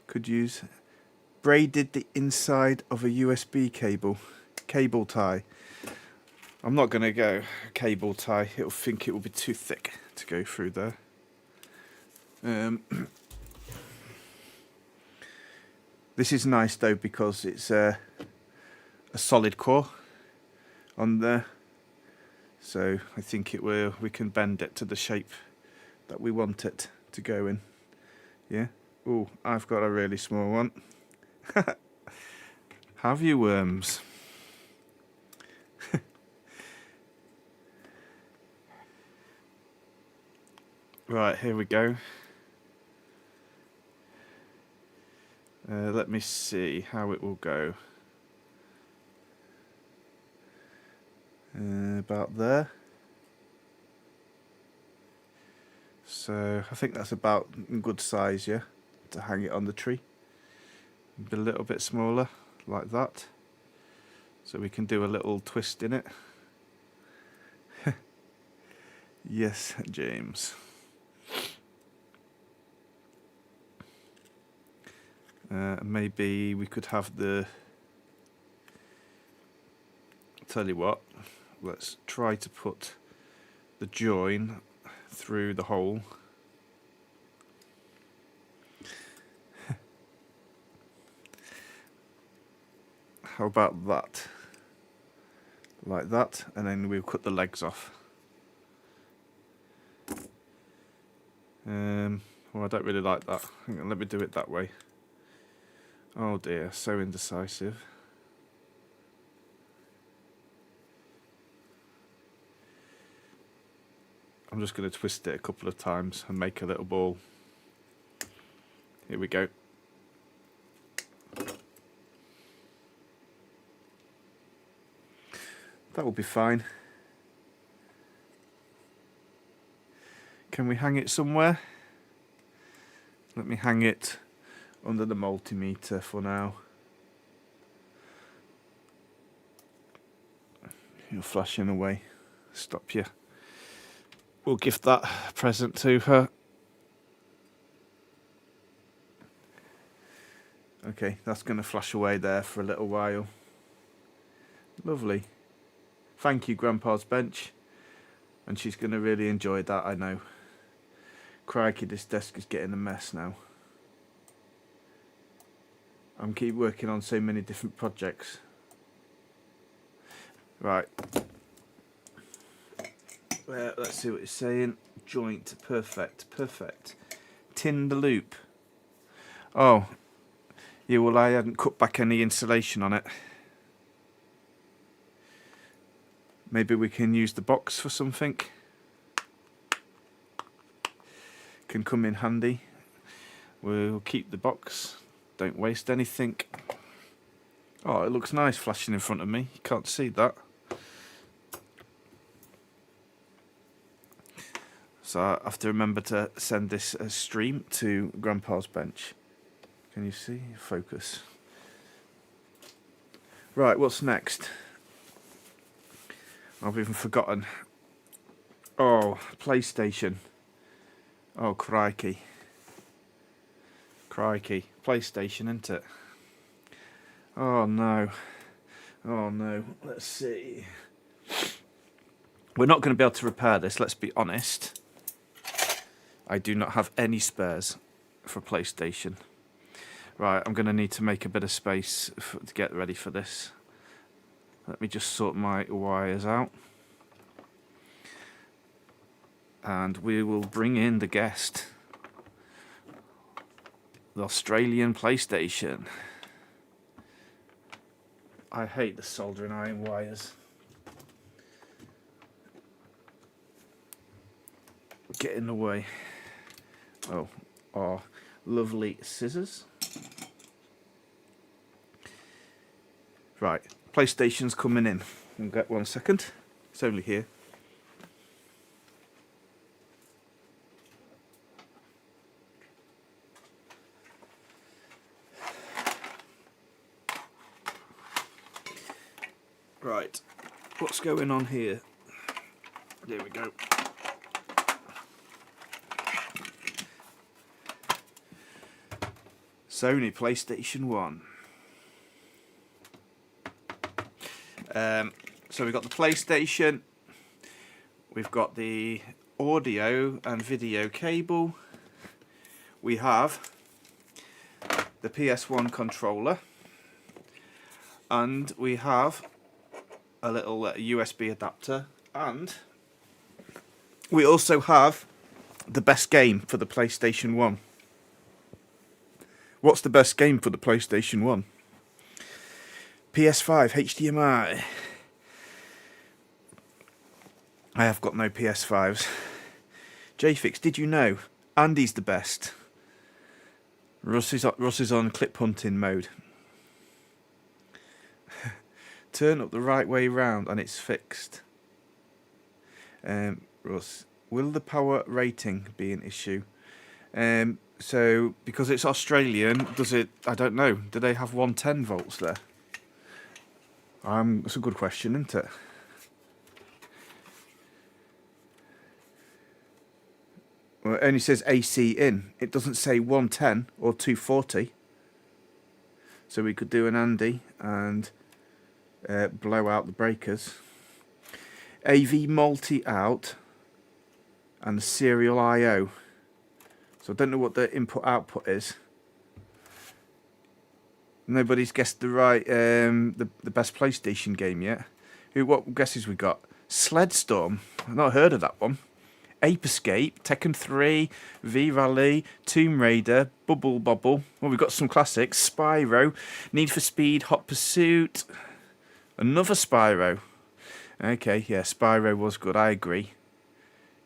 Could use braided the inside of a USB cable. Cable tie. I'm not going to go cable tie. It'll think it will be too thick to go through there. This is nice though because it's a solid core on there. So I think we can bend it to the shape that we want it to go in. Yeah. Oh, I've got a really small one. Have you, worms? Right, here we go. Let me see how it will go. About there. So I think that's about good size, yeah, to hang it on the tree. A little bit smaller, like that. So we can do a little twist in it. Yes, James. Maybe we could have the... Tell you what, let's try to put the join through the hole. How about that? Like that, and then we'll cut the legs off. Well, I don't really like that. Hang on, let me do it that way. Oh dear, so indecisive. I'm just going to twist it a couple of times and make a little ball. Here we go. That will be fine. Can we hang it somewhere? Let me hang it under the multimeter for now. You're flashing away. Stop you. We'll gift that present to her. Okay, that's going to flash away there for a little while. Lovely. Thank you, Grandpa's Bench. And she's going to really enjoy that, I know. Crikey, this desk is getting a mess now. I'm keep working on so many different projects. Right. Let's see what it's saying. Joint, perfect, perfect. Tin the loop. Oh, yeah, well, I hadn't cut back any insulation on it. Maybe we can use the box for something. Can come in handy. We'll keep the box. Don't waste anything. Oh, it looks nice flashing in front of me. You can't see that. So I have to remember to send this stream to Grandpa's Bench. Can you see? Focus. Right, what's next? I've even forgotten. Oh, PlayStation. Oh, crikey. Crikey. PlayStation, isn't it? Oh, no. Oh, no. Let's see. We're not going to be able to repair this, let's be honest. I do not have any spares for PlayStation. Right, I'm going to need to make a bit of space to get ready for this. Let me just sort my wires out. And we will bring in the guest. The Australian PlayStation. I hate the soldering iron wires. Get in the way. Oh, our lovely scissors. Right, PlayStation's coming in. We'll get 1 second. It's only here. Right, what's going on here? There we go. Sony PlayStation 1. So we've got the PlayStation, we've got the audio and video cable, we have the PS1 controller, and we have a little USB adapter, and we also have the best game for the PlayStation 1. What's the best game for the PlayStation 1? PS5 HDMI. I have got no PS5s. JFix, did you know Andy's the best? Russ is on clip hunting mode. Turn up the right way round and it's fixed. Russ, will the power rating be an issue? So because it's Australian, does it? I don't know. Do they have 110 volts there? That's a good question, isn't it? Well, it only says AC in. It doesn't say 110 or 240. So we could do an Andy and blow out the breakers. AV multi out and serial I/O. So I don't know what the input output is. Nobody's guessed the right the best PlayStation game yet. What guesses we got? Sledstorm. I've not heard of that one. Ape Escape, Tekken 3, V-Rally, Tomb Raider, Bubble Bobble. Well, we've got some classics. Spyro, Need for Speed, Hot Pursuit. Another Spyro. Okay, yeah, Spyro was good, I agree.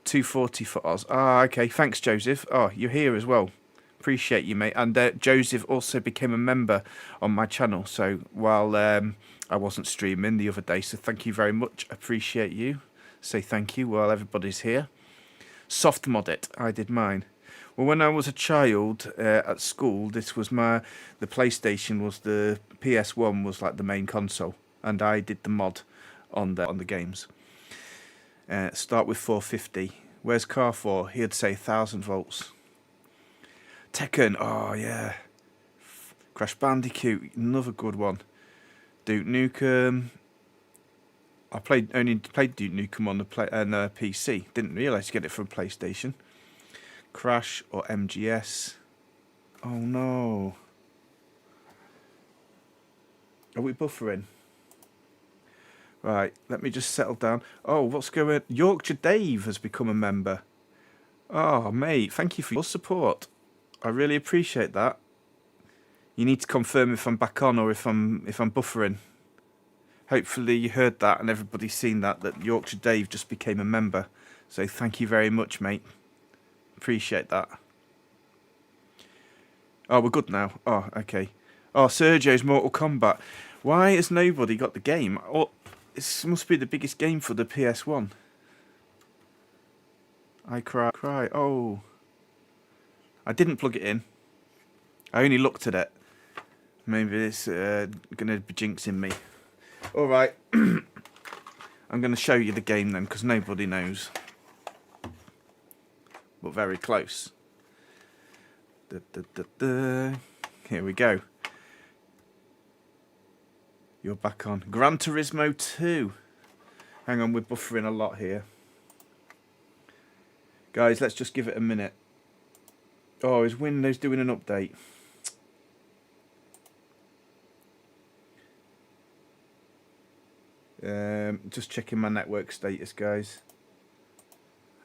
240 for Oz. Ah, okay, thanks, Joseph. Oh, you're here as well. Appreciate you, mate. And Joseph also became a member on my channel, so while I wasn't streaming the other day, so thank you very much. Appreciate you. Say thank you while everybody's here. Soft mod it. I did mine. Well, when I was a child at school, this was the PlayStation was the PS1 was like the main console, and I did the mod on the games. Start with 450. Where's Car 4? He'd say 1000 volts. Tekken. Oh yeah. Crash Bandicoot. Another good one. Duke Nukem. I only played Duke Nukem on the PC. Didn't realise you get it from PlayStation. Crash or MGS. Oh no. Are we buffering? Right, let me just settle down. Oh, what's going on? Yorkshire Dave has become a member. Oh, mate, thank you for your support. I really appreciate that. You need to confirm if I'm back on or if I'm buffering. Hopefully you heard that and everybody's seen that Yorkshire Dave just became a member. So thank you very much, mate. Appreciate that. Oh, we're good now. Oh, okay. Oh, Sergio's Mortal Kombat. Why has nobody got the game? Oh, it must be the biggest game for the PS1. I cry. Oh. I didn't plug it in. I only looked at it. Maybe it's going to be jinxing me. Alright. I'm going to show you the game then, because nobody knows. But very close. Here we go. You're back on. Gran Turismo 2. Hang on, we're buffering a lot here. Guys, let's just give it a minute. Oh, is Windows doing an update? Just checking my network status, guys.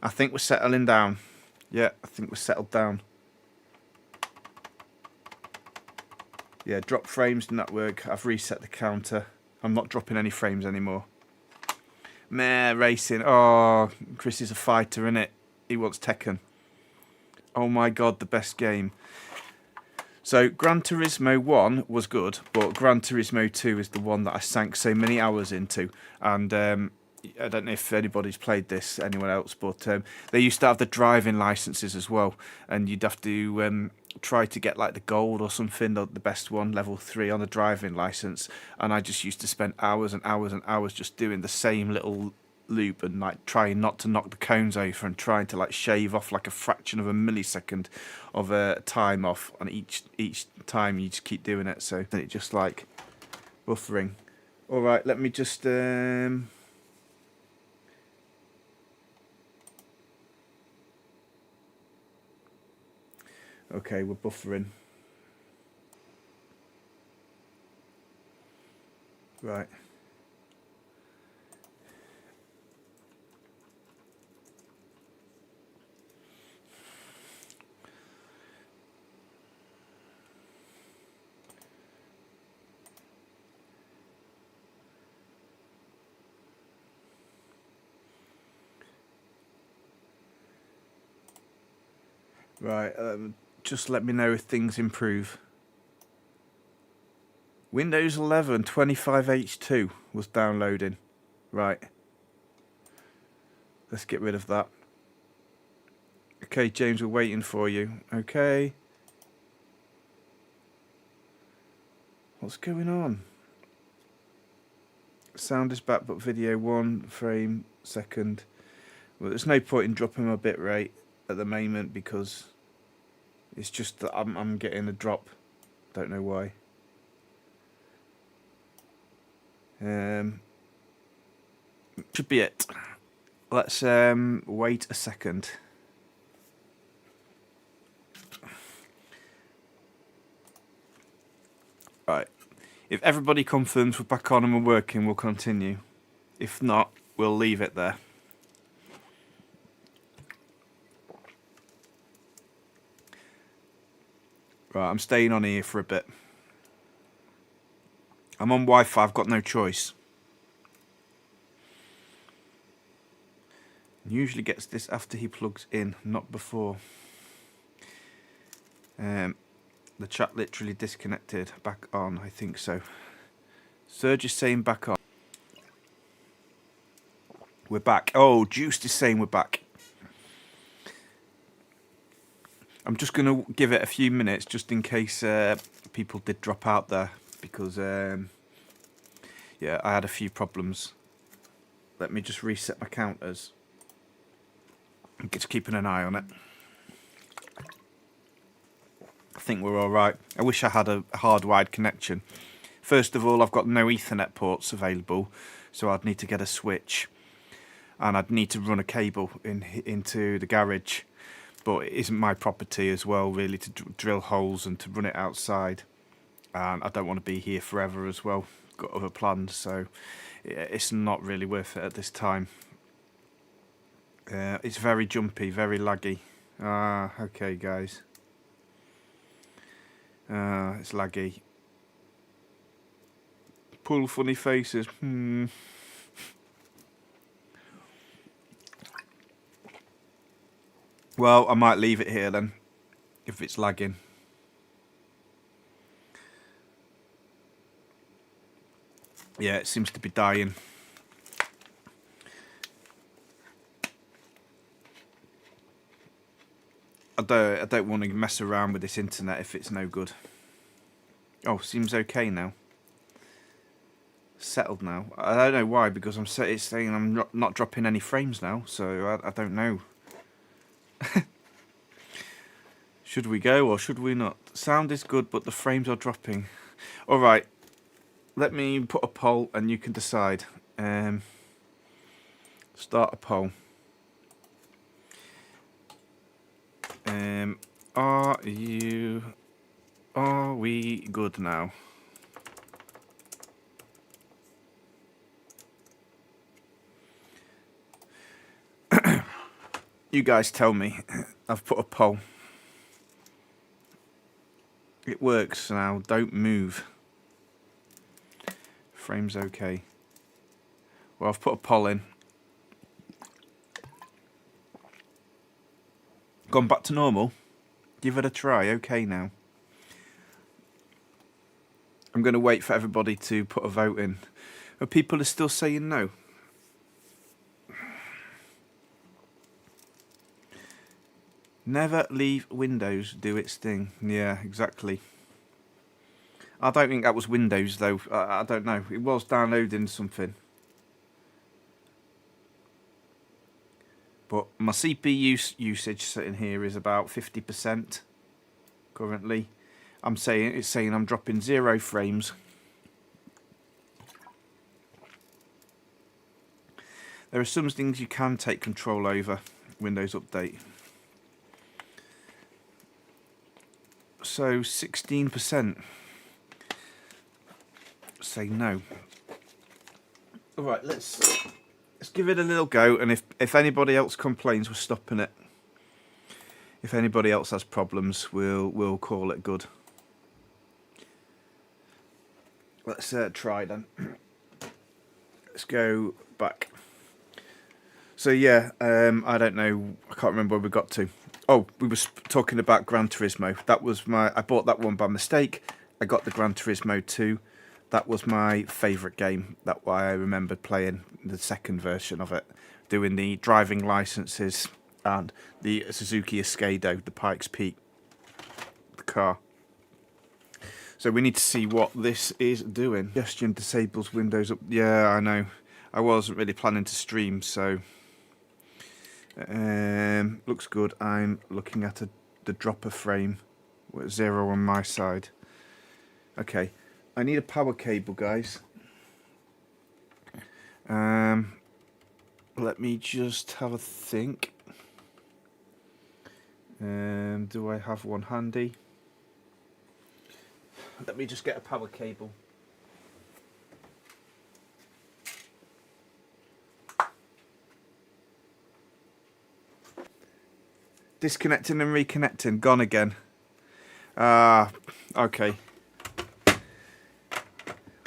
I think we're settling down. Yeah, I think we're settled down. Yeah, drop frames did not work. I've reset the counter. I'm not dropping any frames anymore. Meh, racing. Oh, Chris is a fighter, innit? He wants Tekken. Oh my god, the best game. So, Gran Turismo 1 was good, but Gran Turismo 2 is the one that I sank so many hours into. And I don't know if anybody's played this, anyone else, but they used to have the driving licenses as well. And you'd have to try to get like the gold or something, the best one, level 3 on the driving license. And I just used to spend hours and hours and hours just doing the same little loop and like trying not to knock the cones over and trying to like shave off like a fraction of a millisecond of time off on each time. You just keep doing it, so then it just like buffering. All right, let me just okay, we're buffering. Right. Right, just let me know if things improve. Windows 11 25H2 was downloading. Right. Let's get rid of that. Okay, James, we're waiting for you. Okay. What's going on? Sound is back, but video 1 frame second. Well, there's no point in dropping my bit rate at the moment because it's just that I'm getting a drop. Don't know why. Should be it. Let's wait a second. Right. If everybody confirms we're back on and we're working, we'll continue. If not, we'll leave it there. Right, I'm staying on here for a bit. I'm on Wi-Fi, I've got no choice. Usually gets this after he plugs in, not before. The chat literally disconnected. Back on, I think so. Serge is saying back on. We're back. Oh, Juiced is saying we're back. I'm just going to give it a few minutes just in case people did drop out there. Because, yeah, I had a few problems. Let me just reset my counters. I'm just keeping an eye on it. I think we're alright. I wish I had a hardwired connection. First of all, I've got no Ethernet ports available, so I'd need to get a switch. And I'd need to run a cable into the garage. But it isn't my property as well, really, to drill holes and to run it outside. And I don't want to be here forever as well. Got other plans, so it's not really worth it at this time. It's very jumpy, very laggy. Okay, guys. It's laggy. Pull funny faces. Well, I might leave it here then, if it's lagging. Yeah, it seems to be dying. I don't want to mess around with this internet if it's no good. Oh, seems okay now. Settled now. I don't know why, because it's saying I'm not dropping any frames now, so I don't know. Should we go or should we not? Sound is good, but the frames are dropping. All right. Let me put a poll and you can decide. Start a poll. Are we good now? You guys tell me. I've put a poll. It works now. Don't move. Frame's okay. Well, I've put a poll in. Gone back to normal. Give it a try. Okay now. I'm going to wait for everybody to put a vote in. But people are still saying no. Never leave Windows do its thing. Yeah, exactly. I don't think that was Windows though. I don't know. It was downloading something. But my CPU usage sitting here is about 50% currently. It's saying I'm dropping 0 frames. There are some things you can take control over. Windows Update. So 16% say no. All right, let's give it a little go, and if anybody else complains, we're stopping it. If anybody else has problems, we'll call it good. Let's try then. Let's go back. So yeah, I don't know. I can't remember where we got to. Oh, we were talking about Gran Turismo. I bought that one by mistake. I got the Gran Turismo 2. That was my favourite game. That's why I remembered playing the second version of it, doing the driving licenses and the Suzuki Escado, the Pikes Peak, the car. So we need to see what this is doing. Suggestion disables Windows up. Yeah, I know. I wasn't really planning to stream, so looks good. I'm looking at the dropper frame with 0 on my side. Okay, I need a power cable, guys. Let me just have a think. Do I have one handy? Let me just get a power cable. Disconnecting and reconnecting, gone again. Okay.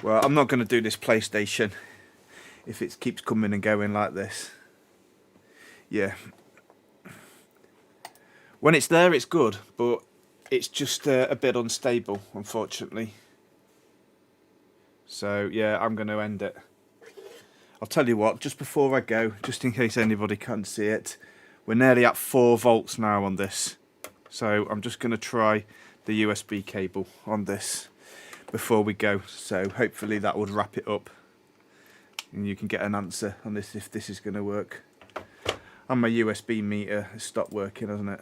Well, I'm not going to do this PlayStation if it keeps coming and going like this. Yeah. When it's there, it's good, but it's just a bit unstable, unfortunately. So, yeah, I'm going to end it. I'll tell you what, just before I go, just in case anybody can't see it, we're nearly at 4 volts now on this. So I'm just going to try the USB cable on this before we go. So hopefully that would wrap it up. And you can get an answer on this if this is going to work. And my USB meter has stopped working, hasn't it?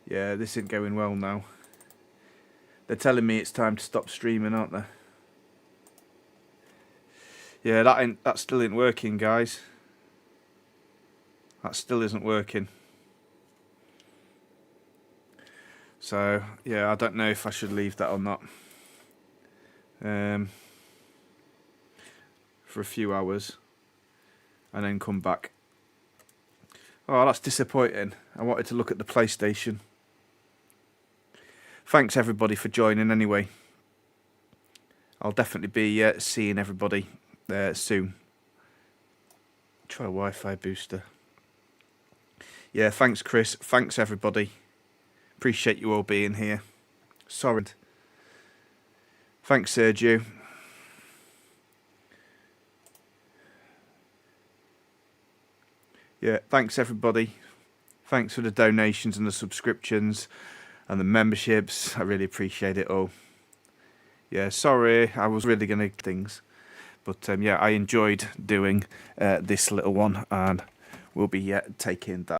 Yeah, this isn't going well now. They're telling me it's time to stop streaming, aren't they? Yeah, that still ain't working, guys. That still isn't working. So, yeah, I don't know if I should leave that or not. For a few hours. And then come back. Oh, that's disappointing. I wanted to look at the PlayStation. Thanks everybody for joining anyway. I'll definitely be seeing everybody soon. Try a Wi-Fi booster. Yeah, thanks Chris. Thanks everybody. Appreciate you all being here. Sorry. Thanks Sergio. Yeah, thanks everybody. Thanks for the donations and the subscriptions and the memberships. I really appreciate it all. Yeah, sorry, I was really going to things. But yeah, I enjoyed doing this little one, and we'll be taking that.